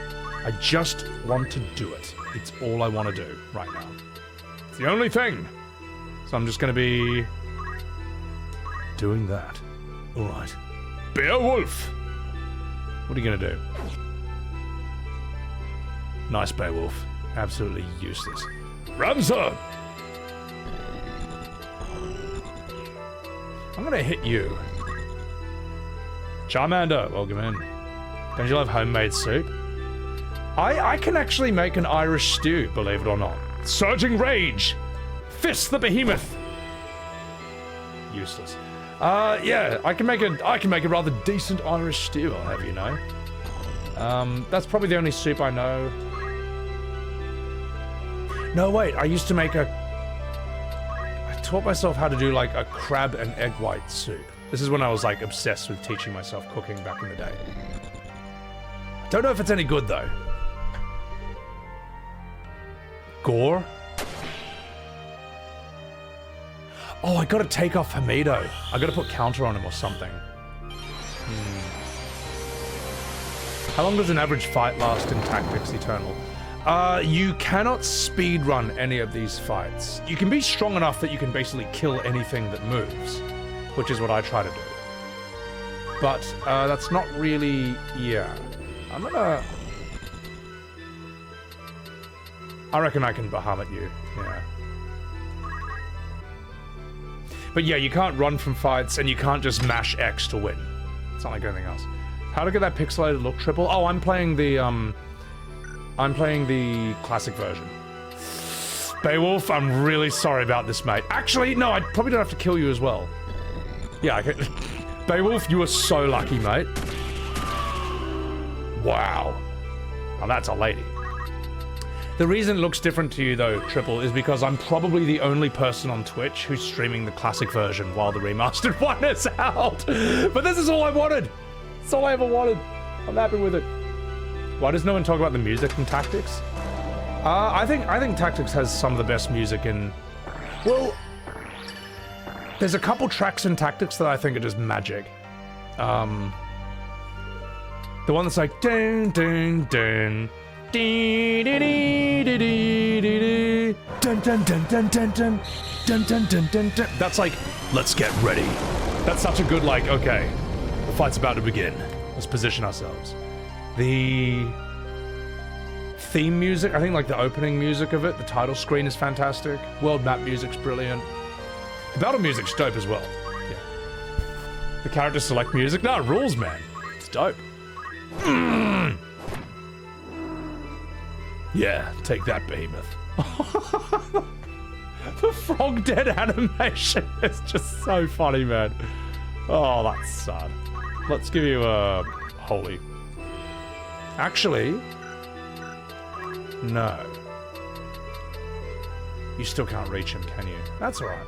do it. It's all I want to do right now. It's the only thing. So I'm just gonna be doing that. All right. Beowulf. What are you gonna do? Nice Beowulf. Absolutely useless. Ramza. I'm gonna hit you. Charmander, welcome in. Don't you love homemade soup? I can actually make an Irish stew, believe it or not. Surging Rage! Fist the Behemoth! Useless. Yeah, I can make a rather decent Irish stew, I'll have you know. That's probably the only soup I know. No, wait, I used to make I taught myself how to do like a crab and egg white soup. This is when I was like obsessed with teaching myself cooking back in the day. Don't know if it's any good though. Gore? Oh, I gotta take off Hamido. I gotta put counter on him or something. How long does an average fight last in Tactics Eternal? You cannot speedrun any of these fights. You can be strong enough that you can basically kill anything that moves, which is what I try to do. But that's not really... yeah. I reckon I can Bahamut you, yeah. But yeah, you can't run from fights, and you can't just mash X to win. It's not like anything else. How to get that pixelated look triple? Oh, I'm playing the classic version. Beowulf, I'm really sorry about this, mate. Actually, no, I probably don't have to kill you as well. Yeah, I can... Beowulf, you are so lucky, mate. Wow. Now that's a lady. The reason it looks different to you, though, Triple, is because I'm probably the only person on Twitch who's streaming the classic version while the remastered one is out. But this is all I wanted. It's all I ever wanted. I'm happy with it. Why does no one talk about the music in Tactics? I think Tactics has some of the best music in... well, there's a couple tracks in Tactics that I think are just magic. The one that's like... dun, dun, dun. Dun, dun, dun, dun, dun, dun, dun, dun, dun, dun, dun. That's like, let's get ready. That's such a good, like, okay, the fight's about to begin. Let's position ourselves. The theme music, I think like the opening music of it, the title screen is fantastic. World map music's brilliant. The battle music's dope as well. Yeah. The character select music, no, it rules, man. It's dope. Yeah, take that, behemoth. The frog dead animation is just so funny, man. Oh, that's sad. Let's give you a holy. Actually, no. You still can't reach him, can you? That's alright.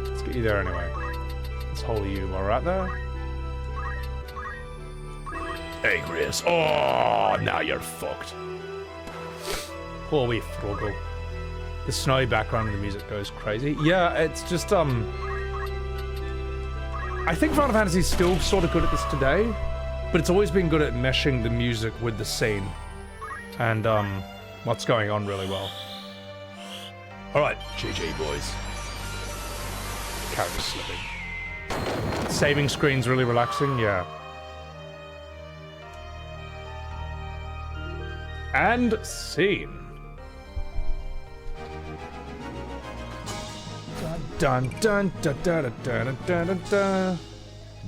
Let's get you there anyway. Let's holy you while we're out there. Agrias. Oh, now you're fucked. Poor wee Froggle. The snowy background of the music goes crazy. Yeah, it's just, I think Final Fantasy's still sort of good at this today, but it's always been good at meshing the music with the scene and, what's going on really well. Alright, GG, boys. Character slipping. Saving screen's really relaxing, yeah. And scene. Dun dun dun dun dun dun dun dun dun.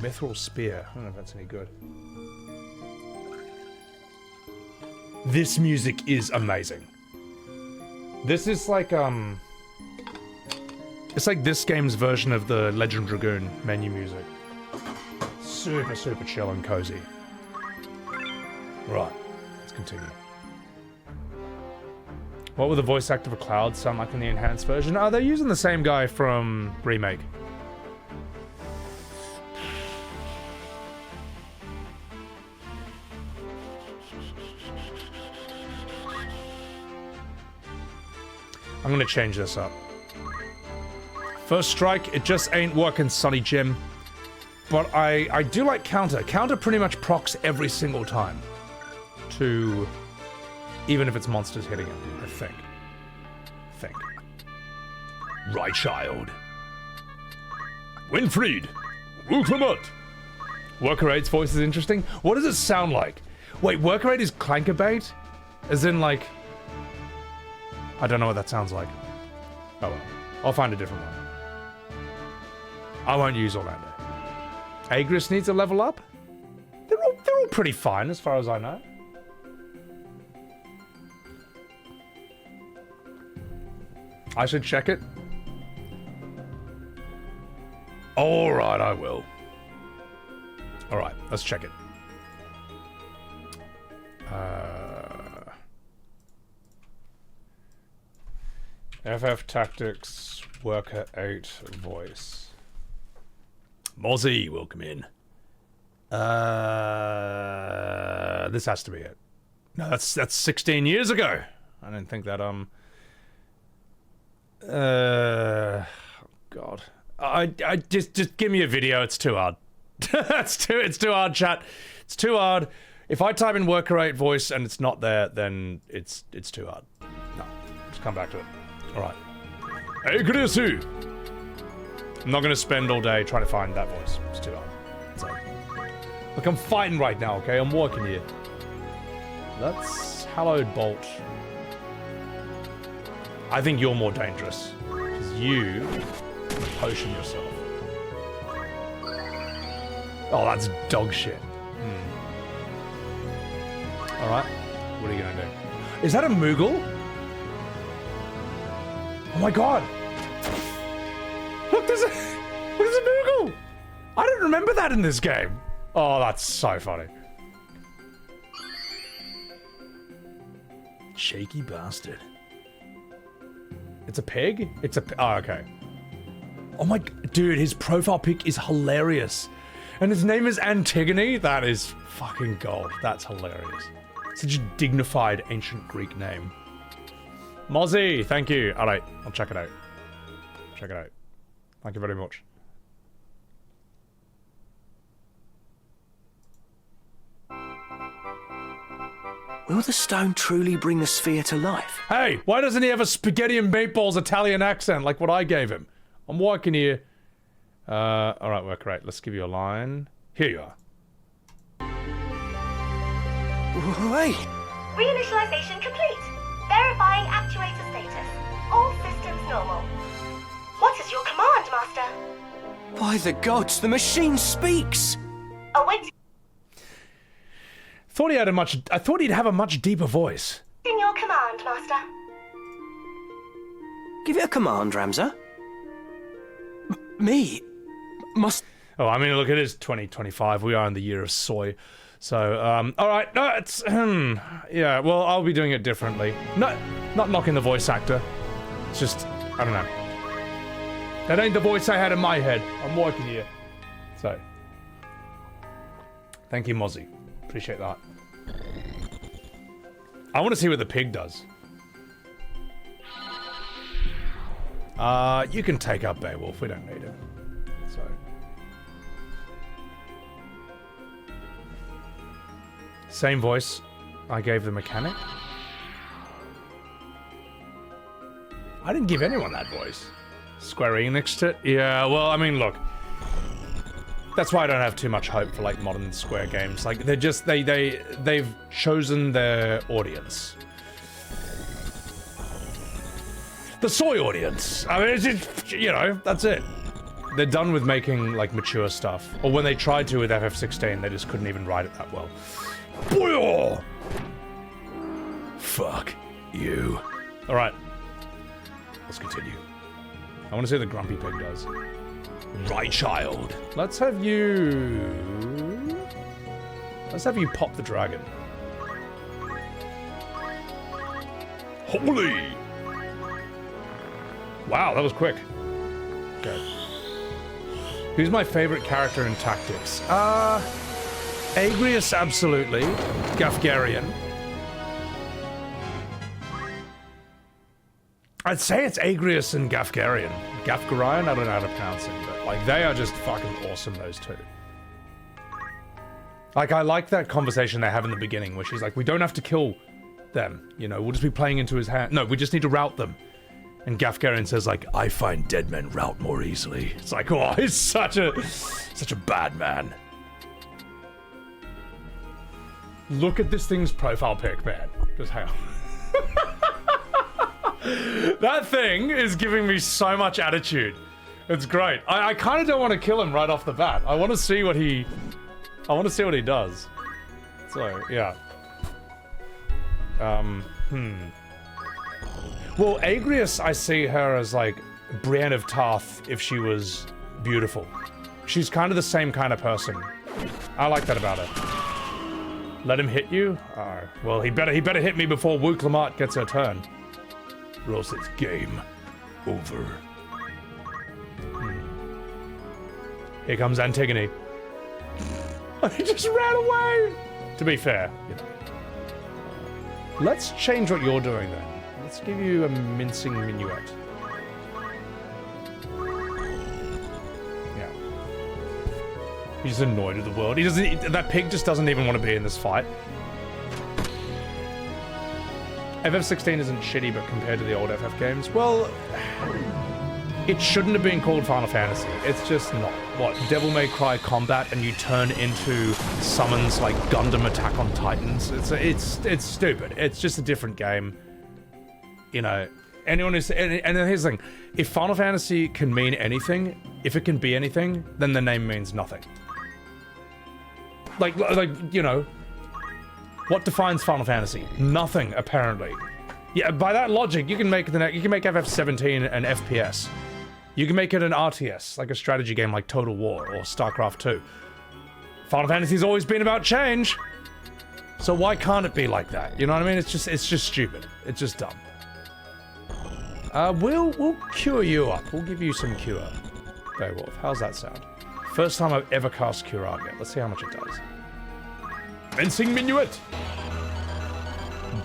Mithril spear. I don't know if that's any good. This music is amazing. This is like it's like this game's version of the Legend Dragoon menu music. Super, super chill and cozy. Right, let's continue. What would the voice actor for Cloud sound like in the enhanced version? Oh, they're using the same guy from Remake. I'm gonna change this up. First strike, it just ain't working, Sonny Jim. But I do like counter. Counter pretty much procs every single time. To... even if it's monsters hitting him, I think. Right, child. Winfried! Welcome. Worker 8's voice is interesting. What does it sound like? Wait, Worker 8 is Clankerbait? As in, like... I don't know what that sounds like. Oh well. I'll find a different one. I won't use Orlando. Agrias needs a level up? They're all pretty fine as far as I know. I should check it. All right, I will. All right, let's check it. FF Tactics Worker 8 voice. Mozzie, welcome in. This has to be it. No, that's 16 years ago. I didn't think that, God. I just give me a video, it's too hard. it's too hard, chat. It's too hard. If I type in Worker 8 voice and it's not there, then it's too hard. No, just come back to it. Alright. Agrias! I'm not gonna spend all day trying to find that voice. It's too hard. So, look, I'm fighting right now, okay? I'm working here. That's Hallowed Bolt. I think you're more dangerous. Because you potion yourself. Oh, that's dog shit. Alright. What are you gonna do? Is that a Moogle? Oh my god! Look, there's a Moogle! I don't remember that in this game. Oh, that's so funny. Shaky bastard. It's a pig? It's a oh, okay. Oh my, dude, his profile pic is hilarious. And his name is Antigone? That is fucking gold. That's hilarious. Such a dignified ancient Greek name. Mozzie, thank you. Alright, I'll check it out. Check it out. Thank you very much. Will the stone truly bring the sphere to life? Hey, why doesn't he have a spaghetti and meatballs Italian accent like what I gave him? I'm working here. Alright, work right. Let's give you a line. Here you are. Wait! Reinitialization complete. Verifying actuator status. All systems normal. What is your command, Master? By the gods, the machine speaks! Awaiting Thought he had I thought he'd have a much deeper voice. your command, Master. Give it a command, Ramza. Me? Must... Oh, I mean, look, it is 2025. We are in the year of soy. So, alright, no, it's, yeah, well, I'll be doing it differently. No, not knocking the voice actor. It's just, I don't know. That ain't the voice I had in my head. I'm working here. So. Thank you, Mozzie. Appreciate that. I want to see what the pig does. You can take up Beowulf. We don't need him. So. Same voice I gave the mechanic. I didn't give anyone that voice. Square Enix it? Yeah, well, I mean, look. That's why I don't have too much hope for, like, modern Square games. Like, they're just, they've chosen their audience. The soy audience. I mean, it's just, you know, that's it. They're done with making, like, mature stuff. Or when they tried to with FF16, they just couldn't even write it that well. Boy! Fuck you. Alright. Let's continue. I want to see what the grumpy pig does. Right, child. Let's have you pop the dragon. Holy! Wow, that was quick. Okay. Who's my favorite character in Tactics? Agrias, absolutely. Gaffgarion. I'd say it's Agrias and Gaffgarion. Gaffgarion? I don't know how to pronounce it, but, like, they are just fucking awesome, those two. Like, I like that conversation they have in the beginning where she's like, we don't have to kill them, you know, we'll just be playing into his hand. No, we just need to rout them. And Gaffgarion says, like, I find dead men rout more easily. It's like, oh, he's such a bad man. Look at this thing's profile pic, man. Just hang on. That thing is giving me so much attitude. It's great. I kind of don't want to kill him right off the bat. I want to see what he does. So, yeah. Well, Agrias, I see her as, like, Brienne of Tarth if she was beautiful. She's kind of the same kind of person. I like that about her. Let him hit you? Well, he better hit me before Wu Clamart gets her turn. Or else it's game over. Here comes Antigone. He just ran away! To be fair, you know. Let's change what you're doing then. Let's give you a mincing minuet. Yeah. He's annoyed at the world. He doesn't. That pig just doesn't even want to be in this fight. FF16 isn't shitty, but compared to the old FF games, well, it shouldn't have been called Final Fantasy. It's just not. What, Devil May Cry combat and you turn into summons like Gundam Attack on Titans? It's stupid. It's just a different game. You know, anyone who's... And here's the thing. If Final Fantasy can mean anything, if it can be anything, then the name means nothing. Like you know, what defines Final Fantasy? Nothing, apparently. Yeah, by that logic, you can make FF17 an FPS. You can make it an RTS, like a strategy game like Total War or StarCraft 2. Final Fantasy's always been about change. So why can't it be like that? You know what I mean? It's just stupid. It's just dumb. We'll cure you up. We'll give you some cure. Beowulf, how's that sound? First time I've ever cast Cure Up yet. Let's see how much it does. Mincing Minuet!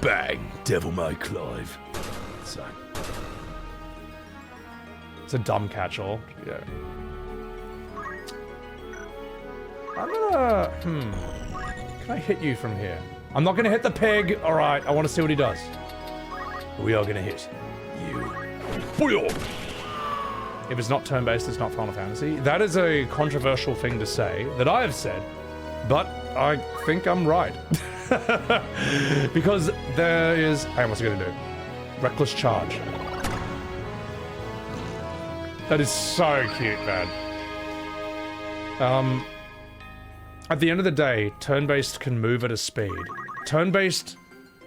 Bang! Devil May Clive. So. It's a dumb catch-all. Yeah. I'm gonna... Can I hit you from here? I'm not gonna hit the pig! Alright, I want to see what he does. We are gonna hit you. Booyah! If it's not turn-based, it's not Final Fantasy. That is a controversial thing to say, that I have said, but I think I'm right. Because there is... Hang on, what's he gonna do? Reckless Charge. That is so cute, man. At the end of the day, turn-based can move at a speed. Turn-based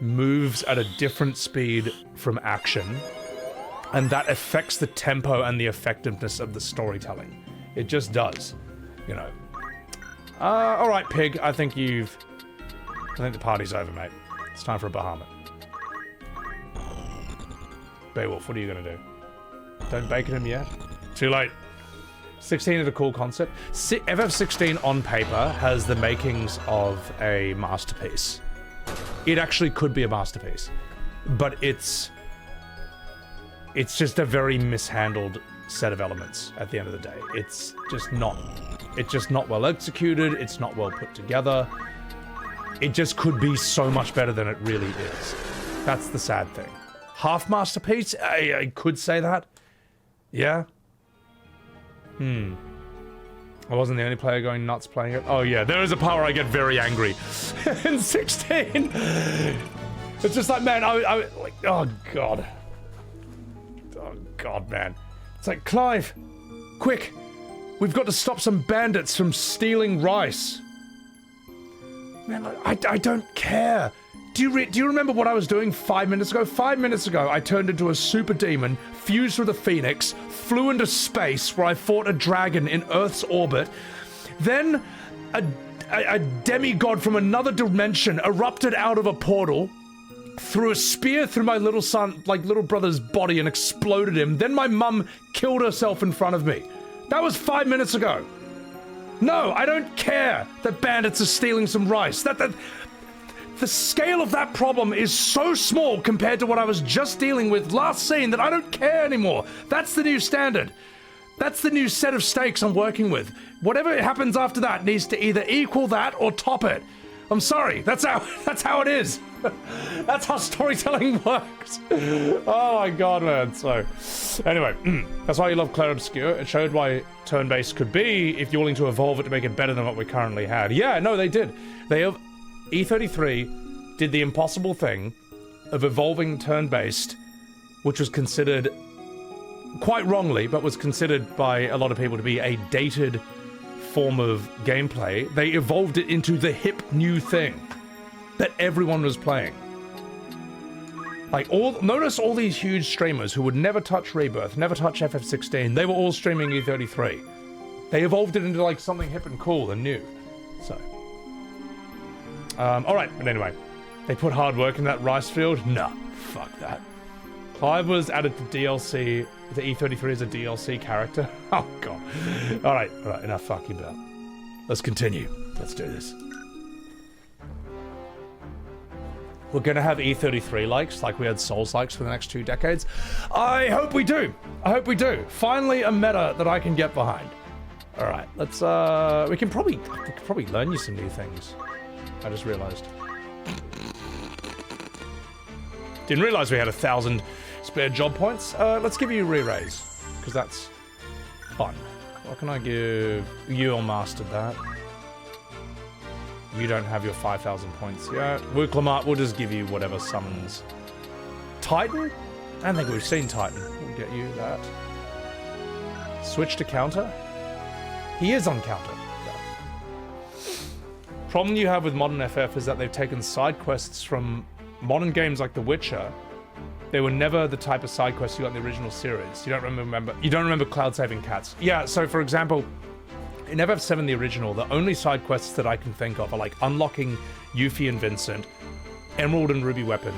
moves at a different speed from action, and that affects the tempo and the effectiveness of the storytelling. It just does, you know. Alright, pig, I think the party's over, mate. It's time for a Bahamut. Beowulf, what are you gonna do? Don't bacon him yet? Too late. 16 is a cool concept. FF16 on paper has the makings of a masterpiece. It actually could be a masterpiece. But it's just a very mishandled set of elements at the end of the day. It's just not well executed, it's not well put together. It just could be so much better than it really is. That's the sad thing. Half masterpiece? I could say that. Yeah? I wasn't the only player going nuts playing it. Oh yeah, there is a part where I get very angry. In 16! It's just like, man, I like, oh god. Oh god, man. It's like, Clive, quick, we've got to stop some bandits from stealing rice. Man, I don't care. Do you remember what I was doing 5 minutes ago? 5 minutes ago, I turned into a super demon, fused with a phoenix, flew into space where I fought a dragon in Earth's orbit. Then a demigod from another dimension erupted out of a portal, threw a spear through my little brother's body and exploded him. Then my mum killed herself in front of me. That was 5 minutes ago. No, I don't care that bandits are stealing some rice. The scale of that problem is so small compared to what I was just dealing with last scene that I don't care anymore. That's the new standard. That's the new set of stakes I'm working with. Whatever happens after that needs to either equal that or top it. I'm sorry. That's how it is. That's how storytelling works. Oh my god, man. So, anyway, that's why you love Clair Obscur. It showed why turn-based could be if you're willing to evolve it to make it better than what we currently had. Yeah, no, they did. E33 did the impossible thing of evolving turn-based, which was considered, quite wrongly, but was considered by a lot of people to be a dated form of gameplay. They evolved it into the hip new thing that everyone was playing. Like, notice all these huge streamers who would never touch Rebirth, never touch FF16, they were all streaming E33. They evolved it into like something hip and cool and new. So, all right. But anyway, they put hard work in that rice field. Nah, fuck that. Clive was added to DLC. The E33 is a DLC character. Oh god. All right. Enough fucking about. Let's continue. Let's do this. We're gonna have E33 likes like we had Souls likes for the next 2 decades. I hope we do. Finally a meta that I can get behind. All right, let's we can probably learn you some new things. I just realized. Didn't realize we had 1,000 spare job points. Let's give you re-raise because that's fun. What can I give you? Mastered that. You don't have your 5,000 points yet. Wuklamart, we'll just give you whatever summons. Titan? I don't think we've seen Titan. We'll get you that. Switch to counter? He is on counter. Yeah. Problem you have with modern FF is that they've taken side quests from modern games like The Witcher. They were never the type of side quests you got in the original series. You don't remember cloud saving cats. Yeah, so for example, in FF7, the original, the only side quests that I can think of are like unlocking Yuffie and Vincent, Emerald and Ruby Weapon,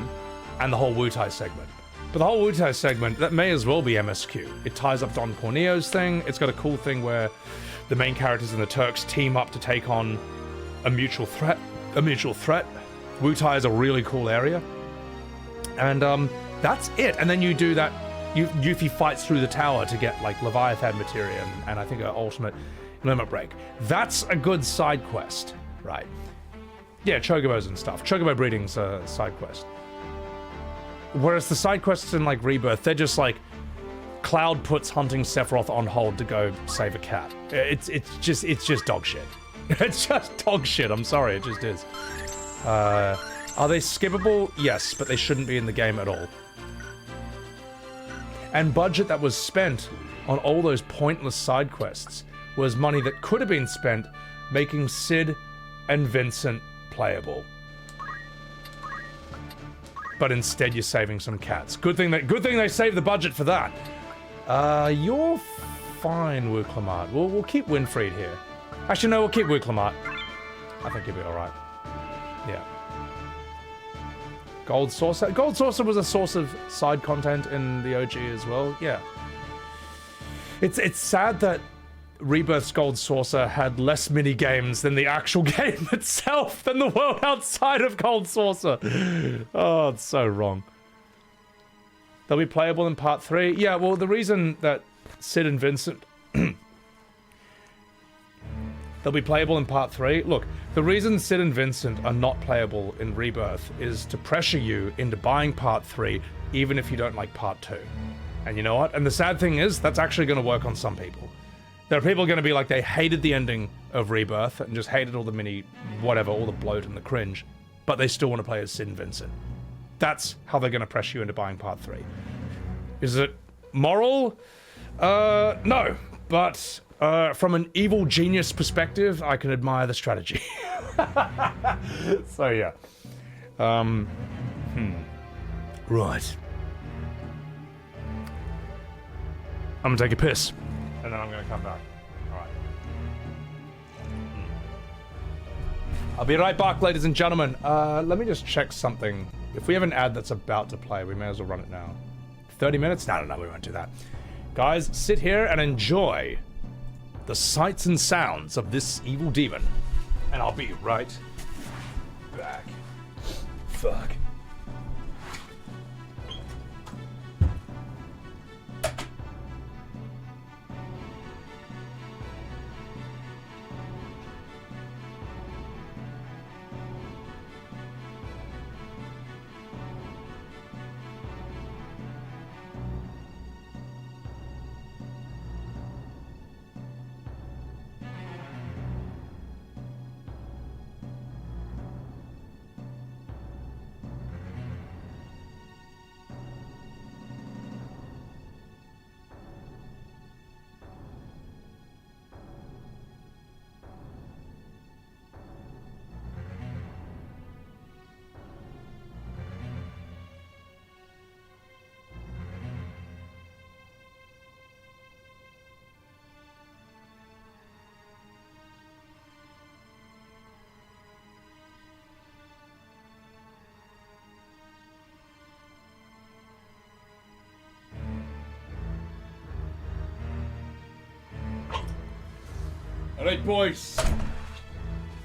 and the whole Wutai segment. But the whole Wutai segment, that may as well be MSQ. It ties up Don Corneo's thing. It's got a cool thing where the main characters and the Turks team up to take on a mutual threat. Wutai is a really cool area. And that's it. And then you do that. Yuffie fights through the tower to get like Leviathan materia and I think an ultimate limit break. That's a good side quest, right? Yeah, chocobos and stuff. Chocobo breeding's a side quest. Whereas the side quests in like Rebirth, they're just like Cloud puts hunting Sephiroth on hold to go save a cat. It's just dog shit. It's just dog shit. I'm sorry, it just is. Are they skippable? Yes, but they shouldn't be in the game at all. And budget that was spent on all those pointless side quests was money that could have been spent making Sid and Vincent playable. But instead you're saving some cats. Good thing they saved the budget for that. You're fine, Wuklamart. We'll keep Winfried here. Actually, no, we'll keep Wuklamart. I think he'll be alright. Yeah. Gold Saucer. Gold Saucer was a source of side content in the OG as well. Yeah. It's sad that Rebirth's Gold Saucer had less mini games than the actual game itself, than the world outside of Gold Saucer. Oh, it's so wrong. They'll be playable in part 3. Yeah, well, the reason that Sid and Vincent they'll be playable in part 3. Look, the reason Sid and Vincent are not playable in Rebirth is to pressure you into buying part 3, even if you don't like part 2. And you know what? And the sad thing is, that's actually going to work on some people. There are people going to be like, they hated the ending of Rebirth and just hated all the mini, whatever, all the bloat and the cringe, but they still want to play as Sid and Vincent. That's how they're going to pressure you into buying part 3. Is it moral? No. But from an evil genius perspective, I can admire the strategy. So yeah. Right. I'm gonna take a piss, and then I'm gonna come back. Alright. I'll be right back, ladies and gentlemen. Let me just check something. If we have an ad that's about to play, we may as well run it now. 30 minutes? No, we won't do that. Guys, sit here and enjoy the sights and sounds of this evil demon. And I'll be right back. Fuck. Alright, boys.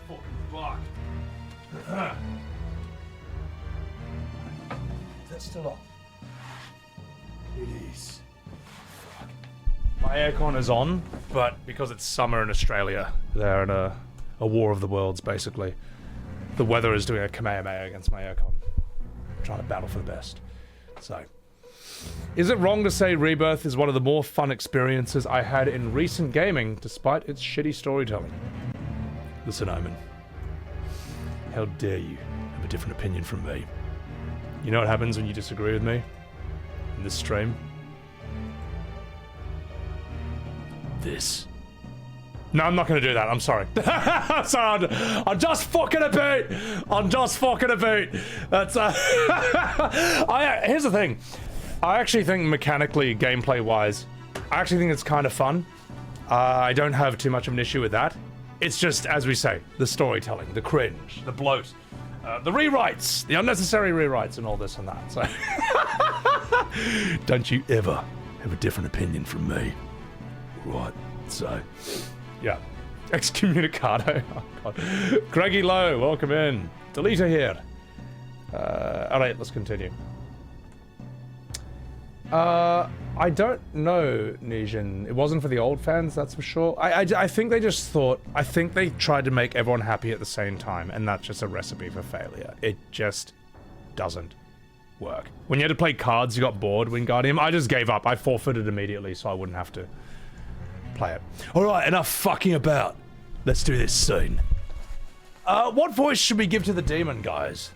Fucking fuck. That's still up. It is. Fuck. My aircon is on, but because it's summer in Australia, they're in a war of the worlds, basically. The weather is doing a Kamehameha against my aircon. I'm trying to battle for the best. So, is it wrong to say Rebirth is one of the more fun experiences I had in recent gaming, despite its shitty storytelling? Listen, Omen. How dare you have a different opinion from me? You know what happens when you disagree with me? In this stream? This. No, I'm not going to do that. I'm sorry. Sorry, I'm just fucking a beat. I'm just fucking a beat. That's here's the thing. I actually think mechanically, gameplay-wise, I actually think it's kind of fun. I don't have too much of an issue with that. It's just, as we say, the storytelling, the cringe, the bloat, the rewrites, the unnecessary rewrites, and all this and that. So, don't you ever have a different opinion from me. Right, so... Yeah. Excommunicado. Oh, God. Greggy Lowe, welcome in. Delita here. Alright, let's continue. I don't know, Nijin. It wasn't for the old fans, that's for sure. I think they just thought... I think they tried to make everyone happy at the same time, and that's just a recipe for failure. It just doesn't work. When you had to play cards, you got bored, Wingardium. I just gave up. I forfeited immediately, so I wouldn't have to play it. Alright, enough fucking about. Let's do this scene. What voice should we give to the demon, guys?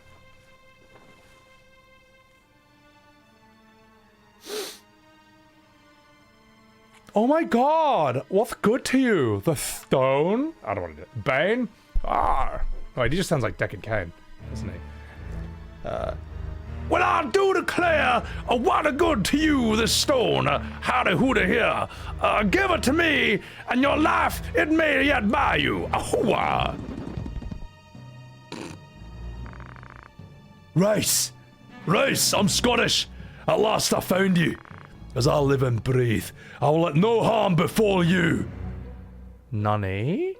Oh my god! What's good to you? The stone? I don't want to do it. Bane? Ah! Wait, he just sounds like Deckard Cain, doesn't he? Well, I do declare, what a good to you, this stone. Howdy hooty here. Give it to me, and your life, it may yet buy you. Ahoa! Race! Race, I'm Scottish. At last I found you. As I live and breathe, I will let no harm befall you. Nani?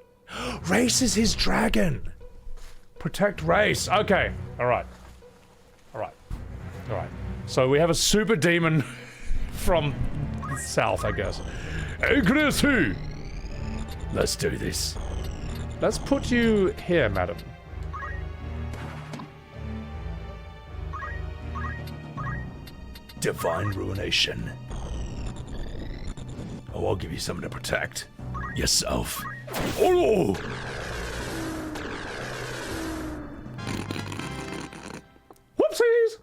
Race is his dragon. Protect Race. Okay, alright. Alright. So we have a super demon from the south, I guess. Agrias who? Let's do this. Let's put you here, madam. Divine ruination. Oh, I'll give you something to protect. Yourself. Oh! Whoopsies!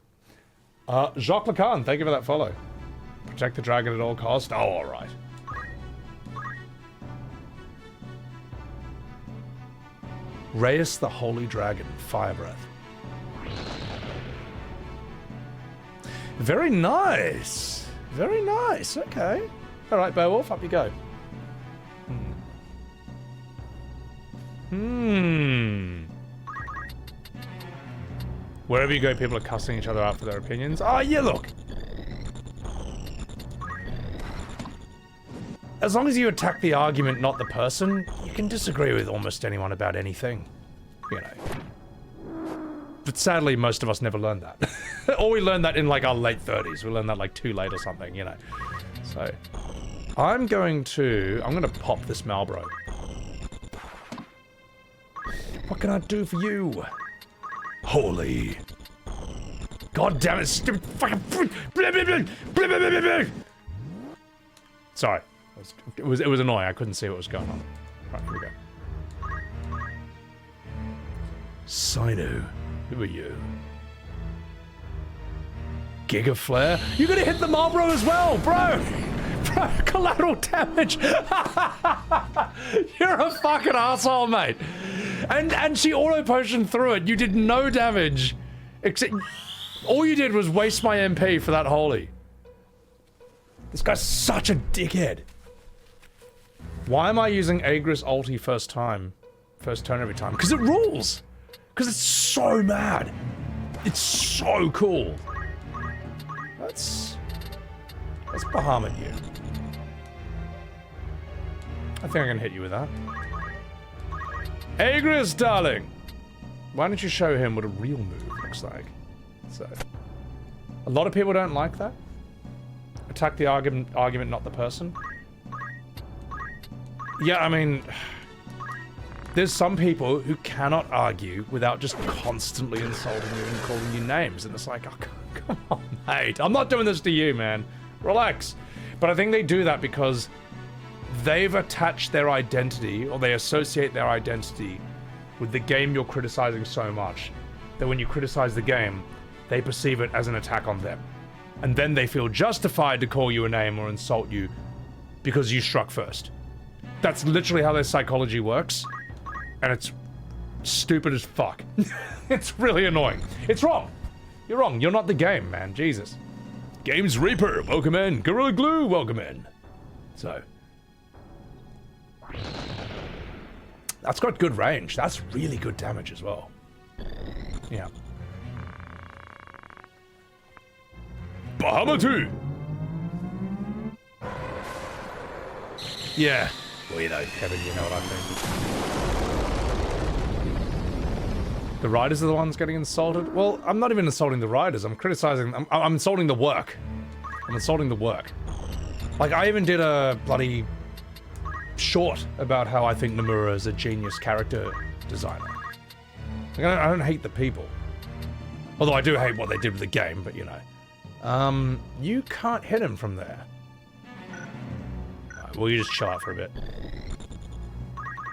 Jacques Lacan, thank you for that follow. Protect the dragon at all costs. Oh, alright. Reyes the Holy Dragon, Fire Breath. Very nice. Very nice. Okay. All right, Beowulf, up you go. Wherever you go, people are cussing each other out for their opinions. Oh, yeah, look. As long as you attack the argument, not the person, you can disagree with almost anyone about anything. You know. But sadly, most of us never learned that. Or we learned that in, like, our late 30s. We learned that, like, too late or something, you know. So, I'm gonna pop this Malbro. What can I do for you? Holy. God damn it, stupid fucking... Sorry. It was annoying. I couldn't see what was going on. Right, here we go. Sino, who are you? Giga Flare? You're gonna hit the Marlboro as well, bro! Bro, collateral damage! You're a fucking asshole, mate! And she auto-potioned through it. You did no damage. Except... all you did was waste my MP for that holy. This guy's such a dickhead. Why am I using Agrias ulti first turn every time? Because it rules! Because it's so mad. It's so cool. Let's Bahamut you. I think I can hit you with that. Agrias, darling. Why don't you show him what a real move looks like? So, a lot of people don't like that. Attack the argument, not the person. Yeah, I mean, there's some people who cannot argue without just constantly insulting you and calling you names, and it's like, oh, come on, mate. I'm not doing this to you, man. Relax. But I think they do that because they've attached their identity, or they associate their identity with the game you're criticizing so much that when you criticize the game, they perceive it as an attack on them. And then they feel justified to call you a name or insult you because you struck first. That's literally how their psychology works. And it's stupid as fuck. It's really annoying. It's wrong. You're wrong. You're not the game, man. Jesus. Games Reaper, welcome in. Gorilla Glue, welcome in. So. That's got good range. That's really good damage as well. Yeah. Bahamatu! Yeah. Well, you know, Kevin, you know what I think. The riders are the ones getting insulted? Well, I'm not even insulting the riders. I'm criticizing... I'm insulting the work. I'm insulting the work. Like, I even did a bloody short about how I think Nomura is a genius character designer. Like, I don't hate the people. Although I do hate what they did with the game, but you know. You can't hit him from there. Well, you just chill out for a bit.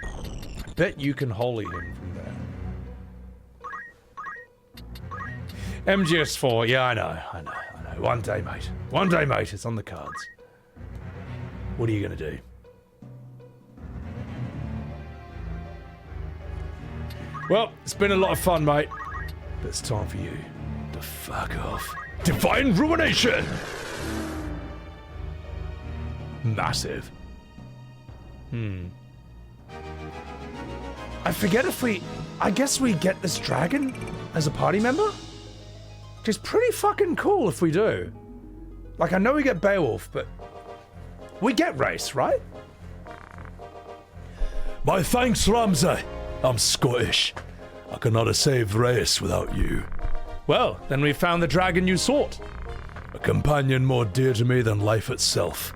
I bet you can holy him from there. MGS4, yeah, I know. One day, mate. One day, mate, it's on the cards. What are you gonna do? Well, it's been a lot of fun, mate. But it's time for you to fuck off. Divine Ruination! Massive. I forget if I guess we get this dragon as a party member? Which is pretty fucking cool if we do. Like, I know we get Beowulf, but we get Race, right? My thanks, Ramza. I'm Scottish. I could not have saved Race without you. Well, then we found the dragon you sought. A companion more dear to me than life itself.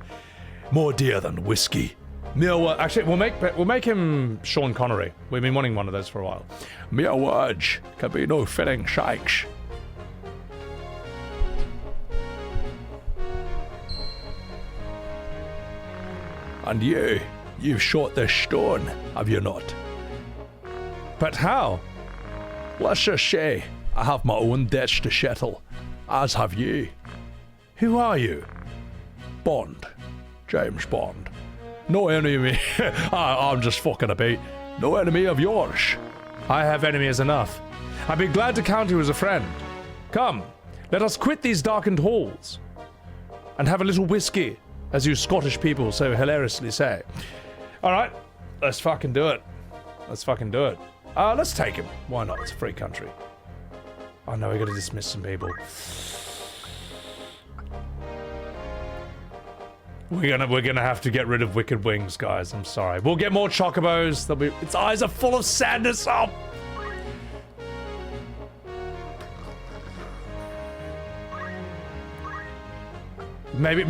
More dear than whiskey. Actually, we'll make him Sean Connery. We've been wanting one of those for a while. Mere words can be no fitting shakes. And you've shot this stone, have you not? But how? Let's just say, I have my own debts to settle, as have you. Who are you? Bond. James Bond. No enemy. I'm just fucking about. No enemy of yours. I have enemies enough. I'd be glad to count you as a friend. Come, let us quit these darkened halls and have a little whiskey, as you Scottish people so hilariously say. Alright, let's fucking do it. Let's fucking do it. Let's take him. Why not? It's a free country. Oh no, we gotta dismiss some people. We're gonna have to get rid of Wicked Wings, guys. I'm sorry. We'll get more chocobos. Its eyes are full of sadness. Oh. Maybe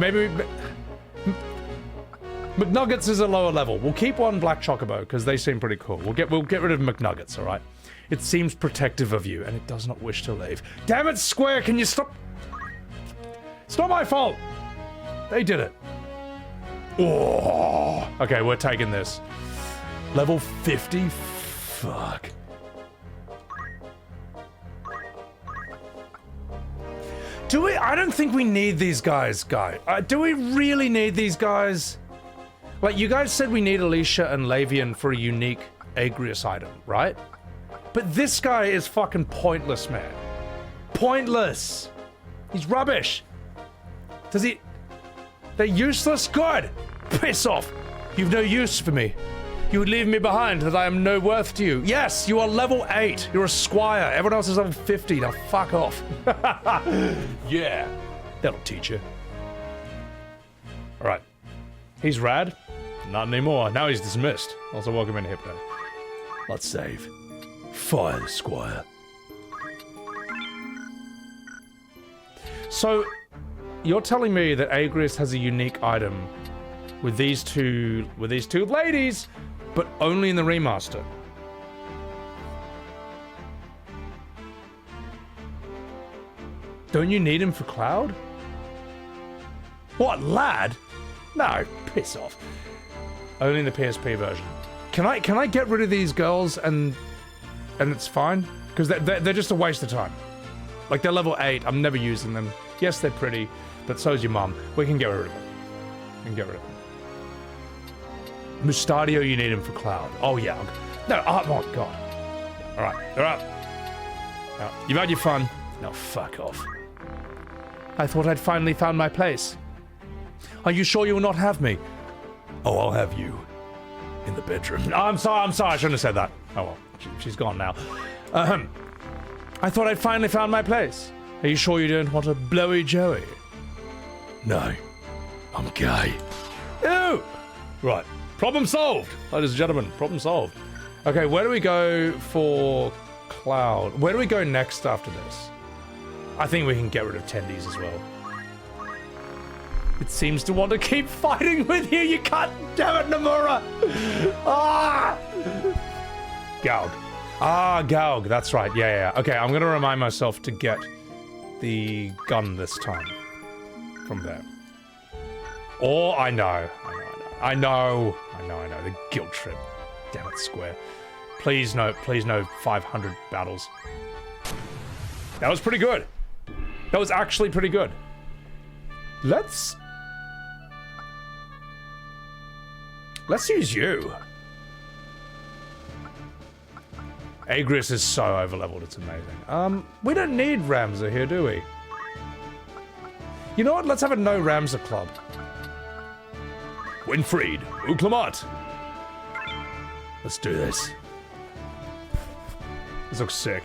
McNuggets is a lower level. We'll keep one black chocobo because they seem pretty cool. We'll get rid of McNuggets, all right? It seems protective of you, and it does not wish to leave. Damn it, Square! Can you stop? It's not my fault. They did it. Oh. Okay, we're taking this. Level 50. Fuck. Do we? I don't think we need these guys, do we really need these guys? Like, you guys said we need Alicia and Lavian for a unique Agrias item, right? But this guy is fucking pointless, man. Pointless. He's rubbish. They're useless? Good. Piss off. You've no use for me. You would leave me behind, that I am no worth to you. Yes, you are level 8. You're a squire. Everyone else is level 50. Now fuck off. Yeah. That'll teach you. Alright. He's rad. Not anymore. Now he's dismissed. Also welcome in, Hypno. Let's save. Fire the Squire. So, you're telling me that Agrias has a unique item with these two ladies, but only in the remaster. Don't you need him for Cloud? What, lad? No, piss off. Only in the PSP version. Can I get rid of these girls and it's fine? Because they're just a waste of time. Like, they're level 8. I'm never using them. Yes, they're pretty, but so's your mum. We can get rid of them. We can get rid of them. Mustadio, you need him for Cloud. Oh, yeah. No, oh my god. Alright, they're up. You've had your fun. Now fuck off. I thought I'd finally found my place. Are you sure you will not have me? Oh, I'll have you. In the bedroom. Oh, I'm sorry, I shouldn't have said that. Oh well, she's gone now. I thought I'd finally found my place. Are you sure you don't want a blowy joey? No. I'm gay. Ew! Right. Problem solved, ladies and gentlemen. Problem solved. Okay, where do we go for Cloud? Where do we go next after this? I think we can get rid of Tendies as well. It seems to want to keep fighting with you. You can't. Damn it, Nomura. Ah! Gaug. Ah, Gaug. That's right. Yeah. Okay, I'm gonna remind myself to get the gun this time from there. Or I know. The guilt trip. Damn it, Square. Please no 500 battles. That was pretty good. That was actually pretty good. Let's use you. Agrias is so overleveled, it's amazing. We don't need Ramza here, do we? You know what? Let's have a no Ramza club. Winfried, Uclamat. Let's do this. This looks sick.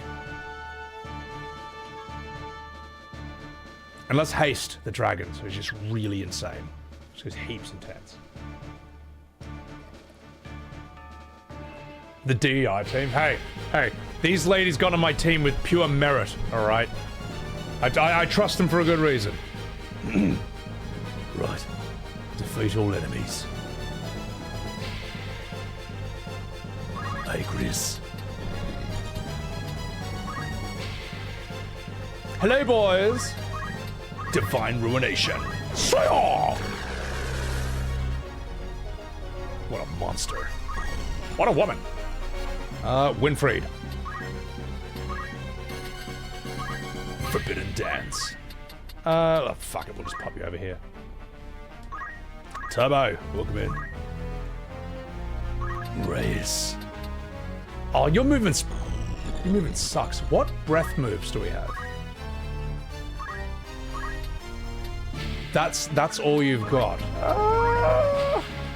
And let's haste the dragon, so it's just really insane. So it's heaps intense. The DEI team. Hey, these ladies got on my team with pure merit, alright? I trust them for a good reason. Right. Defeat all enemies. Agrias. Hello, boys. Divine Ruination. What a monster. What a woman. Winfried. Forbidden Dance. Oh, fuck it, we'll just pop you over here. Turbo, welcome in. Reyes. Oh, your movement sucks. What breath moves do we have? That's all you've got.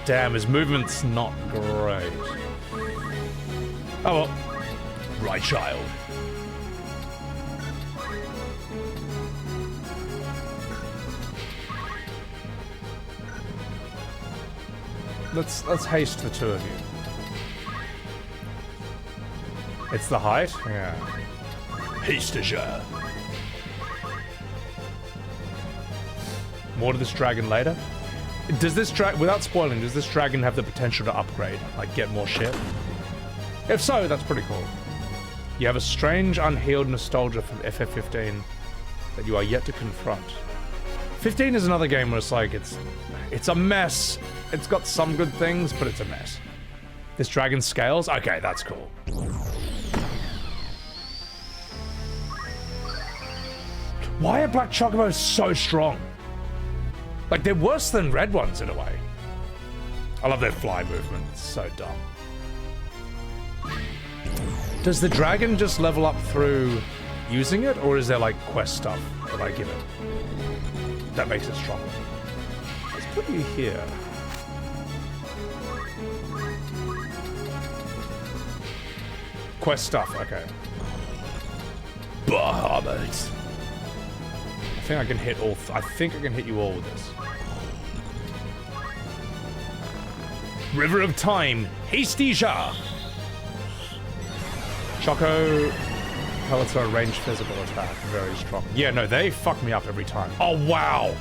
Damn, his movement's not great. Oh well. Right child. Let's haste the two of you. It's the height? Yeah. Hastager. More to this dragon later. Does this without spoiling, does this dragon have the potential to upgrade? Like get more shit? If so, that's pretty cool. You have a strange, unhealed nostalgia from FF15 that you are yet to confront. 15 is another game where it's like, it's a mess. It's got some good things, but it's a mess. This dragon scales? Okay, that's cool. Why are black chocobos so strong? Like, they're worse than red ones in a way. I love their fly movement. It's so dumb. Does the dragon just level up through using it, or is there like quest stuff that I give it that makes it stronger? Let's put you here. Quest stuff, okay. Bahamut. I think I can hit all. I think I can hit you all with this. River of Time, Hastager. Choco pellets are a ranged physical attack. Very strong. Yeah, no, they fuck me up every time. Oh, wow.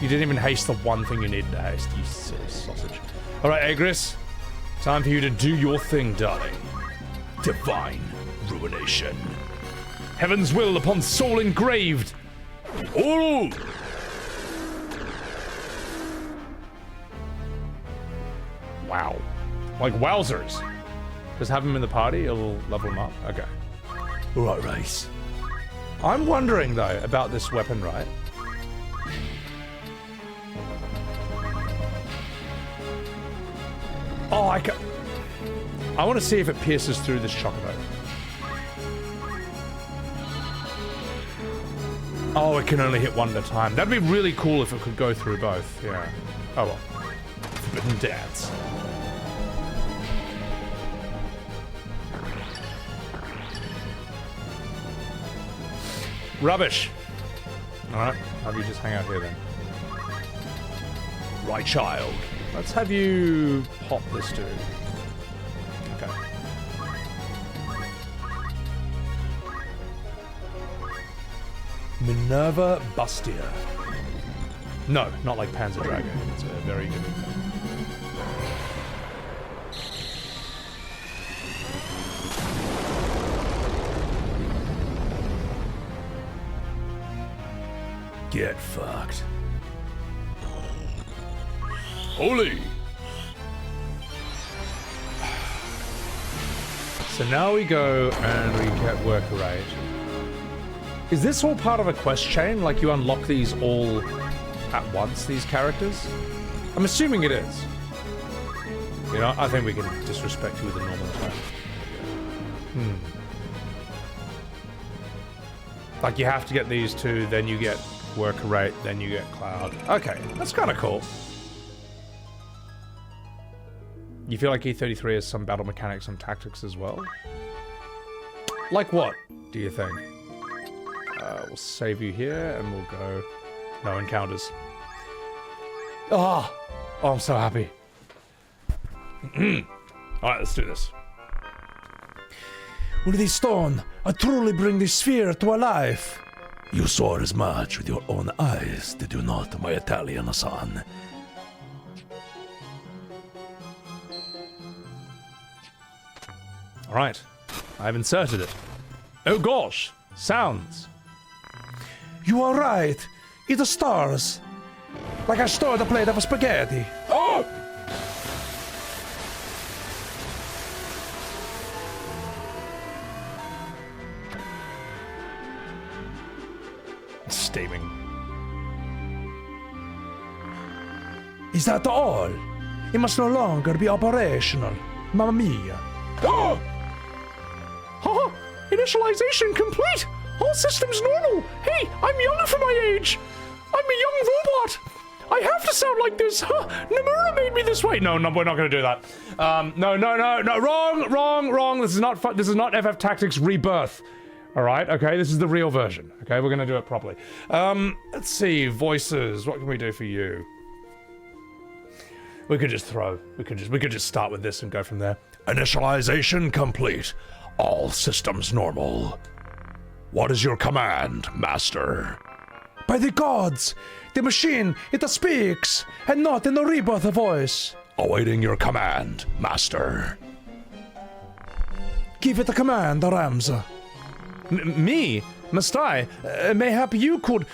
You didn't even haste the one thing you needed to haste, you silly sausage. Alright, Agrias. Time for you to do your thing, darling. Divine ruination. Heaven's will upon soul engraved. Oh! Wow. Like wowzers. Just have him in the party, it'll level him up. Okay. Alright, race. I'm wondering, though, about this weapon, right? Oh, I want to see if it pierces through this chocobo. Oh, it can only hit one at a time. That'd be really cool if it could go through both. Yeah. Oh well. Forbidden dance. Rubbish. Alright, have you just hang out here then. Right, child. Let's have you pop this dude. Okay. Minerva Bustia. No, not like Panzer Dragon. It's a very different thing. Get fucked. Holy! So now we go and we get worker rate. Is this all part of a quest chain? Like you unlock these all at once, these characters? I'm assuming it is. You know, I think we can disrespect you with a normal attack. Like you have to get these two, then you get worker rate, then you get cloud. Okay, that's kind of cool. You feel like E33 has some battle mechanics and tactics as well? Like what, do you think? We'll save you here, and we'll go... No encounters. Oh, I'm so happy. Alright, let's do this. With this stone, I truly bring this sphere to life. You saw as much with your own eyes, did you not, my Italian son? Alright, I've inserted it. Oh gosh, sounds. You are right. It's stars. Like I stirred a plate of spaghetti. Oh! Steaming. Is that all? It must no longer be operational. Mamma mia. Oh! Haha! Initialization complete! All systems normal! Hey, I'm young for my age! I'm a young robot! I have to sound like this! Huh? Nomura made me this way! No, we're not gonna do that. No, wrong! This is not FF Tactics Rebirth. Alright, okay, this is the real version. Okay, we're gonna do it properly. Let's see, voices, what can we do for you? We could just start with this and go from there. Initialization complete. All systems normal. What is your command, Master? By the gods! The machine, it speaks, and not in a rebirth voice. Awaiting your command, Master. Give it a command, Ramza. Me? Must I? Mayhap you could...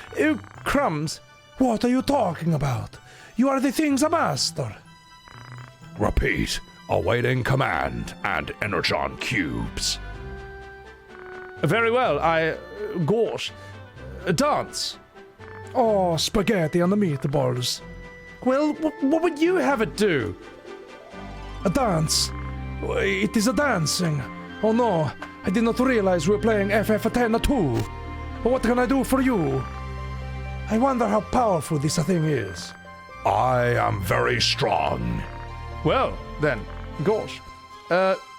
crumbs. What are you talking about? You are the thing's master. Repeat. Awaiting command and energon cubes. Very well, gosh. Dance. Oh, spaghetti and the meatballs. Well, what would you have it do? A dance. It is a dancing. Oh no, I did not realize we were playing FF10 too. What can I do for you? I wonder how powerful this thing is. I am very strong. Well, then, gosh.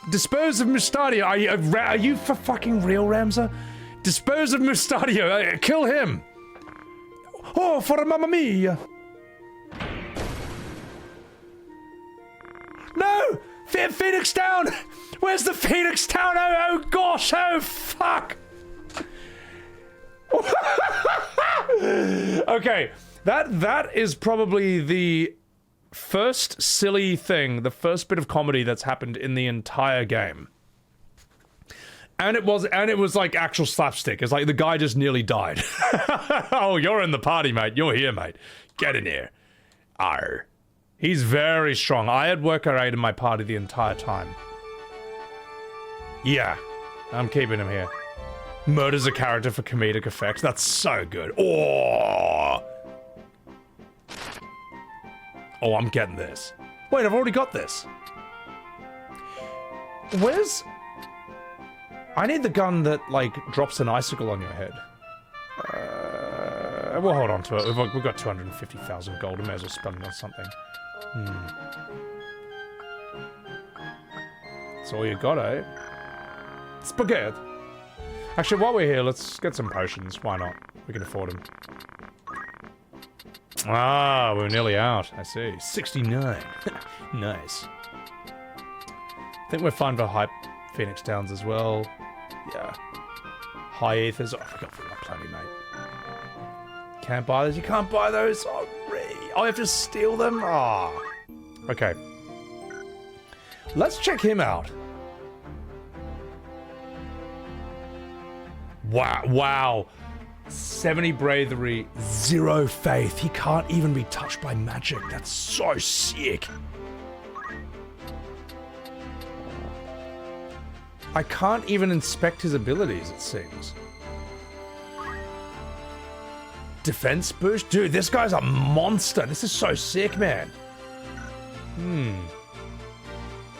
Dispose of Mustadio. Are you for fucking real, Ramza? Dispose of Mustadio. Kill him. Oh, for Mamma Mia! No! Phoenix down! Where's the Phoenix down? Oh gosh, oh fuck! Okay, that is probably the first silly thing, the first bit of comedy that's happened in the entire game. And it was like actual slapstick. It's like the guy just nearly died. Oh, you're in the party, mate. You're here, mate. Get in here. Arr. He's very strong. I had Worker 8 in my party the entire time. Yeah, I'm keeping him here. Murders a character for comedic effect. That's so good. Oh, I'm getting this. Wait, I've already got this. Where's... I need the gun that, like, drops an icicle on your head. We'll hold on to it. We've got 250,000 gold. We may as well spend it on something. That's all you got, eh? Spaghetti. Actually, while we're here, let's get some potions. Why not? We can afford them. Ah, we're nearly out. I see. 69. Nice. I think we're fine for Hype Phoenix Downs as well. Yeah. High Ethers. Oh, I got plenty, mate. Can't buy those. You can't buy those. Oh, really? Oh, I have to steal them? Ah. Oh. Okay. Let's check him out. Wow. 70 bravery, 0 faith. He can't even be touched by magic. That's so sick. I can't even inspect his abilities, it seems. Defense boost? Dude, this guy's a monster. This is so sick, man.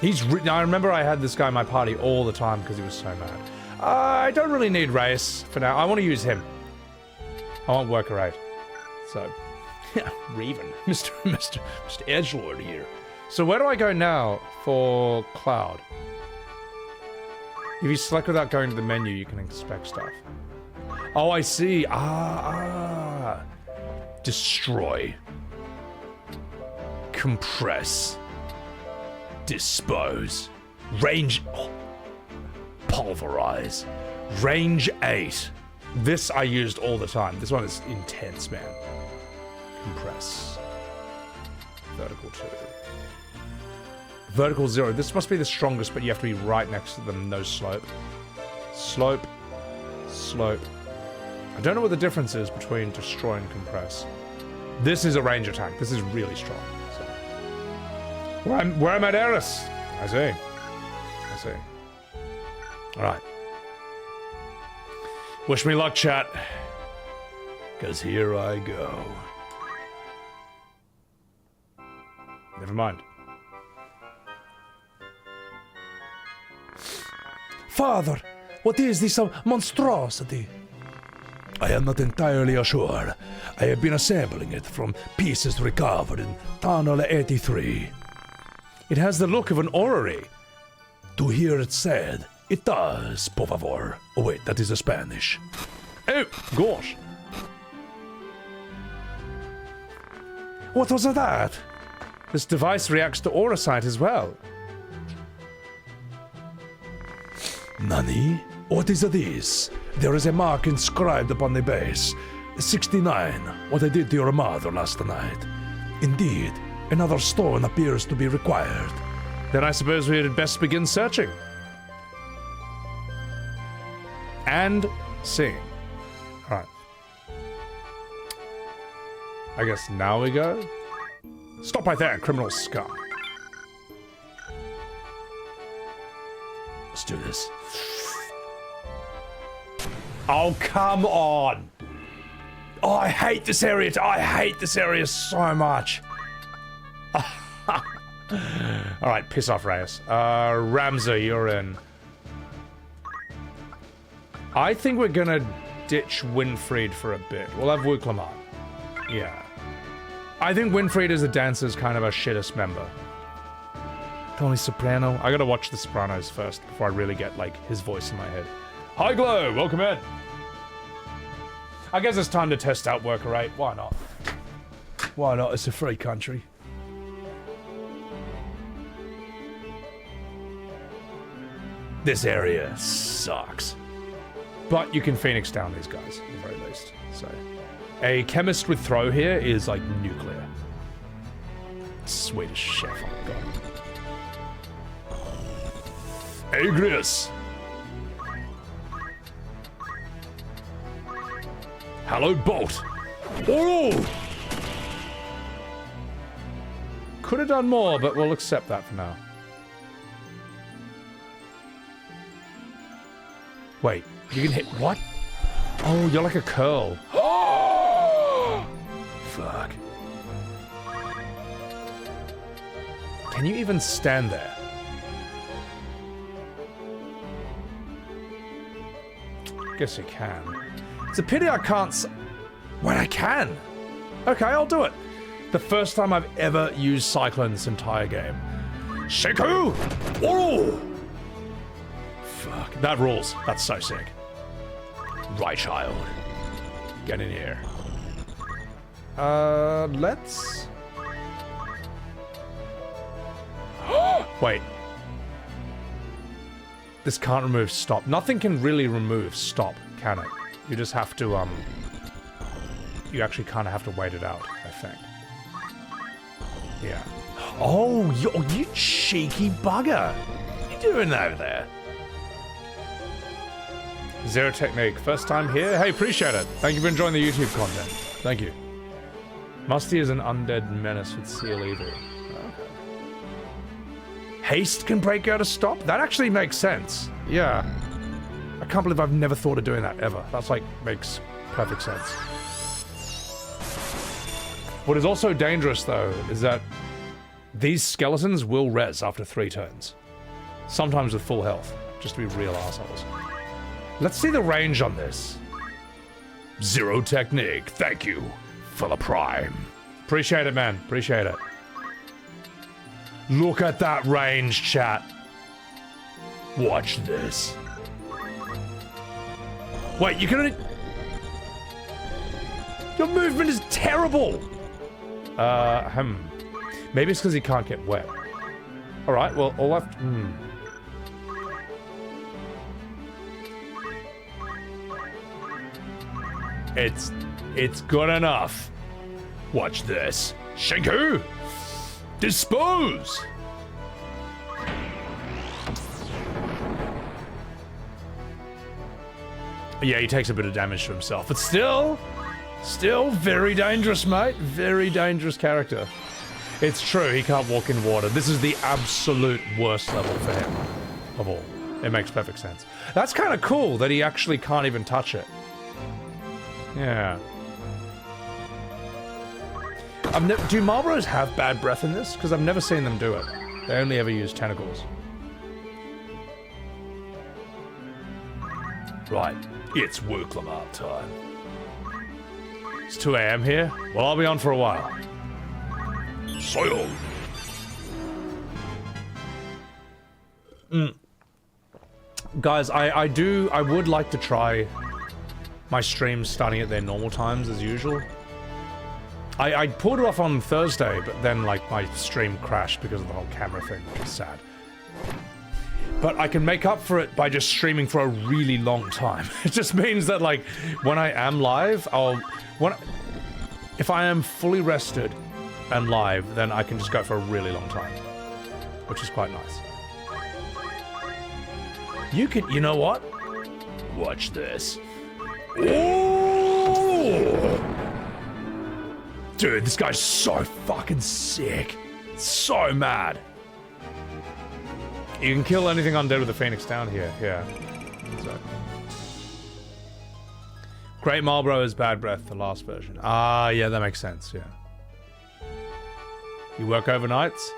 I remember I had this guy in my party all the time because he was so mad. I don't really need Reyes for now. I want to use him. I want Worker 8. So, yeah, Raven. Mr. Edgelord here. So where do I go now for Cloud? If you select without going to the menu, you can inspect stuff. Oh, I see. Destroy. Compress. Dispose. Range... Oh. Pulverize. Range 8. This I used all the time. This one is intense, man. Compress. Vertical 2. Vertical 0. This must be the strongest, but you have to be right next to them. No slope. Slope. Slope. I don't know what the difference is between destroy and compress. This is a range attack. This is really strong. So. Where am I, Eris? I see. Alright. Wish me luck, chat. Because here I go. Never mind. Father, what is this monstrosity? I am not entirely sure. I have been assembling it from pieces recovered in Tunnel 83. It has the look of an orrery. To hear it said, it does, por favor. Oh wait, that is a Spanish. Oh, gosh. What was that? This device reacts to aura sight as well. Nani? What is this? There is a mark inscribed upon the base. 69, what I did to your mother last night. Indeed, another stone appears to be required. Then I suppose we had best begin searching. And sing. Alright. I guess now we go? Stop right there, criminal scum. Let's do this. Oh, come on! Oh, I hate this area. I hate this area so much. Alright, piss off, Reyes. Ramza, you're in. I think we're gonna ditch Winfried for a bit. We'll have Wuklamar. Yeah. I think Winfried as a dancer is kind of a shittest member. Tony Soprano. I gotta watch The Sopranos first before I really get, like, his voice in my head. Hi, Glow! Welcome in! I guess it's time to test out Worker 8. Why not? Why not? It's a free country. This area sucks. But you can Phoenix down these guys, at the very least. So, a chemist with throw here is like nuclear. Swedish chef, oh god. Agrias. Hello, Bolt. Oh! Could have done more, but we'll accept that for now. Wait, you can hit what? Oh, you're like a curl. Fuck. Can you even stand there? Guess you can. It's a pity I can't Wait, I can! Okay, I'll do it. The first time I've ever used Cyclone this entire game. Shiku! Oh! Fuck, that rules. That's so sick. Right, child. Get in here. Let's... Wait. This can't remove stop. Nothing can really remove stop, can it? You just have to, you actually kind of have to wait it out, I think. Yeah. Oh, you cheeky bugger. What are you doing over there? Zero Technique. First time here? Hey, appreciate it. Thank you for enjoying the YouTube content. Thank you. Musty is an undead menace with Seal Evil. Okay. Haste can break out a stop? That actually makes sense. Yeah. I can't believe I've never thought of doing that, ever. That's like, makes perfect sense. What is also dangerous, though, is that these skeletons will res after 3 turns. Sometimes with full health, just to be real assholes. Let's see the range on this. Zero Technique, thank you for the prime. Appreciate it, man. Appreciate it. Look at that range, chat. Watch this. Wait, you can... Your movement is terrible! Maybe it's because he can't get wet. Alright, well, all I've... It's good enough. Watch this. Shinku! Dispose! Yeah, he takes a bit of damage to himself, but still very dangerous, mate. Very dangerous character. It's true, he can't walk in water. This is the absolute worst level for him of all. It makes perfect sense. That's kind of cool that he actually can't even touch it. Yeah. Do Marlboros have bad breath in this? Because I've never seen them do it. They only ever use tentacles. Right, it's Wiegraf time. It's 2 AM here. Well, I'll be on for a while. Soil. Guys, I would like to try my streams starting at their normal times as usual. I pulled it off on Thursday, but then like my stream crashed because of the whole camera thing, which is sad. But I can make up for it by just streaming for a really long time. It just means that like when I am live, if I am fully rested and live, then I can just go for a really long time, which is quite nice. You know what? Watch this. Oh! Dude, this guy's so fucking sick. So mad. You can kill anything undead with the Phoenix down here. Yeah. So. Great Marlboro is bad breath, the last version. Ah, yeah, that makes sense, yeah. You work overnights?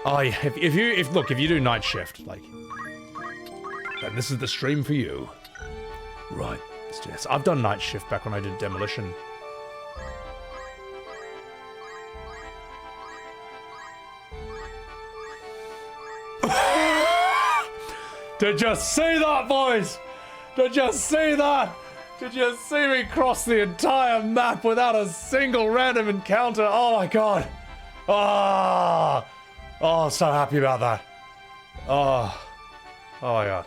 Oh, yeah, if you do night shift, like, then this is the stream for you. Right. Yes, I've done night shift back when I did Demolition. Did you see that, boys? Did you see that? Did you see me cross the entire map without a single random encounter? Oh my god. Oh, so happy about that. Oh. Oh my god.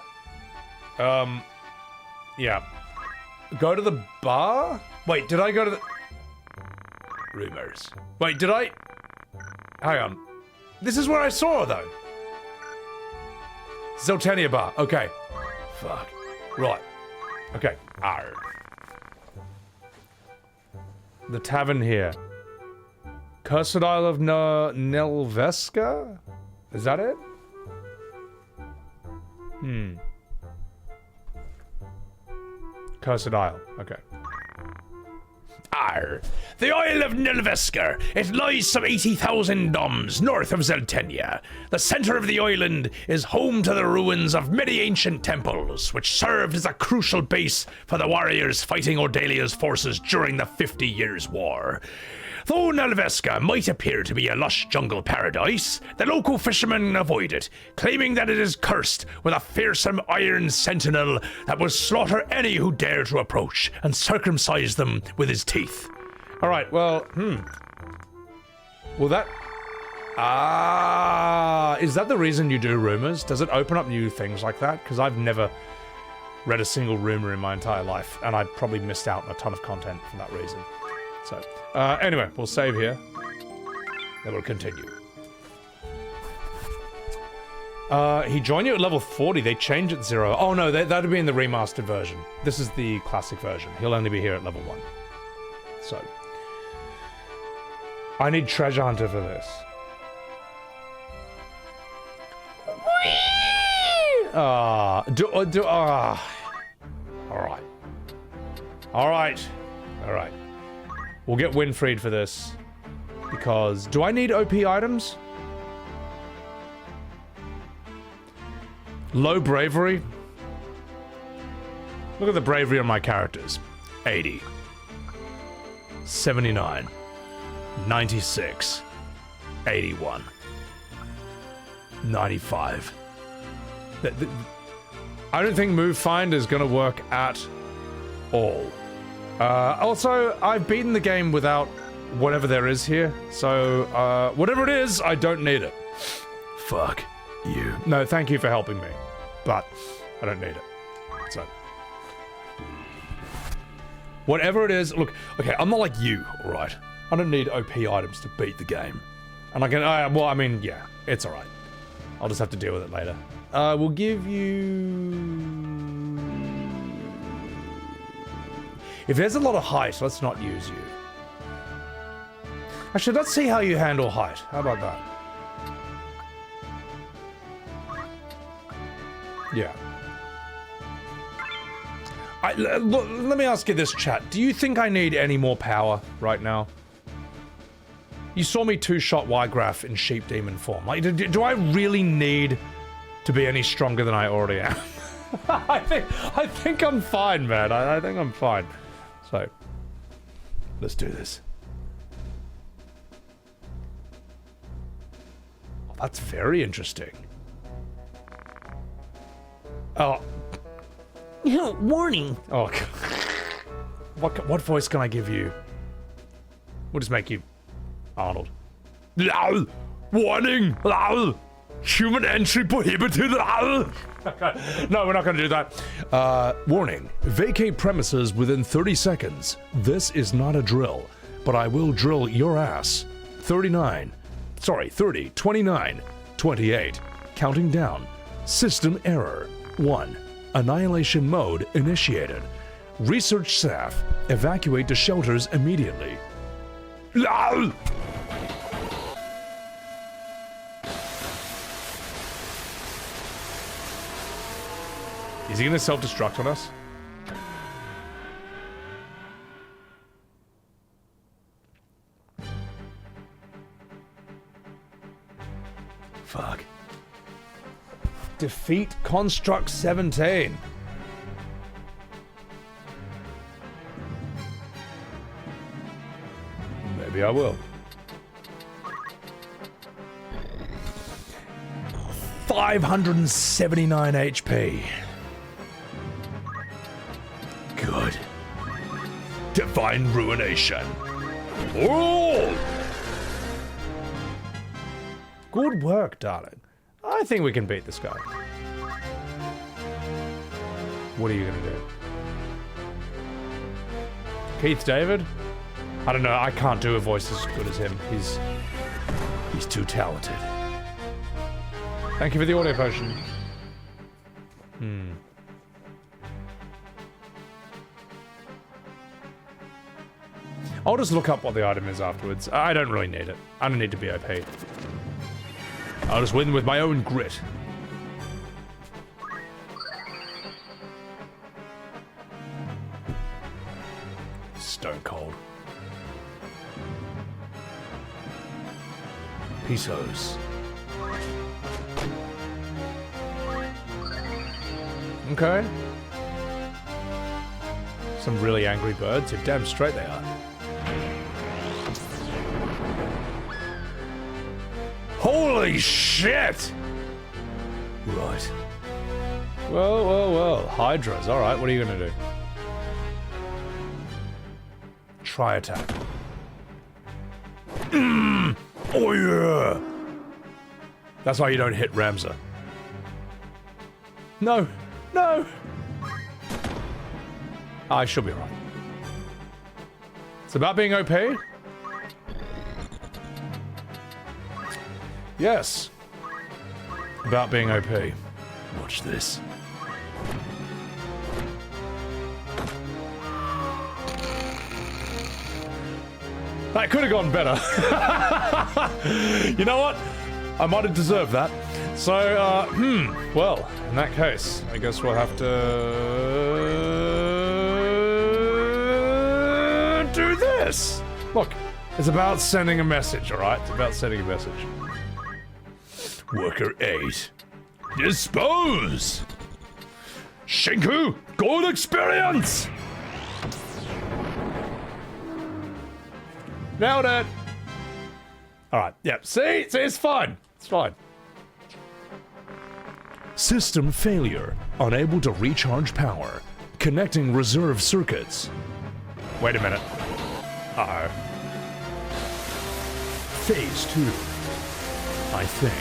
Yeah. Go to the bar? Wait, did I go to the... Rumors. Wait, did I... Hang on. This is where I saw her, though. Zoltania bar. Okay. Fuck. Right. Okay. Arr. The tavern here. Cursed Isle of Nelveska? Is that it? Cursed Isle. Okay. Arr. The Isle of Nelvesker. It lies some 80,000 doms north of Zeltenia. The center of the island is home to the ruins of many ancient temples, which served as a crucial base for the warriors fighting Ovelia's forces during the 50 Years' War. Though Nelveska might appear to be a lush jungle paradise, the local fishermen avoid it, claiming that it is cursed with a fearsome iron sentinel that will slaughter any who dare to approach and circumcise them with his teeth. Alright, well, Well, that... is that the reason you do rumors? Does it open up new things like that? Because I've never read a single rumor in my entire life, and I probably missed out on a ton of content for that reason. So, anyway, we'll save here. Then we'll continue. He joined you at level 40. They changed at 0. Oh no, that'd be in the remastered version. This is the classic version. He'll only be here at level 1. So, I need Treasure Hunter for this. Alright. Alright. We'll get Winfried for this. Because... Do I need OP items? Low bravery? Look at the bravery on my characters. 80. 79. 96. 81. 95. I don't think Move Find is gonna work at all. Also, I've beaten the game without whatever there is here, so, whatever it is, I don't need it. Fuck you. No, thank you for helping me, but I don't need it, so. Whatever it is, look, okay, I'm not like you, alright? I don't need OP items to beat the game. And I can, well, I mean, yeah, it's alright. I'll just have to deal with it later. We'll give you... If there's a lot of height, let's not use you. Actually, let's see how you handle height. How about that? Yeah. Look, let me ask you this, chat. Do you think I need any more power right now? You saw me two-shot Wiegraf in Sheep Demon form. Like, do I really need to be any stronger than I already am? I think I'm fine, man. I think I'm fine. So, let's do this. Oh, that's very interesting. Oh. Warning. Oh, what voice can I give you? We'll just make you Arnold. Loud! Warning! Loud! Human entry prohibited! Loud! No, we're not going to do that. Warning. Vacate premises within 30 seconds. This is not a drill, but I will drill your ass. 30, 29, 28. Counting down. System error. 1. Annihilation mode initiated. Research staff, evacuate to shelters immediately. Loud! Is he gonna self-destruct on us? Fuck. Defeat Construct 17. Maybe I will. 579 HP. Good. Divine Ruination. Oh! Good work, darling. I think we can beat this guy. What are you gonna do? Keith David? I don't know, I can't do a voice as good as him. He's too talented. Thank you for the audio potion. I'll just look up what the item is afterwards. I don't really need it. I don't need to be OP. I'll just win with my own grit. Stone cold. Pesos. Okay. Some really angry birds. You're damn straight they are. Holy shit! Right. Well. Hydras. Alright, what are you gonna do? Try attack. Oh yeah! That's why you don't hit Ramza. No! I should be right. It's about being OP? Yes. About being OP. Watch this. That could have gone better. You know what? I might have deserved that. So, well, in that case, I guess we'll have to do this. Look, it's about sending a message, alright? It's about sending a message. Worker 8. Dispose! Shinku, gold experience! Nailed it! Alright, yep. See, it's fine. It's fine. System failure. Unable to recharge power. Connecting reserve circuits. Wait a minute. Uh-oh. Phase 2. I think.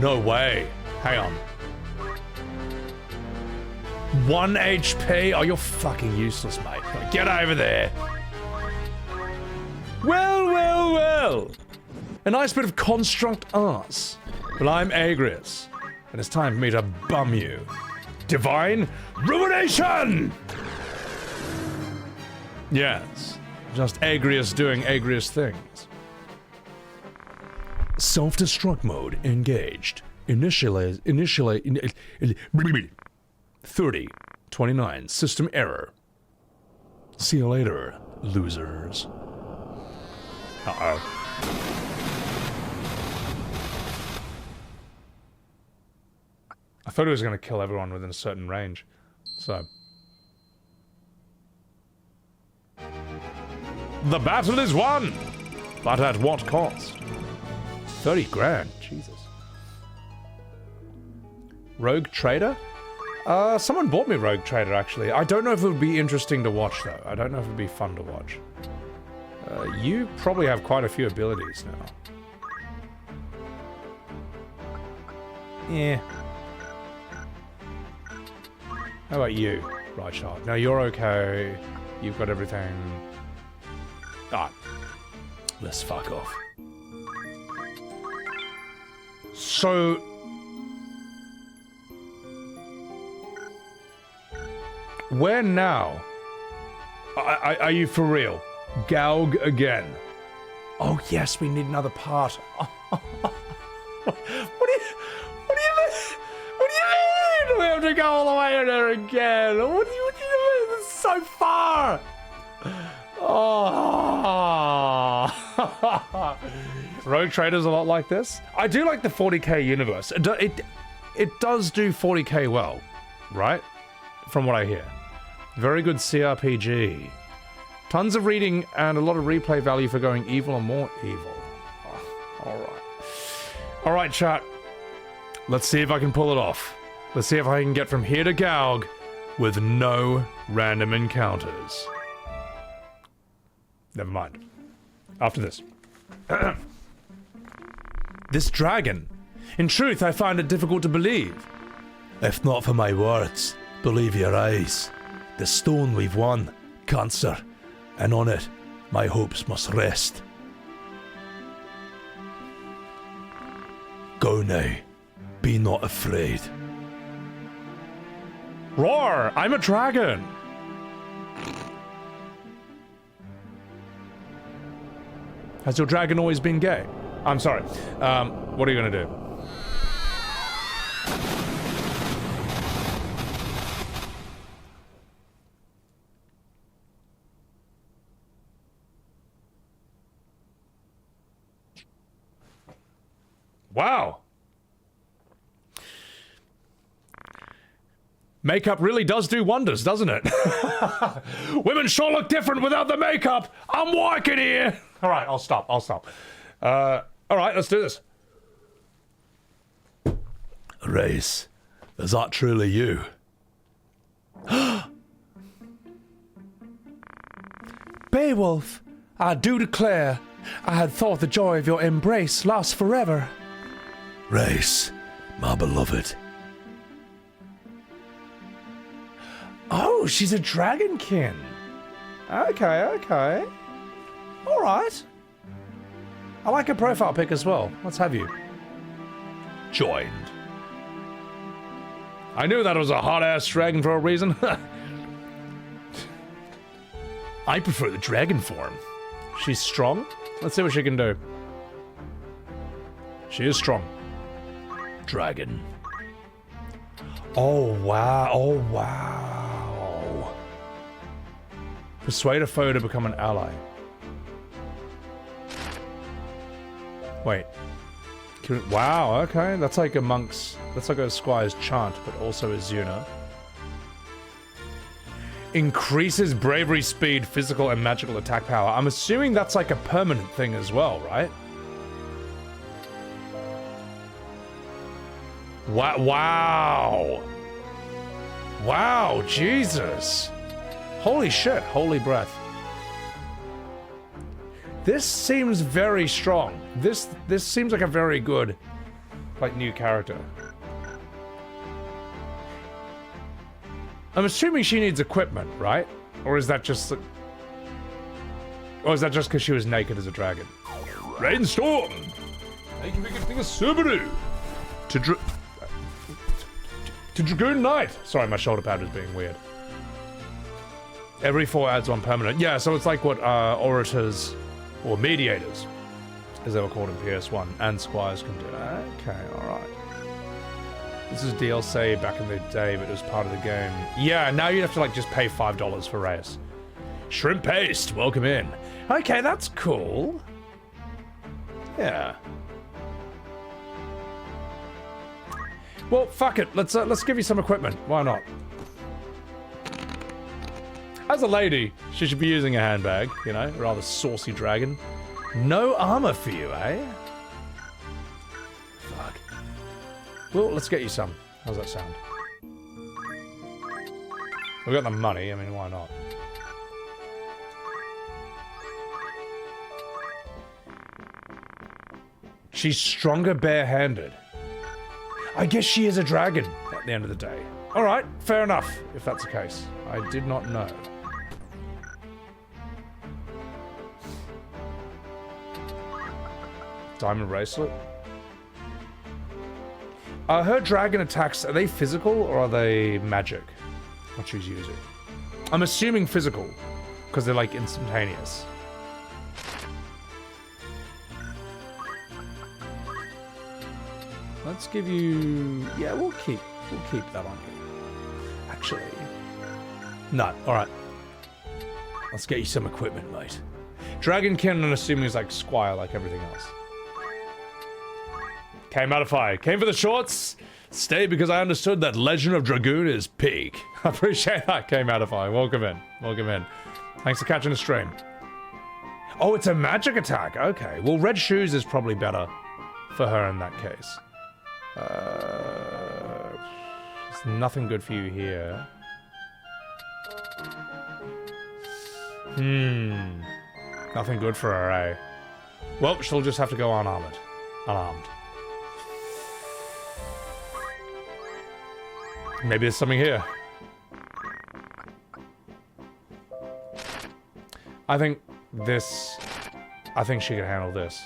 No way. Hang on. 1 HP? Oh, you're fucking useless, mate. Get over there. Well. A nice bit of construct arse. But I'm Agrias, and it's time for me to bum you. Divine Ruination! Yes. Just Agrias doing Agrias things. Self-destruct mode engaged. Initialize 30 29 system error. See you later, losers. Uh-oh. I thought it was going to kill everyone within a certain range. So. The battle is won! But at what cost? 30 grand, Jesus. Rogue Trader? Someone bought me Rogue Trader, actually. I don't know if it would be interesting to watch, though. I don't know if it would be fun to watch. You probably have quite a few abilities now. Yeah. How about you, Right Shot? No, you're okay. You've got everything. Alright. Let's fuck off. So... where now? Are you for real? Gaug again. Oh yes, we need another part. What do you mean? We have to go all the way in there again. What do you mean? This is so far. Oh. Rogue Trader's a lot like this. I do like the 40k universe. It does do 40k well, right? From what I hear. Very good CRPG. Tons of reading and a lot of replay value for going evil or more evil. Oh, alright. Alright, chat. Let's see if I can pull it off. Let's see if I can get from here to Gaug with no random encounters. Never mind. after this. This dragon. In truth, I find it difficult to believe. If not for my words, believe your eyes. The stone we've won, cancer, and on it, my hopes must rest. Go now. Be not afraid. Roar! I'm a dragon! Has your dragon always been gay? I'm sorry. What are you gonna do? Wow. Makeup really does do wonders, doesn't it? Women sure look different without the makeup. I'm working here. All right, I'll stop. All right, let's do this. Race, is that truly you? Beowulf, I do declare, I had thought the joy of your embrace lasts forever. Race, my beloved. Oh, she's a dragonkin. Okay. All right. I like her profile pic as well. Let's have you. Joined. I knew that was a hot-ass dragon for a reason. I prefer the dragon form. She's strong. Let's see what she can do. She is strong. Dragon. Oh, wow. Persuade a foe to become an ally. Wait. Wow, okay. That's like a monk's... That's like a squire's chant, but also a Zuna. Increases bravery, speed, physical, and magical attack power. I'm assuming that's like a permanent thing as well, right? Wow. Wow, Jesus. Holy shit, holy breath. This seems very strong. This seems like a very good, like, new character. I'm assuming she needs equipment, right? Or is that just... Or is that just because she was naked as a dragon? Rainstorm! I can make a thing of Subaru! To Dragoon Knight! Sorry, my shoulder pad was being weird. Every 4 adds 1 permanent. Yeah, so it's like what orators, or mediators, as they were called in PS1, and squires can do. Okay, alright. This is DLC back in the day, but it was part of the game. Yeah, now you'd have to like just pay $5 for Reyes. Shrimp Paste, welcome in. Okay, that's cool. Yeah. Well, fuck it. Let's give you some equipment. Why not? As a lady, she should be using a handbag, you know, rather saucy dragon. No armor for you, eh? Fuck. Well, let's get you some. How's that sound? We got the money, I mean, why not? She's stronger barehanded. I guess she is a dragon at the end of the day. Alright, fair enough, if that's the case. I did not know. Diamond bracelet. Her dragon attacks, are they physical or are they magic? What she's using. I'm assuming physical, because they're like instantaneous. Let's give you... Yeah, we'll keep that on you. Actually... No, alright. Let's get you some equipment, mate. Dragonkin, I'm assuming, is like Squire, like everything else. Came out of fire. Came for the shorts. Stay because I understood that Legend of Dragoon is peak. I appreciate that. Came out of fire. Welcome in. Welcome in. Thanks for catching the stream. Oh, it's a magic attack. Okay. Well, red shoes is probably better for her in that case. There's nothing good for you here. Nothing good for her, eh? Well, she'll just have to go unarmed. Maybe there's something here. I think she can handle this.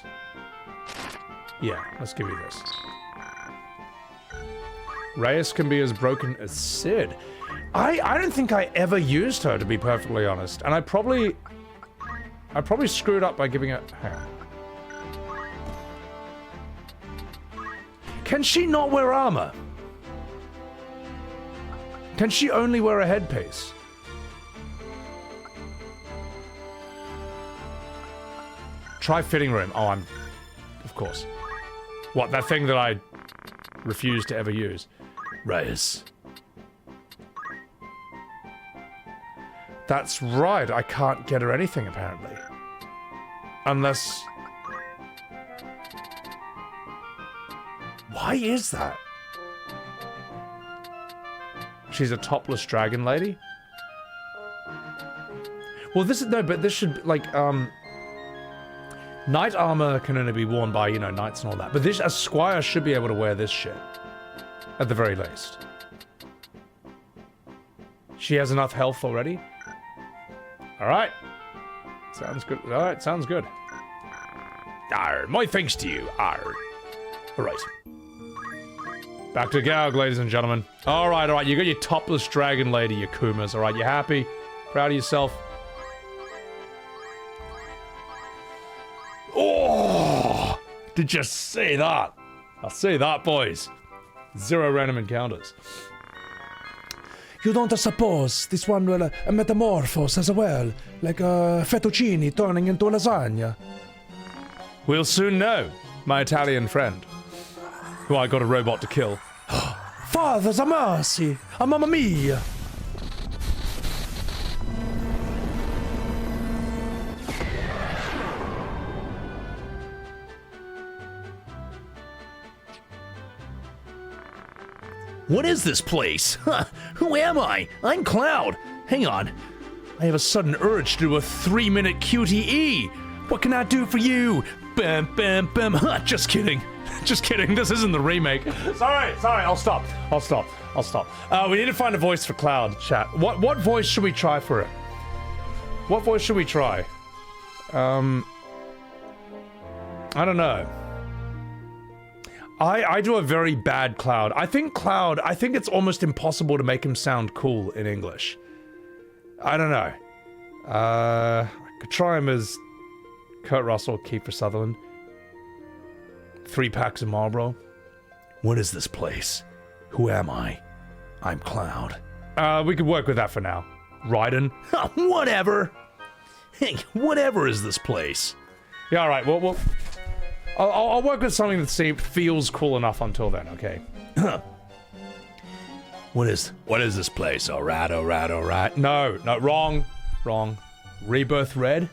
Yeah, let's give you this. Reyes can be as broken as Sid. I don't think I ever used her, to be perfectly honest. And I probably screwed up by giving her... Hang on. Can she not wear armor? Can she only wear a headpiece? Try fitting room. Oh, of course. What, that thing that I refuse to ever use? Reyes. That's right, I can't get her anything, apparently. Unless... Why is that? She's a topless dragon lady? Well, this is... No, but this should, like, knight armor can only be worn by, you know, knights and all that. But this, a squire should be able to wear this shit. At the very least. She has enough health already? Alright. Sounds good. Alright, sounds good. Arr, my thanks to you. Arr. Alright. Back to Gaug, ladies and gentlemen. Alright, you got your topless dragon lady, you Kumas. Alright, you happy? Proud of yourself? Oh! Did you say that? I'll say that, boys. 0 random encounters. You don't suppose this one will metamorphose as well, like a fettuccine turning into lasagna? We'll soon know, my Italian friend. Who I got a robot to kill. Father's a mercy! A mamma mia! What is this place? Huh, who am I? I'm Cloud. Hang on. I have a sudden urge to do a 3-minute QTE. What can I do for you? Bam, bam, bam. Huh, just kidding. Just kidding. This isn't the remake. Sorry. I'll stop. We need to find a voice for Cloud, chat. What voice should we try for it? What voice should we try? I don't know. I do a very bad Cloud. I think it's almost impossible to make him sound cool in English. I don't know. I could try him as Kurt Russell, Kiefer Sutherland. 3 packs of Marlboro. What is this place? Who am I? I'm Cloud. We could work with that for now. Raiden? Whatever. Hey, whatever is this place? Yeah, alright, well, I'll work with something that feels cool enough until then, okay? What is this place? Alright. No, wrong. Rebirth Red?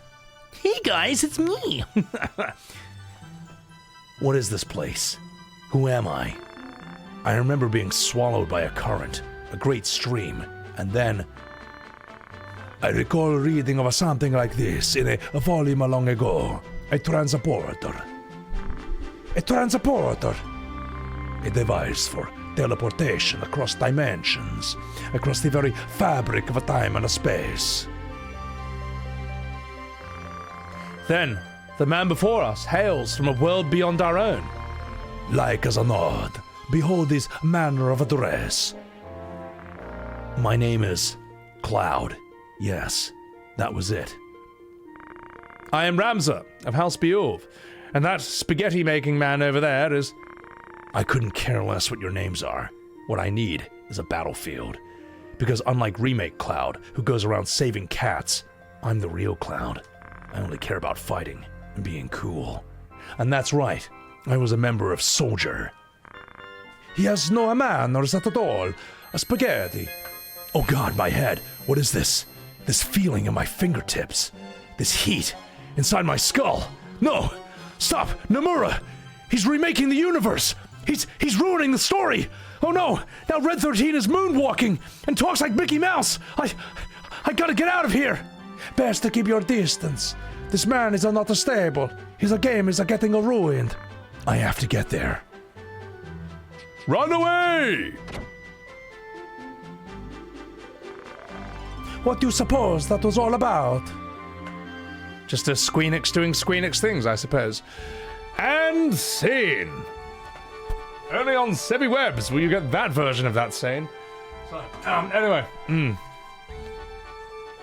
Hey guys, it's me! What is this place? Who am I? I remember being swallowed by a current, a great stream, and then... I recall reading of something like this in a volume long ago. A transporter. A transporter. A device for teleportation across dimensions, across the very fabric of time and space. Then, the man before us hails from a world beyond our own. Like as a nod, behold this manner of address. My name is Cloud. Yes, that was it. I am Ramza of House Beowulf, and that spaghetti-making man over there is... I couldn't care less what your names are. What I need is a battlefield. Because unlike Remake Cloud, who goes around saving cats, I'm the real Cloud. I only care about fighting and being cool. And that's right, I was a member of Soldier. He has no manners at all. A spaghetti. Oh god, my head. What is this? This feeling in my fingertips. This heat inside my skull. No! Stop! Nomura! He's remaking the universe! He's ruining the story! Oh no! Now Red 13 is moonwalking and talks like Mickey Mouse! I gotta get out of here! Best to keep your distance. This man is not stable. His game is getting ruined. I have to get there. Run away! What do you suppose that was all about? Just a Squeenix doing Squeenix things, I suppose. And scene. Only on Sebbywebz will you get that version of that scene. So, anyway.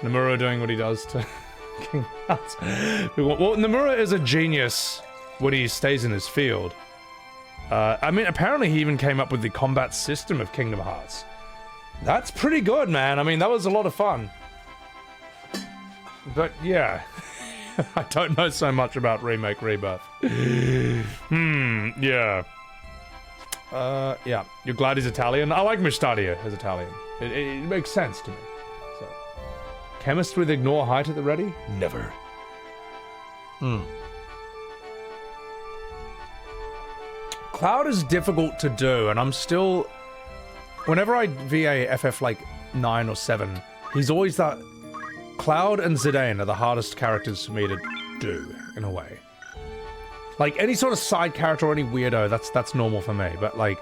Nomura doing what he does to King Hearts. Well, Nomura is a genius when he stays in his field. I mean, apparently he even came up with the combat system of Kingdom Hearts. That's pretty good, man. I mean, that was a lot of fun. But, yeah. I don't know so much about Remake Rebirth. Yeah. Yeah. You're glad he's Italian? I like Mustadio as Italian. It makes sense to me. So. Chemist with ignore height at the ready? Never. Cloud is difficult to do, and I'm still... Whenever I VA FF like 9 or 7, he's always that... Cloud and Zidane are the hardest characters for me to do, in a way. Like, any sort of side character or any weirdo, that's normal for me, but like...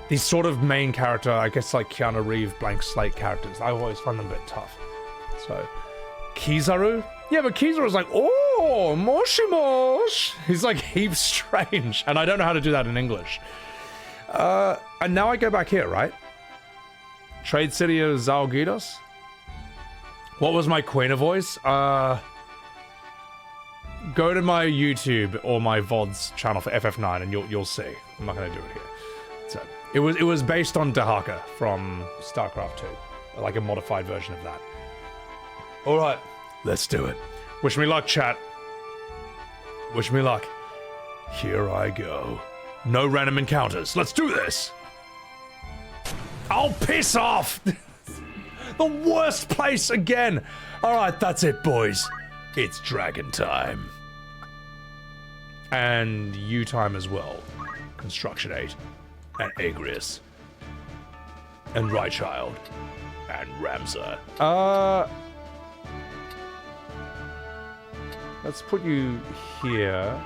these sort of main character, I guess like Keanu Reeves, blank slate characters, I always find them a bit tough. So... Kizaru? Yeah, but Kizaru's like, oh, moshi mosh. He's like heaps strange, and I don't know how to do that in English. And now I go back here, right? Trade City of Zalgidos? What was my Queen of voice? Go to my YouTube or my VODs channel for FF9 and you'll see. I'm not gonna do it here. So it was based on Dahaka from StarCraft 2. Like a modified version of that. Alright. Let's do it. Wish me luck, chat. Wish me luck. Here I go. No random encounters. Let's do this! Oh, piss off! The worst place again! Alright, that's it, boys. It's dragon time. And you time as well. Construction 8. And Agrias. And Rychild. And Ramza. Let's put you here.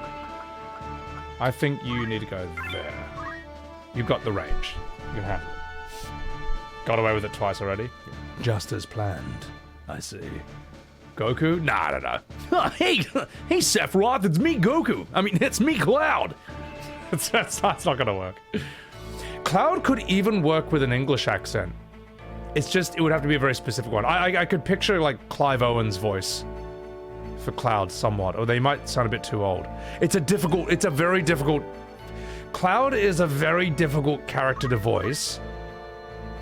I think you need to go there. You've got the range. You can handle it. Got away with it twice already. Just as planned. I see. Goku? Nah. Hey, Sephiroth, it's me, Goku. I mean, it's me, Cloud. That's not gonna work. Cloud could even work with an English accent. It's just, it would have to be a very specific one. I could picture, like, Clive Owen's voice for Cloud somewhat, or they might sound a bit too old. It's a very difficult... Cloud is a very difficult character to voice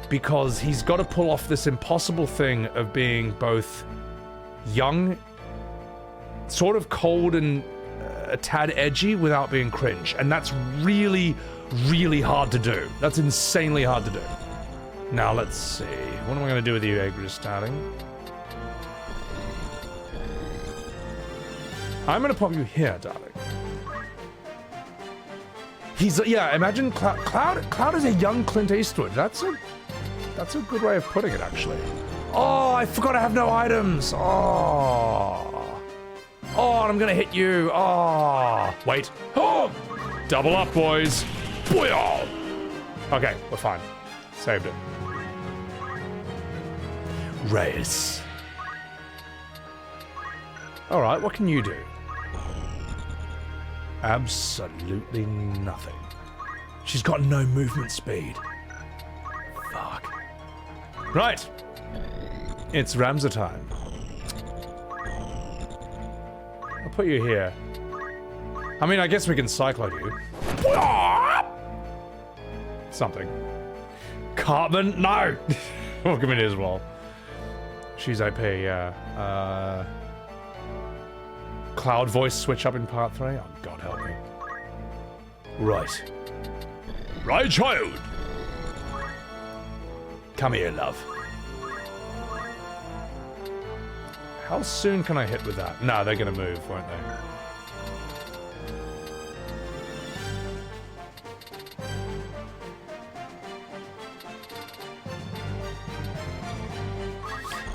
because he's got to pull off this impossible thing of being both young, sort of cold and a tad edgy without being cringe, and that's really, really hard to do. That's insanely hard to do. Now, let's see. What am I going to do with you, Agrias, starting? I'm going to pop you here, darling. Yeah, imagine Cloud is a young Clint Eastwood. That's a good way of putting it, actually. Oh, I forgot I have no items. Oh, and I'm going to hit you. Oh, wait. Oh, double up, boys. Booyah! Okay, we're fine. Saved it. Race. All right, what can you do? Absolutely nothing. She's got no movement speed. Fuck. Right. It's Ramza time. I'll put you here. I mean, I guess we can cyclone you. Something. Cartman? No! We'll give it as well. She's OP, yeah. Cloud voice switch up in part 3? Oh, God help me. Right. Right, child! Come here, love. How soon can I hit with that? No, they're gonna move, won't they?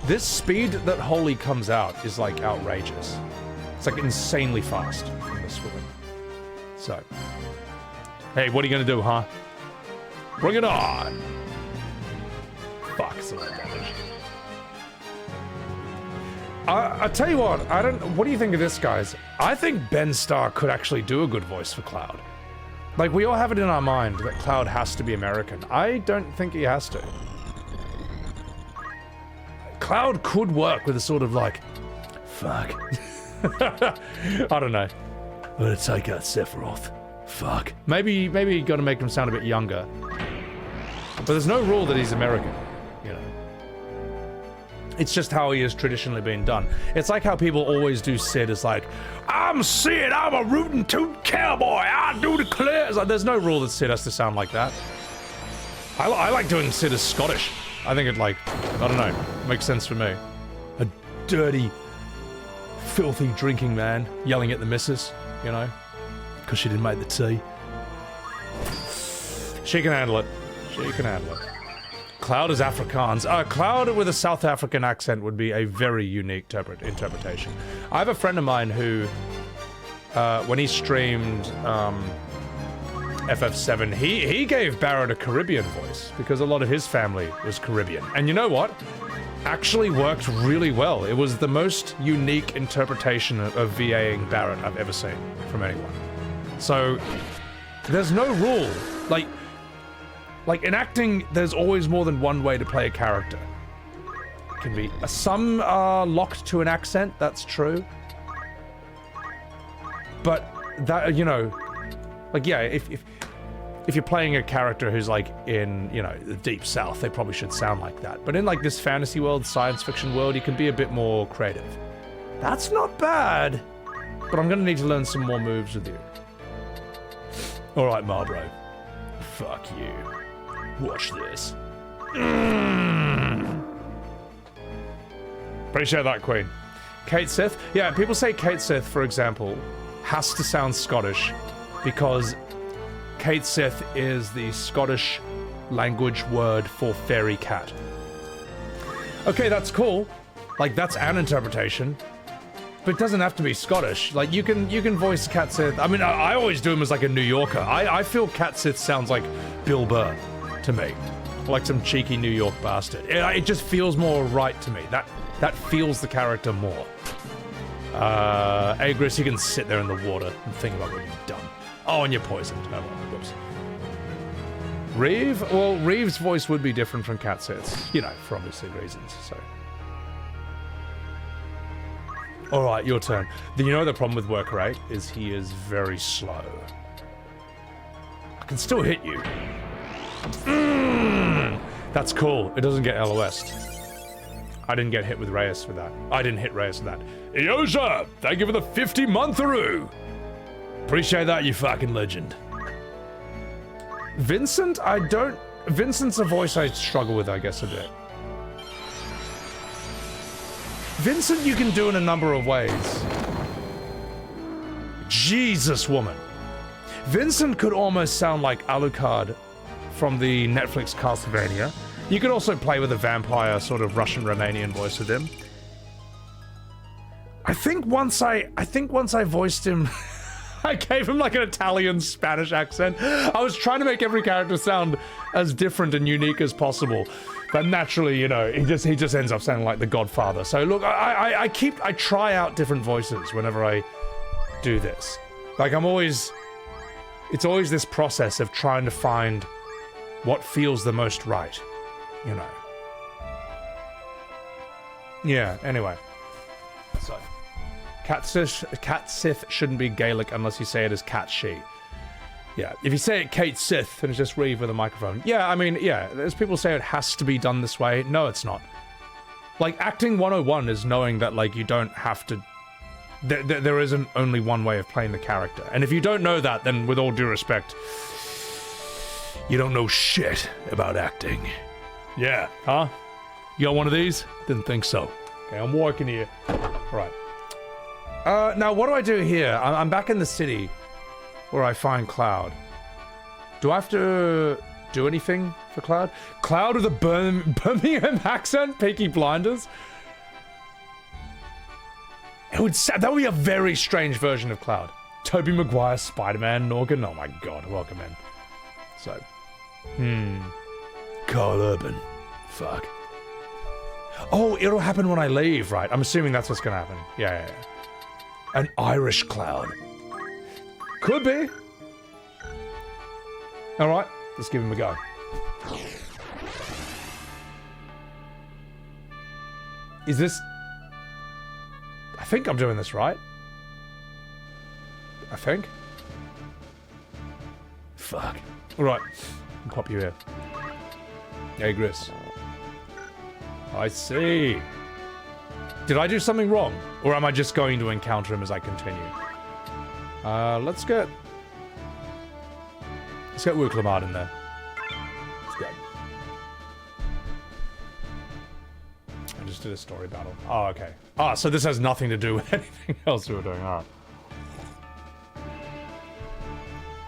This speed that Holy comes out is like outrageous. It's like insanely fast from this woman. So, hey, what are you gonna do, huh? Bring it on! Fuck, it's a lot of damage. I tell you what, what do you think of this, guys? I think Ben Starr could actually do a good voice for Cloud. Like, we all have it in our mind that Cloud has to be American. I don't think he has to. Cloud could work with a sort of like, fuck. I don't know. I'm gonna take out Sephiroth. Fuck. Maybe you gotta make him sound a bit younger. But there's no rule that he's American, you know. It's just how he has traditionally been done. It's like how people always do Sid as like, I'm Sid, I'm a rootin' toot cowboy, I do declare. It's like, there's no rule that Sid has to sound like that. I like doing Sid as Scottish. I think it like, I don't know, makes sense for me. A dirty, filthy drinking man yelling at the missus, you know, because she didn't make the tea. She can handle it. She can handle it. Cloud is Afrikaans. Cloud with a South African accent would be a very unique interpretation. I have a friend of mine who, when he streamed FF7, he gave Barrett a Caribbean voice because a lot of his family was Caribbean. And you know what? Actually worked really well. It was the most unique interpretation of VAing Barrett I've ever seen from anyone. So, there's no rule. Like in acting, there's always more than one way to play a character. It can be some are locked to an accent, that's true. But that, you know, like yeah, if you're playing a character who's like in, you know, the deep south, they probably should sound like that. But in like this fantasy world, science fiction world, you can be a bit more creative. That's not bad. But I'm gonna need to learn some more moves with you. All right, Marbro. Fuck you. Watch this. Appreciate that, Queen. Kate Sith? Yeah, people say Kate Sith, for example, has to sound Scottish because Kate Sith is the Scottish language word for fairy cat. Okay, that's cool. Like, that's an interpretation. But it doesn't have to be Scottish. Like, you can voice Cat Sith. I mean, I always do him as like a New Yorker. I feel Cat Sith sounds like Bill Burr to me. Like some cheeky New York bastard. It just feels more right to me. That feels the character more. Agrias, you can sit there in the water and think about what you've done. Oh, and you're poisoned. Oh, well, whoops. Reeve? Well, Reeve's voice would be different from Cat Sith's, you know, for obviously reasons, so. Alright, your turn. You know the problem with work rate is he is very slow. I can still hit you. That's cool. It doesn't get LOS'd. I didn't get hit with Reyes for that. I didn't hit Reyes with that. Eosa! Thank you for the 50-month-aroo! Appreciate that, you fucking legend. Vincent? Vincent's a voice I struggle with, I guess, a bit. Vincent you can do in a number of ways. Jesus, woman. Vincent could almost sound like Alucard from the Netflix Castlevania. You could also play with a vampire sort of Russian-Romanian voice with him. I think once I voiced him, I gave him like an Italian-Spanish accent. I was trying to make every character sound as different and unique as possible. But naturally, you know, he just ends up sounding like the Godfather. So look, I try out different voices whenever I do this. Like it's always this process of trying to find what feels the most right, you know. Yeah, anyway. So, Cat Sith shouldn't be Gaelic unless you say it as Cat She. Yeah, if you say it Kate Sith and it's just Reeve with a microphone. Yeah, I mean, yeah, there's people say it has to be done this way. No, it's not. Like, acting 101 is knowing that, like, you don't have to... There isn't only one way of playing the character. And if you don't know that, then with all due respect, you don't know shit about acting. Yeah, huh? You got one of these? Didn't think so. Okay, I'm walking here. Right. Now, what do I do here? I'm back in the city where I find Cloud. Do I have to do anything for Cloud? Cloud with a Birmingham accent? Peaky Blinders? That would be a very strange version of Cloud. Tobey Maguire, Spider-Man, Norgan. Oh my god, welcome in. So, Carl Urban. Fuck. oh, it'll happen when I leave, right? I'm assuming that's what's gonna happen. Yeah. An Irish Cloud. Could be. All right, let's give him a go. Is this... I think I'm doing this right. I think. Fuck. Alright, I'll pop you here. Agrias. I see. Did I do something wrong? Or am I just going to encounter him as I continue? Let's get Wuklamad in there. Let's go. I just did a story battle. Oh, okay. Ah, so this has nothing to do with anything else we were doing. Alright.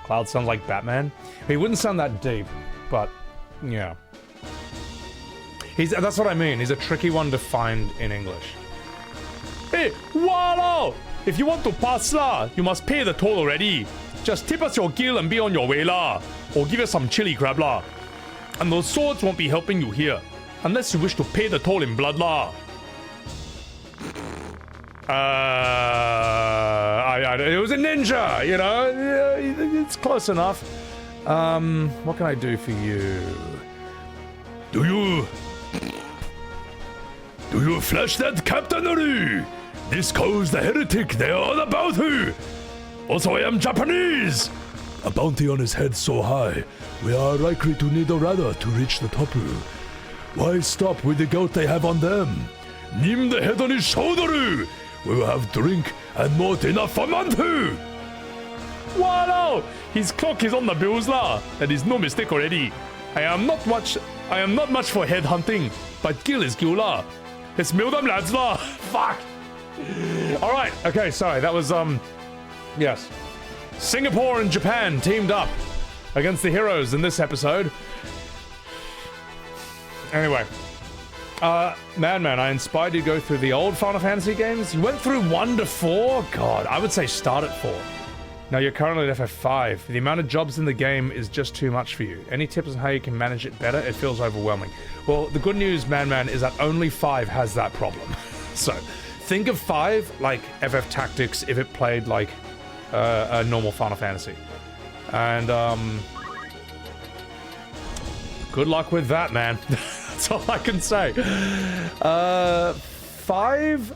Cloud sounds like Batman. He wouldn't sound that deep, but yeah. That's what I mean. He's a tricky one to find in English. Hey, Wallow! If you want to pass lah, you must pay the toll already. Just tip us your gill and be on your way lah. Or give us some chili crab lah. And those swords won't be helping you here. Unless you wish to pay the toll in blood lah. It was a ninja, you know? It's close enough. What can I do for you? Do you flash that captainery? This calls the heretic, they are the bounty. Also, I am Japanese. A bounty on his head so high, we are likely to need a ladder to reach the top. Why stop with the goat they have on them? Nim the head on his shoulder. We will have drink and not enough for month. Wallow! His clock is on the bills lah. That is no mistake already. I am not much for head hunting, but gill is gill lah. Let's mill them lads lah. Fuck. All right. Okay. Sorry. That was yes. Singapore and Japan teamed up against the heroes in this episode. Anyway, Man, I inspired you to go through the old Final Fantasy games. You went through 1 to 4. God, I would say start at 4. Now you're currently at FF5. The amount of jobs in the game is just too much for you. Any tips on how you can manage it better? It feels overwhelming. Well, the good news, Man, is that only 5 has that problem. So, think of 5 like FF Tactics if it played like a normal Final Fantasy. And, good luck with that, man. That's all I can say. 5...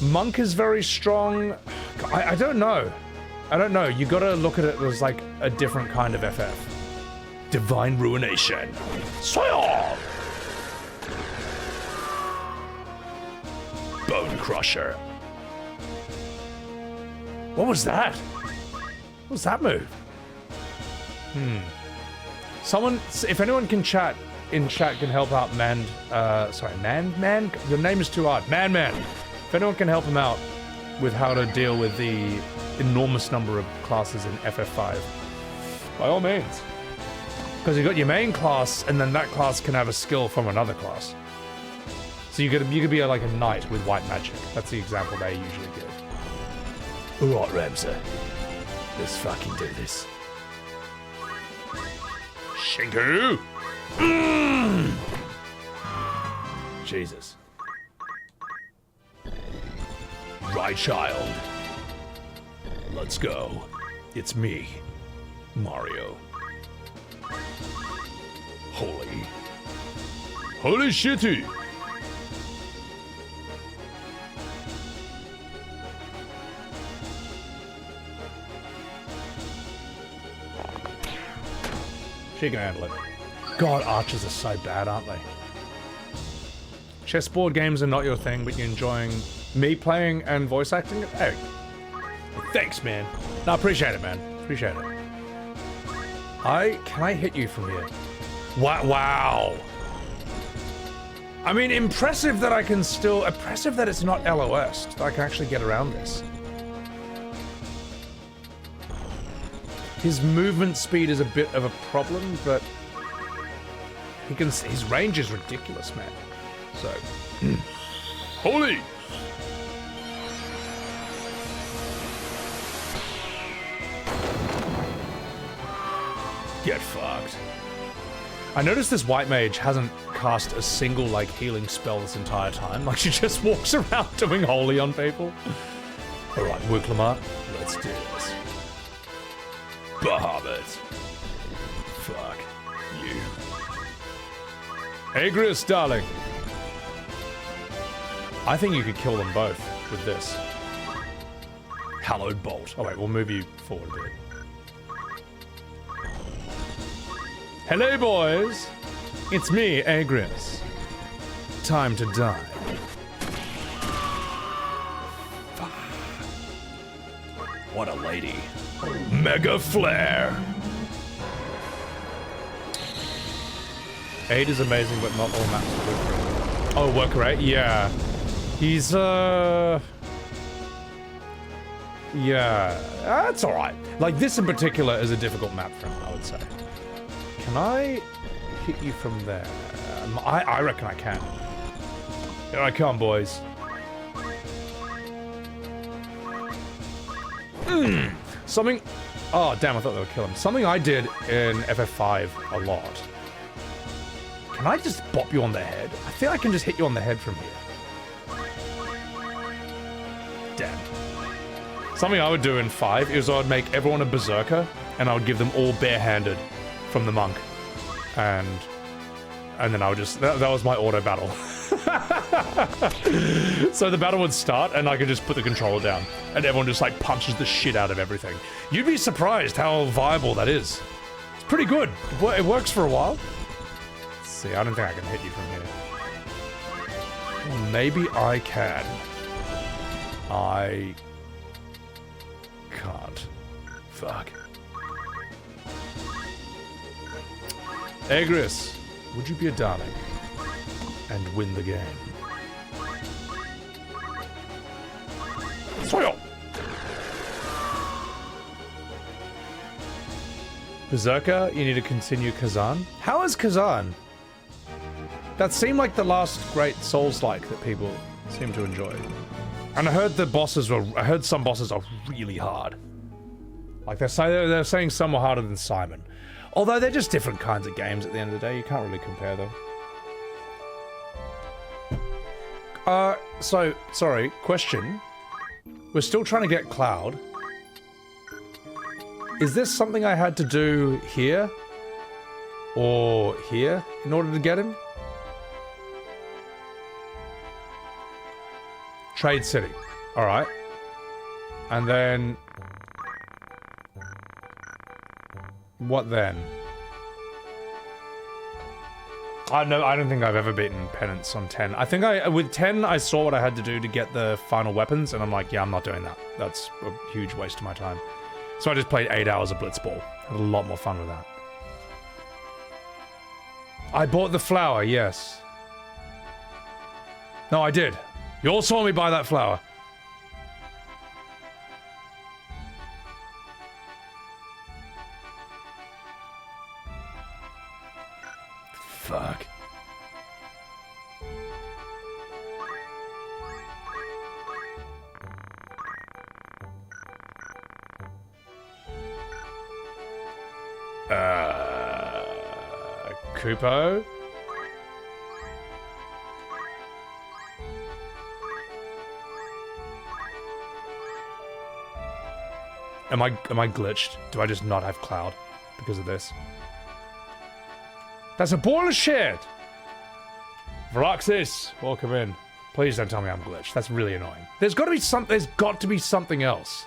Monk is very strong. I don't know. You gotta look at it as like a different kind of FF. Divine Ruination. Soil! Bone Crusher. What was that? What was that move? Someone, if anyone can chat, in chat can help out Man, your name is too hard. Man. If anyone can help him out with how to deal with the enormous number of classes in FF5, by all means. Because you got your main class, and then that class can have a skill from another class. So you could be like a knight with white magic. That's the example they usually give. Alright, Ramza. Let's fucking do this. Shinku! Jesus. Right, child. Let's go. It's me, Mario. Holy shitty! She can handle it. God, archers are so bad, aren't they? Chessboard games are not your thing, but you're enjoying me playing and voice acting? Hey, thanks, man. No, appreciate it, man. Appreciate it. Can I hit you from here? Wow. I mean, impressive that impressive that it's not LOS, that I can actually get around this. His movement speed is a bit of a problem, but his range is ridiculous, man. So, Holy! Get fucked. I noticed this white mage hasn't cast a single, like, healing spell this entire time. Like, she just walks around doing holy on people. Alright, Wiklamar, let's do this. Bahamut. Fuck you. Agrias, darling. I think you could kill them both with this. Hallowed Bolt. Oh wait, we'll move you forward a bit. Hello, boys. It's me, Agrias. Time to die. What a lady. Mega Flare. 8 is amazing, but not all maps are good for him. Oh, worker 8? Yeah. He's, yeah, that's alright. Like, this in particular is a difficult map for him, I would say. Can I hit you from there? I reckon I can. Here I come, boys. Something... Oh, damn, I thought they would kill him. Something I did in FF5 a lot. Can I just bop you on the head? I feel I can just hit you on the head from here. Damn. Something I would do in 5 is I would make everyone a berserker, and I would give them all barehanded from the monk. And then I would just... That was my auto battle. So the battle would start, and I could just put the controller down, and everyone just, like, punches the shit out of everything. You'd be surprised how viable that is. It's pretty good. It works for a while. Let's see, I don't think I can hit you from here. Well, maybe I can. I... can't. Fuck. Agrias, would you be a darling and win the game? Soil! Berserker, you need to continue Kazan. How is Kazan? That seemed like the last great Souls-like that people seem to enjoy. And I heard the bosses were... I heard some bosses are really hard. Like, they're saying some were harder than Simon. Although they're just different kinds of games at the end of the day. You can't really compare them. So, sorry, question. We're still trying to get Cloud. Is this something I had to do here? Or here in order to get him? Trade City. Alright. And then... what then? I don't think I've ever beaten Penance on 10. I think with 10, I saw what I had to do to get the final weapons, and I'm like, yeah, I'm not doing that. That's a huge waste of my time. So I just played 8 hours of Blitzball. Had a lot more fun with that. I bought the flower, yes. No, I did. You all saw me buy that flower. Fuck. Kupo? Am I glitched? Do I just not have Cloud because of this? That's a bullshit! Vroxis, welcome in. Please don't tell me I'm glitched. That's really annoying. There's got to be something else.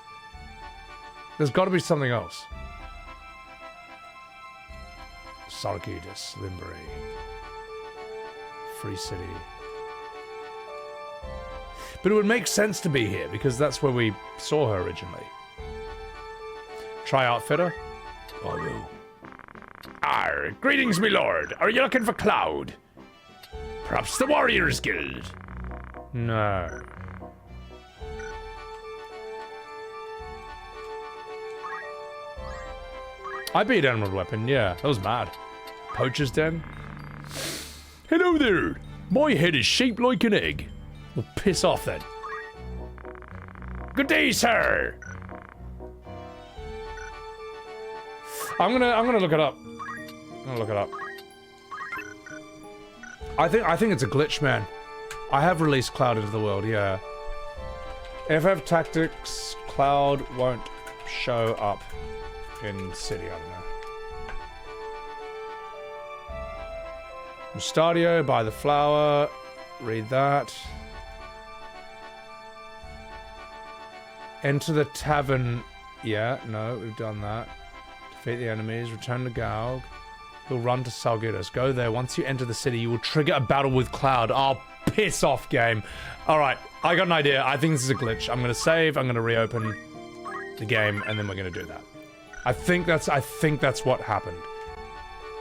There's got to be something else. Sarkidis, Limbury. Free City. But it would make sense to be here, because that's where we saw her originally. Try Outfitter? I will. Arr, greetings, my lord. Are you looking for Cloud? Perhaps the Warriors Guild? No. I beat Emerald Weapon, yeah. That was mad. Poacher's Den? Hello there. My head is shaped like an egg. Well, piss off then. Good day, sir. I'm gonna look it up. gonna look it up. I think it's a glitch, man. I have released Cloud into the world, yeah. FF Tactics, Cloud won't show up in City, I don't know. Mustadio, buy the flower, read that. Enter the tavern, yeah, no, we've done that. Defeat the enemies, return to Gaug. You'll run to Salguiros. Go there. Once you enter the city, you will trigger a battle with Cloud. Oh, piss off, game. Alright, I got an idea. I think this is a glitch. I'm gonna save, I'm gonna reopen the game, and then we're gonna do that. I think that's what happened.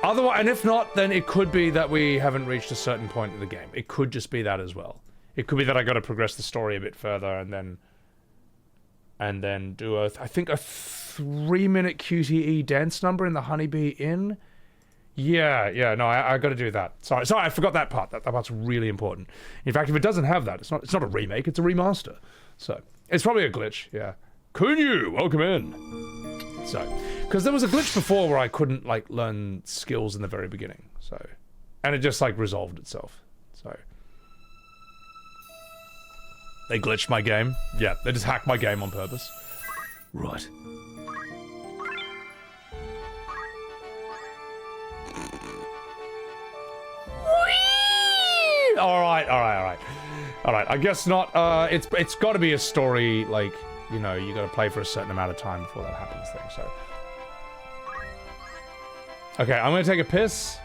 Otherwise, and if not, then it could be that we haven't reached a certain point in the game. It could just be that as well. It could be that I gotta progress the story a bit further, and then do I think a 3-minute QTE dance number in the Honeybee Inn. Yeah, no, I got to do that. Sorry, I forgot that part. That part's really important. In fact, if it doesn't have that, it's not a remake, it's a remaster. So, it's probably a glitch, yeah. Kunyu, welcome in. So, because there was a glitch before where I couldn't, like, learn skills in the very beginning, so. And it just, like, resolved itself, so. They glitched my game. Yeah, they just hacked my game on purpose. Right. Alright, I guess not. It's got to be a story, like, you know, you got to play for a certain amount of time before that happens thing, so. Okay, I'm gonna take a piss.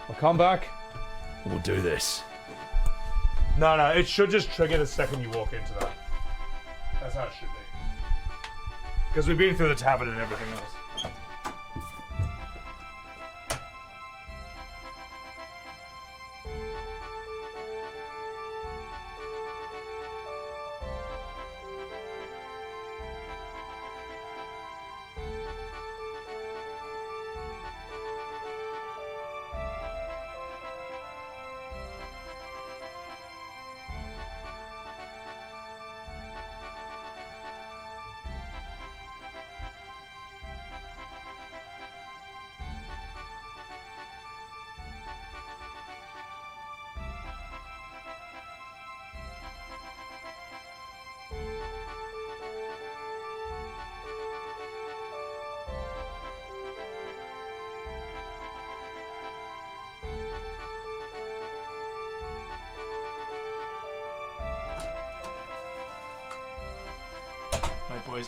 I'll come back. We'll do this. No, it should just trigger the second you walk into that. That's how it should be. Because we've been through the tavern and everything else.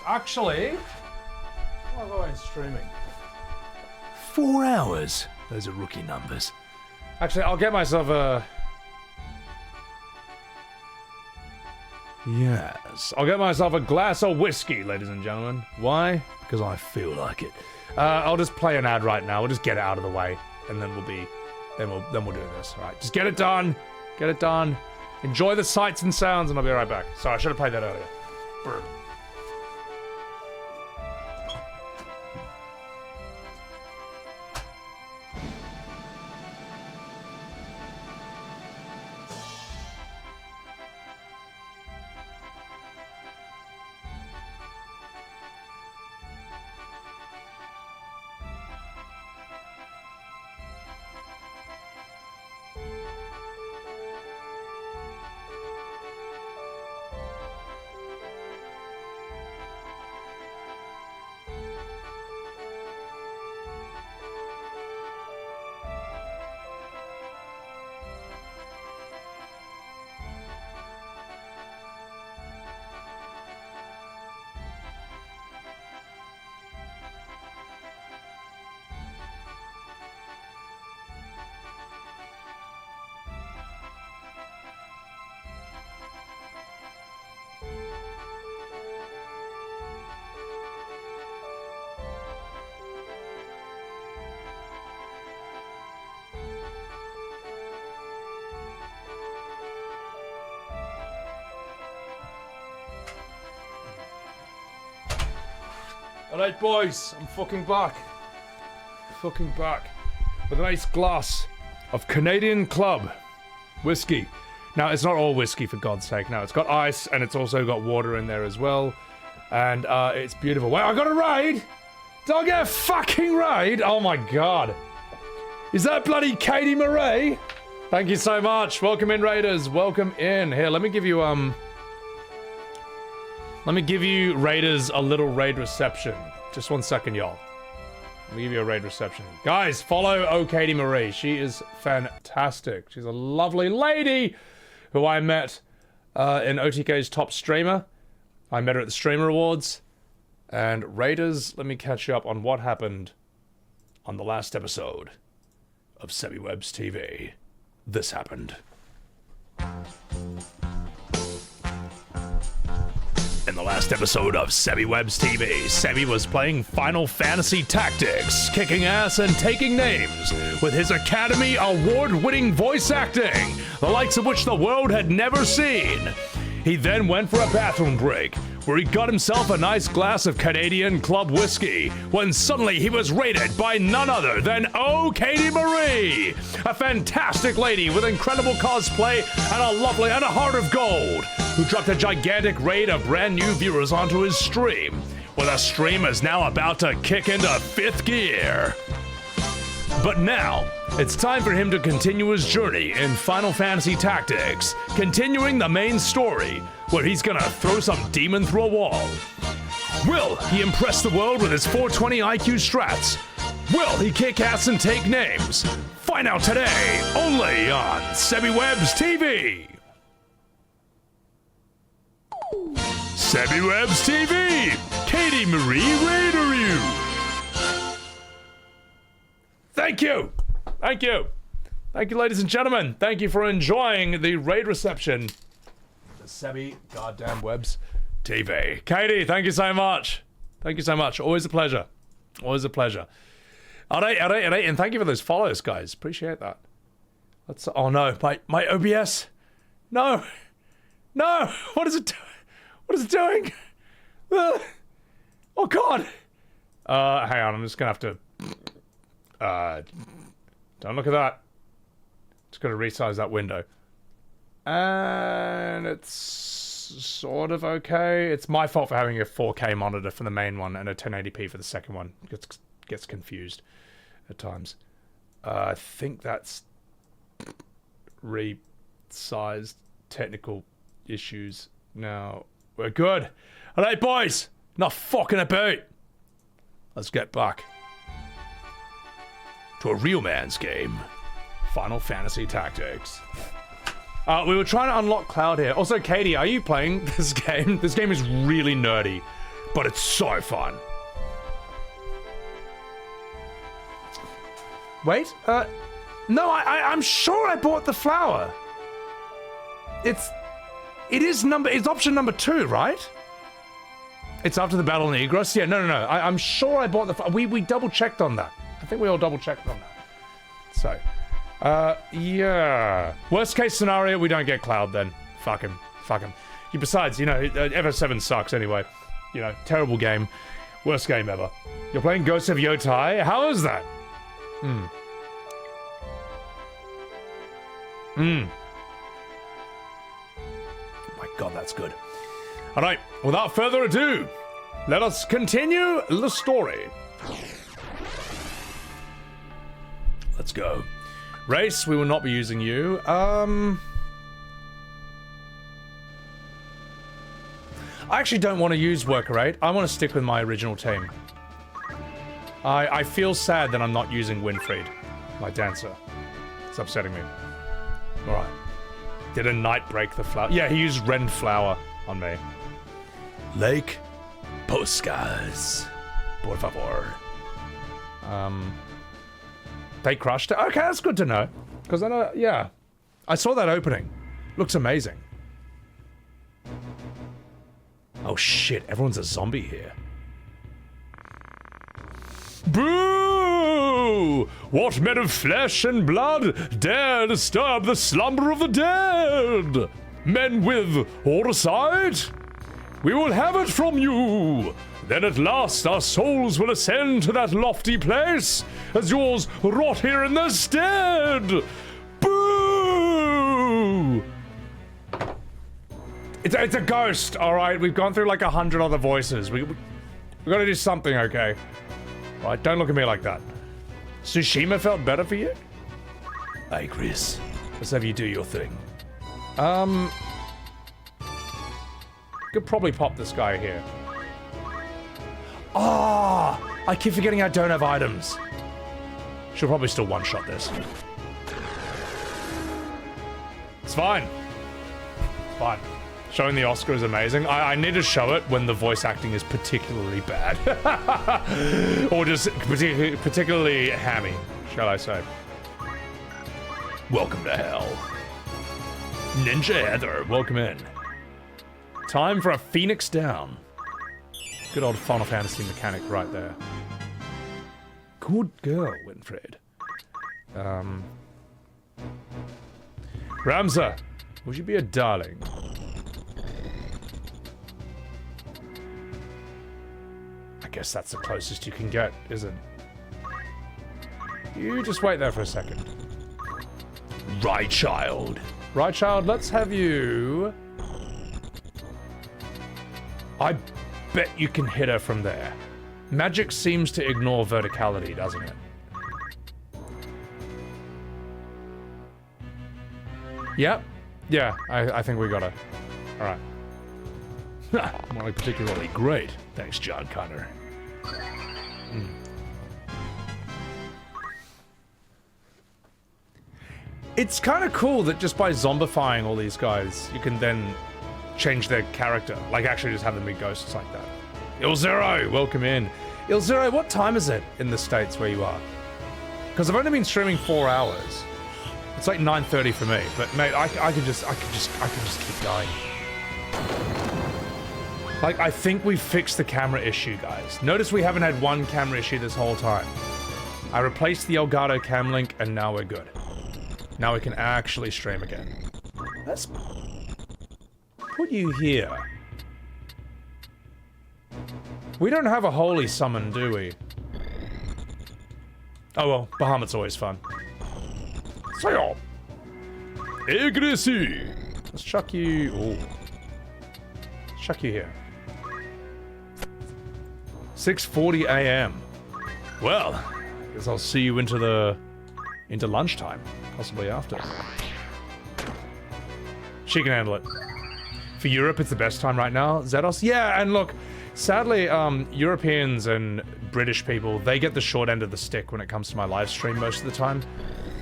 Actually, how long am I streaming? 4 hours. Those are rookie numbers. Actually, I'll get myself a... Yes. I'll get myself a glass of whiskey, ladies and gentlemen. Why? Because I feel like it. I'll just play an ad right now. We'll just get it out of the way, and then we'll do this. All right, just get it done. Get it done. Enjoy the sights and sounds, and I'll be right back. Sorry, I should have played that earlier. Brr. Alright boys, I'm fucking back. Fucking back. With a nice glass of Canadian Club whiskey. Now, it's not all whiskey, for God's sake. No, it's got ice, and it's also got water in there as well. And, it's beautiful. Wait, I got a raid? Did I get a fucking raid? Oh my god. Is that bloody Katie Marie? Thank you so much. Welcome in, Raiders. Welcome in. Here, let me give you, Raiders, a little raid reception. Just 1 second, y'all. Let me give you a raid reception. Guys, follow Katie Marie. She is fantastic. She's a lovely lady who I met in OTK's top streamer. I met her at the Streamer Awards. And Raiders, let me catch you up on what happened on the last episode of Sebbywebz TV. This happened. In the last episode of Sebbywebz TV, Sebby was playing Final Fantasy Tactics, kicking ass and taking names, with his Academy Award-winning voice acting, the likes of which the world had never seen. He then went for a bathroom break, where he got himself a nice glass of Canadian club whiskey, when suddenly he was raided by none other than Katie Marie, a fantastic lady with incredible cosplay and a lovely and a heart of gold, who dropped a gigantic raid of brand new viewers onto his stream, where the stream is now about to kick into 5th gear. But now, it's time for him to continue his journey in Final Fantasy Tactics, continuing the main story, where he's gonna throw some demon through a wall. Will he impress the world with his 420 IQ strats? Will he kick ass and take names? Find out today, only on Sebbywebz TV! Sebbywebz TV! Katie Marie Raider you! Thank you! Thank you! Thank you, ladies and gentlemen. Thank you for enjoying the raid reception. The Sebby goddamn Webs TV. Katie, thank you so much. Thank you so much. Always a pleasure. Always a pleasure. Alright, and thank you for those follows, guys. Appreciate that. Let's. Oh no, my OBS. No, no. What is it doing? What is it doing? Oh god. Hang on. I'm just gonna have to. Don't look at that. Just gotta resize that window. And it's sort of okay. It's my fault for having a 4K monitor for the main one and a 1080p for the second one. Gets confused at times. I think that's resized technical issues. Now we're good. All right, boys. Not fucking about. Let's get back to a real man's game. Final Fantasy Tactics. We were trying to unlock Cloud here. Also, Katie, are you playing this game? This game is really nerdy, but it's so fun. Wait, no, I'm sure I bought the flower. It's option number 2, right? It's after the battle in Agrias? Yeah, no. I'm sure I bought the flower. We double checked on that. I think we all double checked on that. So, yeah. Worst case scenario, we don't get Cloud then. Fuck him. Besides, you know, FF7 sucks anyway. You know, terrible game. Worst game ever. You're playing Ghost of Yotai? How is that? Oh my god, that's good. Alright, without further ado, let us continue the story. Let's go. Race, we will not be using you. I actually don't want to use Worker 8. I want to stick with my original team. I feel sad that I'm not using Winfried, my dancer. It's upsetting me. Alright. Did a knight break the flower? Yeah, he used Rend Flower on me. Lake Poscas. Por favor. They crushed it? Okay, that's good to know. Because I know, yeah. I saw that opening. Looks amazing. Oh shit, everyone's a zombie here. Boo! What men of flesh and blood dare disturb the slumber of the dead? Men with oversight? We will have it from you. Then at last our souls will ascend to that lofty place, as yours rot here in their stead. Boo! It's a ghost, all right? We've gone through like 100 other voices. We gotta do something, okay? All right, don't look at me like that. Tsushima felt better for you? Agrias, let's have you do your thing. Could probably pop this guy here. Ah, I keep forgetting I don't have items. She'll probably still one-shot this. It's fine. It's fine. Showing the Oscar is amazing. I need to show it when the voice acting is particularly bad. Or just particularly hammy, shall I say. Welcome to hell. Ninja Heather, Welcome in. Time for a Phoenix down. Good old Final Fantasy mechanic right there. Good girl, Winfred. Ramza, would you be a darling? I guess that's the closest you can get, isn't it? You just wait there for a second. right child. Right, child, let's have you... I bet you can hit her from there. Magic seems to ignore verticality, doesn't it? Yep. Yeah, I think we got her. Alright. More like particularly great. Thanks, John Connor. It's kind of cool that just by zombifying all these guys, you can then change their character. Like, actually just have them be ghosts like that. Il0, welcome in. Il0, what time is it in the States where you are? Because I've only been streaming 4 hours. It's like 9:30 for me, but mate, I could just keep going. Like, I think we fixed the camera issue, guys. Notice we haven't had one camera issue this whole time. I replaced the Elgato cam link, and now we're good. Now we can actually stream again. Let's put you here. We don't have a holy summon, do we? Oh well, Bahamut's always fun. So, Aggressive. let's chuck you. Ooh. Let's chuck you here. 6:40 a.m. Well, I guess I'll see you into lunchtime, possibly after. She can handle it. For Europe, it's the best time right now. Zedos, yeah, and look, sadly, Europeans and British people, they get the short end of the stick when it comes to my live stream most of the time.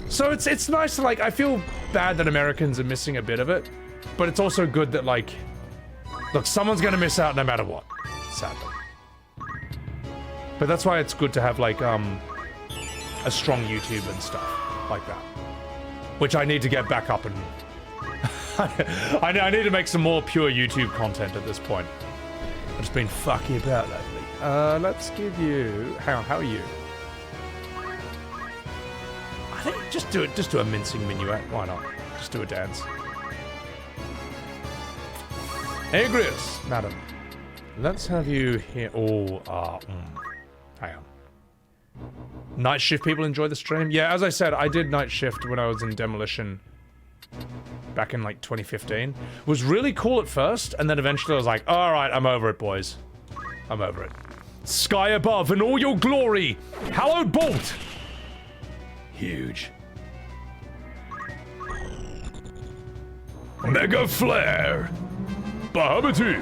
So it's nice to, like, I feel bad that Americans are missing a bit of it, but it's also good that, like, look, someone's gonna miss out no matter what, sadly. But that's why it's good to have, like, a strong YouTube and stuff like that. Which I need to get back up and... I need to make some more pure YouTube content at this point. I've just been fucking about lately. Let's give you... How are you? I think just do a mincing minuet. Why not? Just do a dance. Agrias, madam. Let's have you here. Oh, hang on. Night shift people enjoy the stream? Yeah, as I said, I did night shift when I was in Demolition back in like 2015. It was really cool at first, and then eventually I was like, alright, I'm over it, boys. I'm over it. Sky above in all your glory! Hallowed bolt! Huge. Mega flare. Bahamut.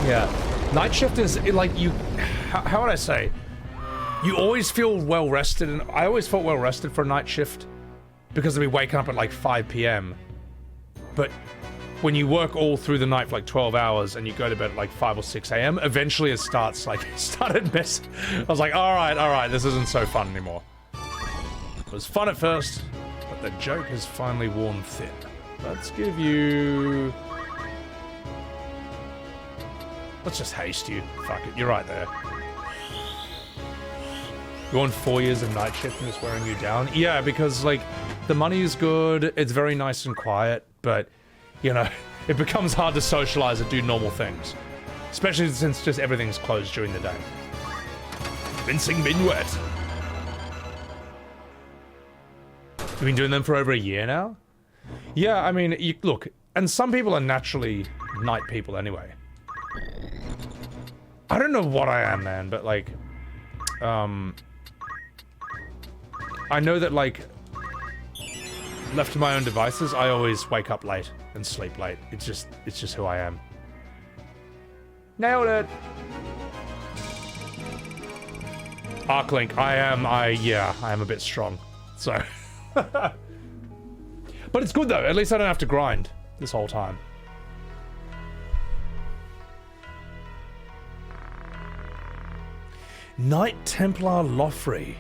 Yeah. Night shift is, like, you... How would I say? You always feel well-rested, and I always felt well-rested for a night shift because I'd be waking up at, like, 5 p.m. But when you work all through the night for, like, 12 hours and you go to bed at, like, 5 or 6 a.m., eventually it started messing. I was like, alright, this isn't so fun anymore. It was fun at first, but the joke has finally worn thin. Let's give you... Let's just haste you. Fuck it, you're right there. You want 4 years of night shift and just wearing you down? Yeah, because, like, the money is good, it's very nice and quiet, but, you know, it becomes hard to socialize and do normal things. Especially since just everything's closed during the day. Mincing minuet. You've been doing them for over a year now? Yeah, I mean, look, and some people are naturally night people anyway. I don't know what I am, man, but like, I know that like, left to my own devices, I always wake up late and sleep late. It's just who I am. Nailed it. Arclink, I am a bit strong, so. But it's good though, at least I don't have to grind this whole time. Knight Templar Lothry.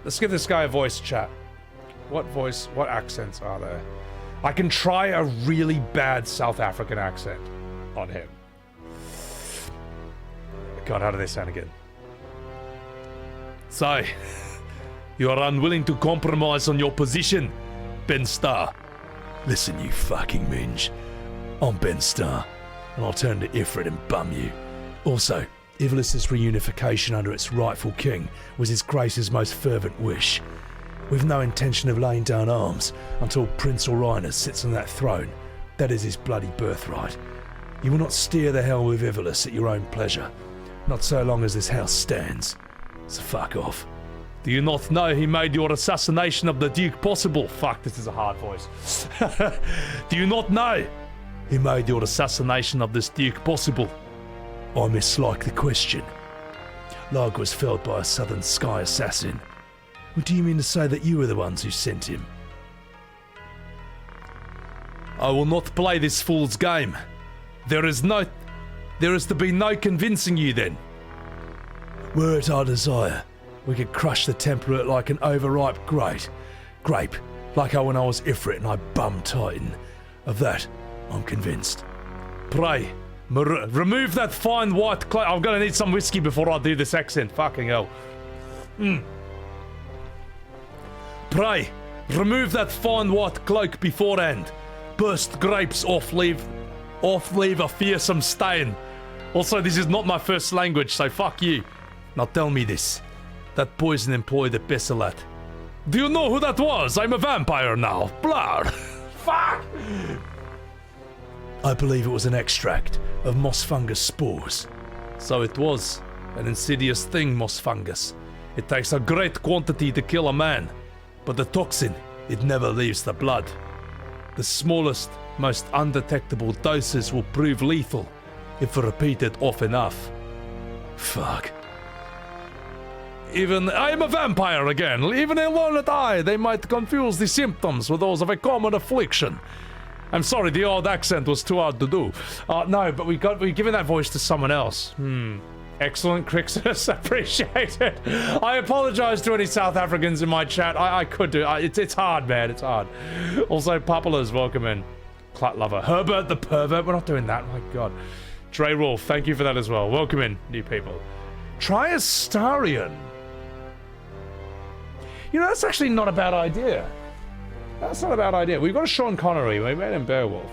Let's give this guy a voice, chat. What accents are there? I can try a really bad South African accent on him. God, how do they sound again? So, you are unwilling to compromise on your position, Ben Starr. Listen, you fucking minge. I'm Ben Starr, and I'll turn to Ifrit and bum you. Also, Ivalice's reunification under its rightful king was His Grace's most fervent wish. We've no intention of laying down arms until Prince Orhinus sits on that throne. That is his bloody birthright. You will not steer the hell with Ivalice at your own pleasure. Not so long as this house stands. So fuck off. Do you not know he made your assassination of the Duke possible? Fuck, this is a hard voice. Do you not know he made your assassination of this Duke possible? I mislike the question. Larg was felled by a Southern Sky assassin. Or do you mean to say that you were the ones who sent him? I will not play this fool's game. There is to be no convincing you then. Were it our desire, we could crush the Temperate like an overripe grape, like how when I was Ifrit and I bummed Titan. Of that, I'm convinced. Pray, remove that fine white cloak. I'm gonna need some whiskey before I do this accent. Fucking hell. Pray, remove that fine white cloak beforehand. Burst grapes off leave a fearsome stain. Also, this is not my first language, so fuck you. Now tell me this. That poison employed at Besselat. Do you know who that was? I'm a vampire now. Blar. Fuck! I believe it was an extract of moss fungus spores. So it was. An insidious thing, moss fungus. It takes a great quantity to kill a man. But the toxin, it never leaves the blood. The smallest, most undetectable doses will prove lethal if repeated often enough. Fuck. I am a vampire again. Even alone at eye, they might confuse the symptoms with those of a common affliction. I'm sorry, the old accent was too hard to do. No, but we're giving that voice to someone else. Excellent, Crixus. Appreciate it. I apologize to any South Africans in my chat. I could do it. It's hard, man. It's hard. Also, Papala's welcome in. Clut lover. Herbert the pervert. We're not doing that. My God. Dre Rolf, thank you for that as well. Welcome in, new people. Triastarian. You know, that's actually not a bad idea. That's not a bad idea. We've got a Sean Connery. We made him Beowulf.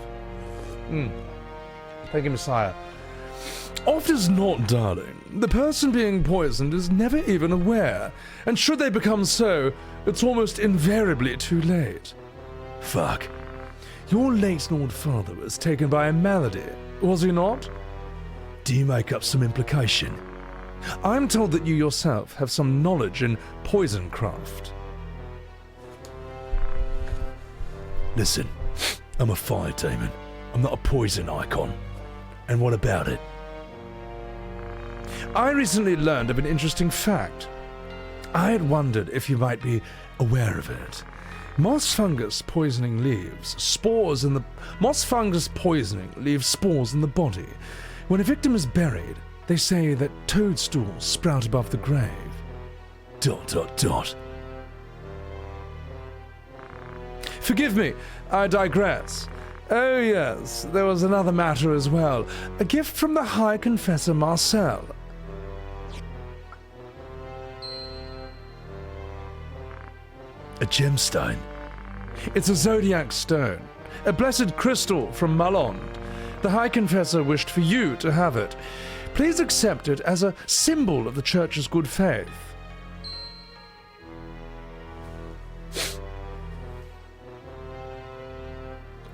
Thank you, Messiah. Oft as not, darling. The person being poisoned is never even aware. And should they become so, it's almost invariably too late. Fuck. Your late Lord Father was taken by a malady, was he not? Do you make up some implication? I'm told that you yourself have some knowledge in poison craft. Listen, I'm a fire demon. I'm not a poison icon. And what about it? I recently learned of an interesting fact. I had wondered if you might be aware of it. Moss fungus poisoning leaves spores in the body. When a victim is buried, they say that toadstools sprout above the grave. ... Forgive me, I digress. Oh yes, there was another matter as well. A gift from the High Confessor Marcel. A gemstone? It's a zodiac stone, a blessed crystal from Malond. The High Confessor wished for you to have it. Please accept it as a symbol of the Church's good faith.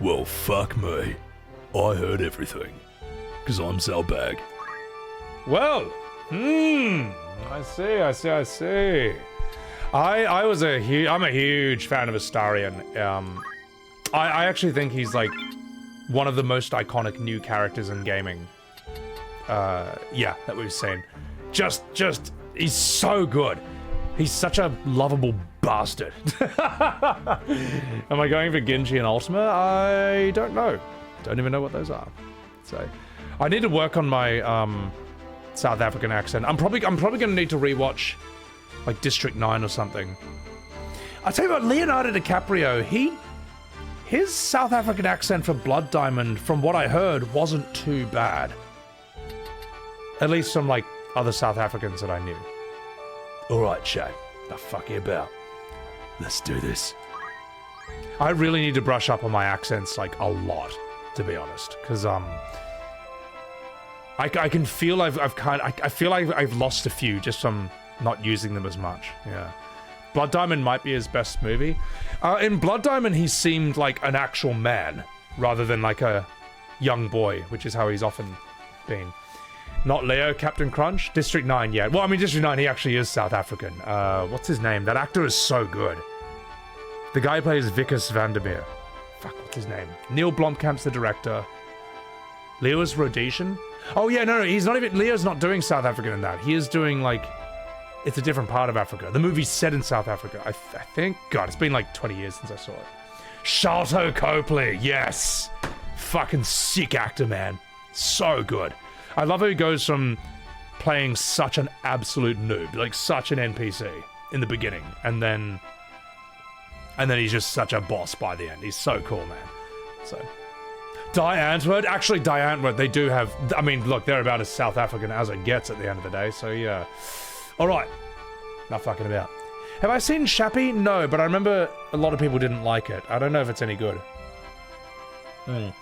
Well, fuck me. I heard everything. Because I'm Zelbag. Well, I see. I'm a huge fan of Astarion. I actually think he's like one of the most iconic new characters in gaming. Yeah, that we've seen. Just, he's so good. He's such a lovable bastard. Am I going for Genji and Ultima? I don't know. Don't even know what those are. So, I need to work on my South African accent. I'm probably gonna need to rewatch like District 9 or something. I'll tell you what, Leonardo DiCaprio, his South African accent for Blood Diamond, from what I heard, wasn't too bad. At least from like other South Africans that I knew. Alright, Chad. The fuck you about? Let's do this. I really need to brush up on my accents like a lot, to be honest, because I can feel I feel like I've lost a few just from not using them as much. Yeah, Blood Diamond might be his best movie. In Blood Diamond, he seemed like an actual man rather than like a young boy, which is how he's often been. Not Leo, Captain Crunch. District 9, yeah. Well, I mean, District 9, he actually is South African. What's his name? That actor is so good. The guy who plays Vickers Vandermeer. Fuck, what's his name? Neil Blomkamp's the director. Leo's Rhodesian? Oh, yeah, no, he's not even... Leo's not doing South African in that. He is doing, like... It's a different part of Africa. The movie's set in South Africa, I think. God, it's been like 20 years since I saw it. Sharlto Copley, yes! Fucking sick actor, man. So good. I love how he goes from playing such an absolute noob, like such an NPC in the beginning, and then he's just such a boss by the end. He's so cool, man. So, Die Antwoord, actually Die Antwoord, they do have, I mean, look, they're about as South African as it gets at the end of the day, so yeah. Alright, not fucking about. Have I seen Shappy? No, but I remember a lot of people didn't like it. I don't know if it's any good. I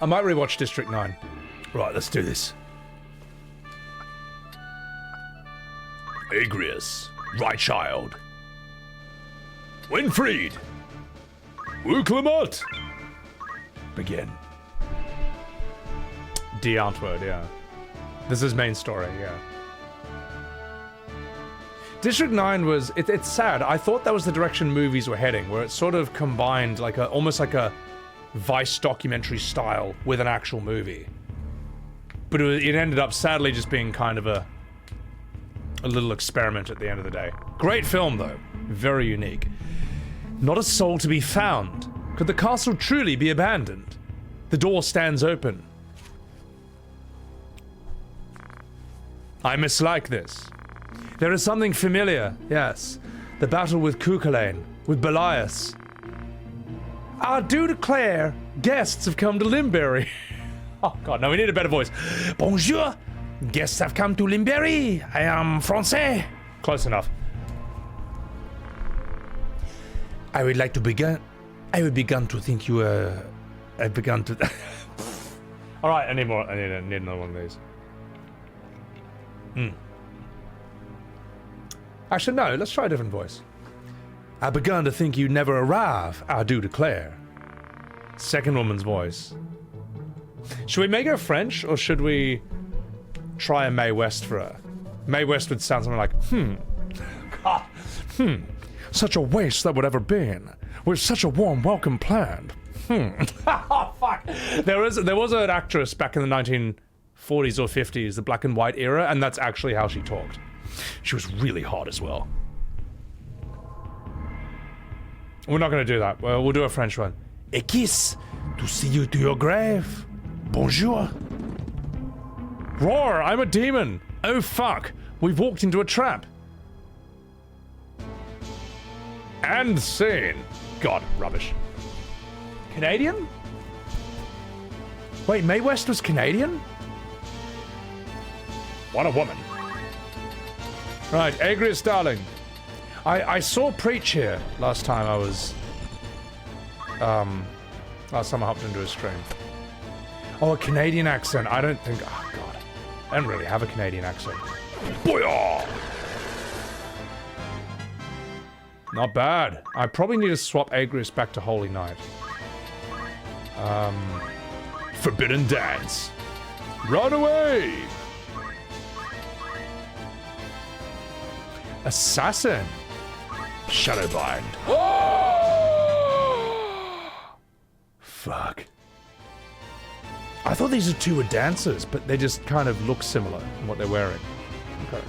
might rewatch District 9. Right, let's do this. Agrias, right child. Winfried. Clement. Begin. Die Antwoord, yeah. This is main story, yeah. District 9 was... It's sad. I thought that was the direction movies were heading, where it sort of combined like almost like a Vice documentary style with an actual movie. But it ended up sadly just being kind of a little experiment at the end of the day. Great film though. Very unique. Not a soul to be found. Could the castle truly be abandoned? The door stands open. I mislike this. There is something familiar, yes. The battle with Cuchulainn, with Belias. I do declare, guests have come to Limberry. Oh god, no, we need a better voice. Bonjour, guests have come to Limberry. I am Francais. Close enough. I would like to begin. I would begin to think you were... I've begun to... Alright, I need more. I need another one of these. Actually, no, let's try a different voice. I begun to think you'd never arrive, I do declare. Second woman's voice. Should we make her French, or should we try a Mae West for her? Mae West would sound something like, God, such a waste that would ever been, with such a warm welcome planned. Oh, fuck. There was an actress back in the 1940s or 50s, the black and white era, and that's actually how she talked. She was really hot as well. We're not going to do that. Well, we'll do a French one. A kiss to see you to your grave. Bonjour. Roar, I'm a demon. Oh fuck, we've walked into a trap. And scene. God, rubbish. Canadian? Wait, Mae West was Canadian? What a woman. Right, Agrias darling. I saw Preach here last time I was... last time I hopped into a stream. Oh, a Canadian accent. I don't think... Oh, God. I don't really have a Canadian accent. Booyah! Not bad. I probably need to swap Agrias back to Holy Knight. forbidden dance. Run away! Assassin. Shadowbind. Fuck. I thought these two were dancers, but they just kind of look similar in what they're wearing. Okay.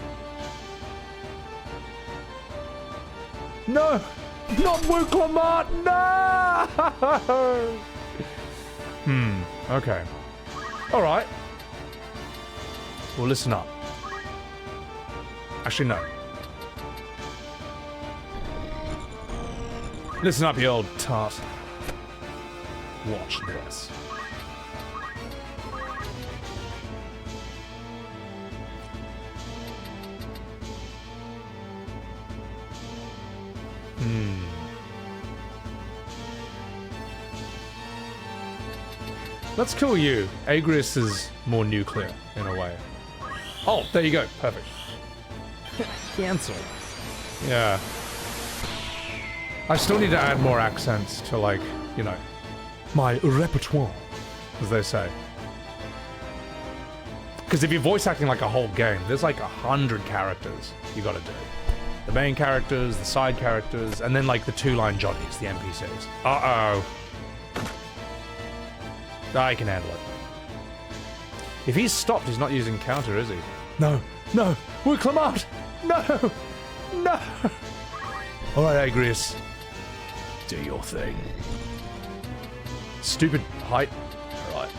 No! Not Wuklamart! No! Okay. Alright. Well, listen up. Actually, no. Listen up, you old tart. Watch this. Let's kill you. Agrias is more nuclear, in a way. Oh, there you go. Perfect. Cancel. Yeah. I still need to add more accents to, like, you know, my repertoire, as they say. Because if you're voice acting like a whole game, there's like 100 characters you gotta do. The main characters, the side characters, and then like the two-line Johnnies, the NPCs. Uh-oh. I can handle it. If he's stopped, he's not using counter, is he? No, no, Wuklamart! No! No! Alright, Agrias. Do your thing. Stupid height. Alright.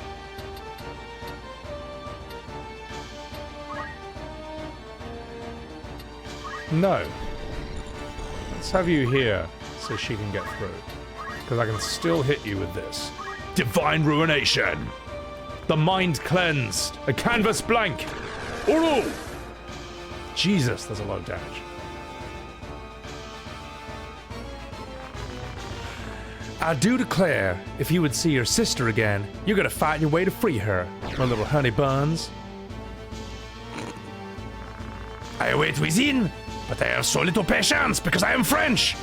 No. Let's have you here so she can get through. Because I can still hit you with this. Divine Ruination. The mind cleansed. A canvas blank. Uru! Jesus, there's a lot of damage. I do declare, if you would see your sister again, you're gonna fight your way to free her, my little honey buns. I await within, but I have so little patience because I am French.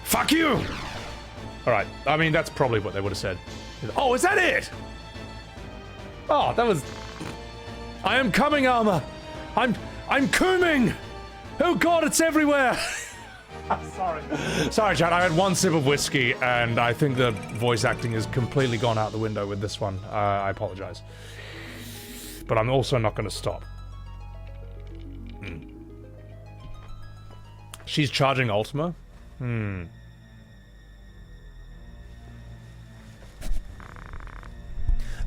Fuck you. Alright, I mean, that's probably what they would have said. Oh, is that it? Oh, that was... I am coming, Armor. I'm coming. Oh God, it's everywhere. I'm sorry. Sorry, chat. I had one sip of whiskey, and I think the voice acting has completely gone out the window with this one. I apologize. But I'm also not going to stop. She's charging Ultima?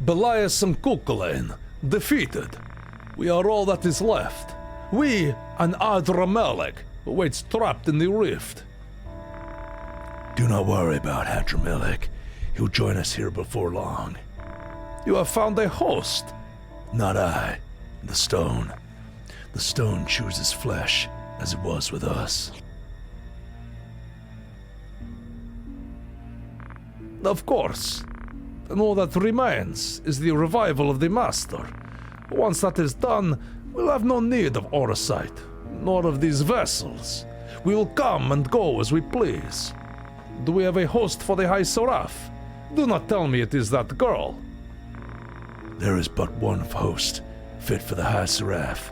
Belias and Kukulain, defeated. We are all that is left. We and Adramelech, who waits trapped in the rift. Do not worry about Adramelech. He'll join us here before long. You have found a host. Not I. The stone. The stone chooses flesh, as it was with us. Of course. And all that remains is the revival of the Master. Once that is done, we'll have no need of Orosight, nor of these vessels. We will come and go as we please. Do we have a host for the High Seraph? Do not tell me it is that girl. There is but one host, fit for the High Seraph.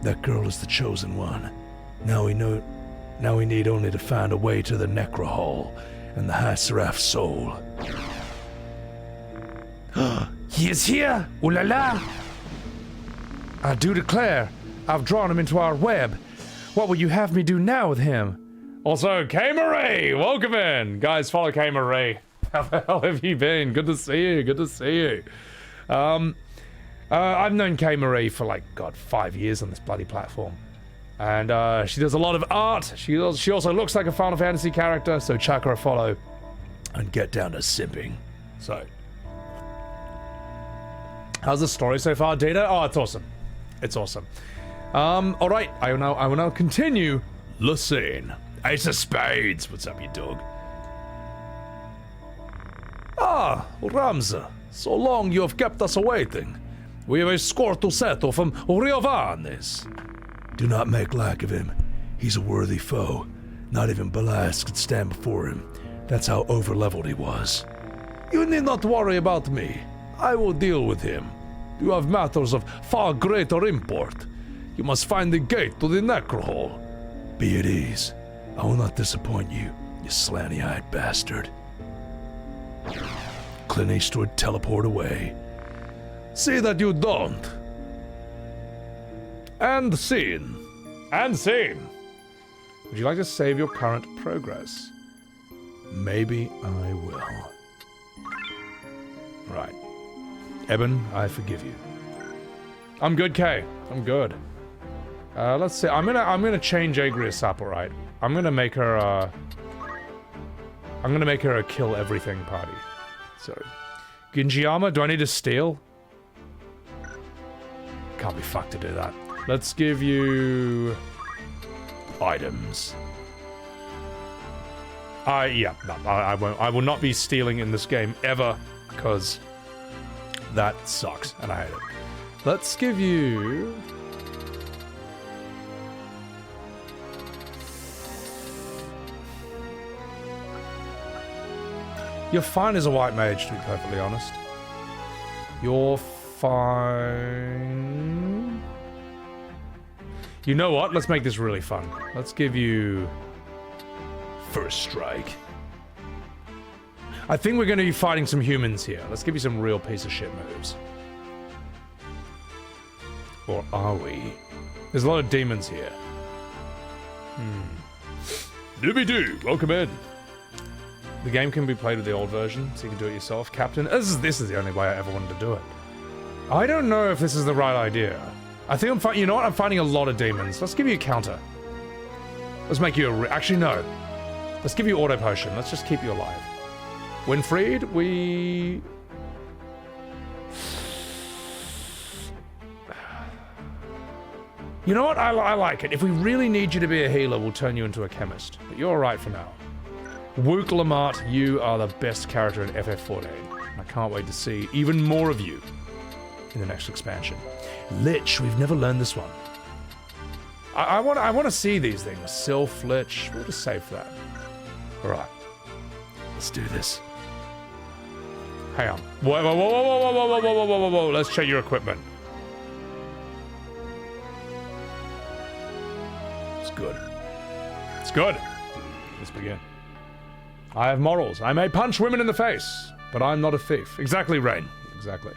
That girl is the chosen one. Now we need only to find a way to the Necro Hall and the High Seraph's soul. He is here! Ooh la la! I do declare, I've drawn him into our web. What will you have me do now with him? Also, K Marie, welcome in! Guys, follow K Marie. How the hell have you been? Good to see you, good to see you. I've known K Marie for like, God, 5 years on this bloody platform. And she does a lot of art. She also looks like a Final Fantasy character, so chuck her a follow. And get down to simping. So... how's the story so far, Data? Oh, it's awesome. It's awesome. Alright, I will now continue. Listen. Ace of Spades. What's up, you dog? Ah, Ramza. So long you have kept us awaiting. We have a score to settle from Riovanes. Do not make lack of him. He's a worthy foe. Not even Belias could stand before him. That's how overleveled he was. You need not worry about me. I will deal with him. You have matters of far greater import. You must find the gate to the necrohole. Be at ease. I will not disappoint you, you slanty-eyed bastard. Clint Eastwood teleport away. See that you don't. And scene. And scene. Would you like to save your current progress? Maybe I will. Right. Eben, I forgive you. I'm good, Kay. I'm good. Let's see. I'm gonna change Agrias up, alright? I'm gonna make her a kill everything party. So, Ginjiyama, do I need to steal? Can't be fucked to do that. Let's give you items. Yeah, no, I won't. I will not be stealing in this game ever, because that sucks and I hate it. Let's give you. You're fine as a white mage, to be perfectly honest. You're fine. You know what? Let's make this really fun. Let's give you first strike. I think we're going to be fighting some humans here. Let's give you some real piece of shit moves. Or are we? There's a lot of demons here. Doobie-doo, welcome in. The game can be played with the old version, so you can do it yourself. Captain, this is the only way I ever wanted to do it. I don't know if this is the right idea. I think you know what? I'm finding a lot of demons. Let's give you a counter. Let's make you actually, no. Let's give you auto potion. Let's just keep you alive. When freed, we... You know what? I like it. If we really need you to be a healer, we'll turn you into a chemist. But you're alright for now. Wook Lamart, you are the best character in FF14. I can't wait to see even more of you in the next expansion. Lich, we've never learned this one. I want to see these things. Sylph, Lich, we'll just save that. Alright. Let's do this. Hang on. Whoa. Let's check your equipment. It's good. It's good. Let's begin. I have morals. I may punch women in the face, but I'm not a thief. Exactly, Rain. Exactly.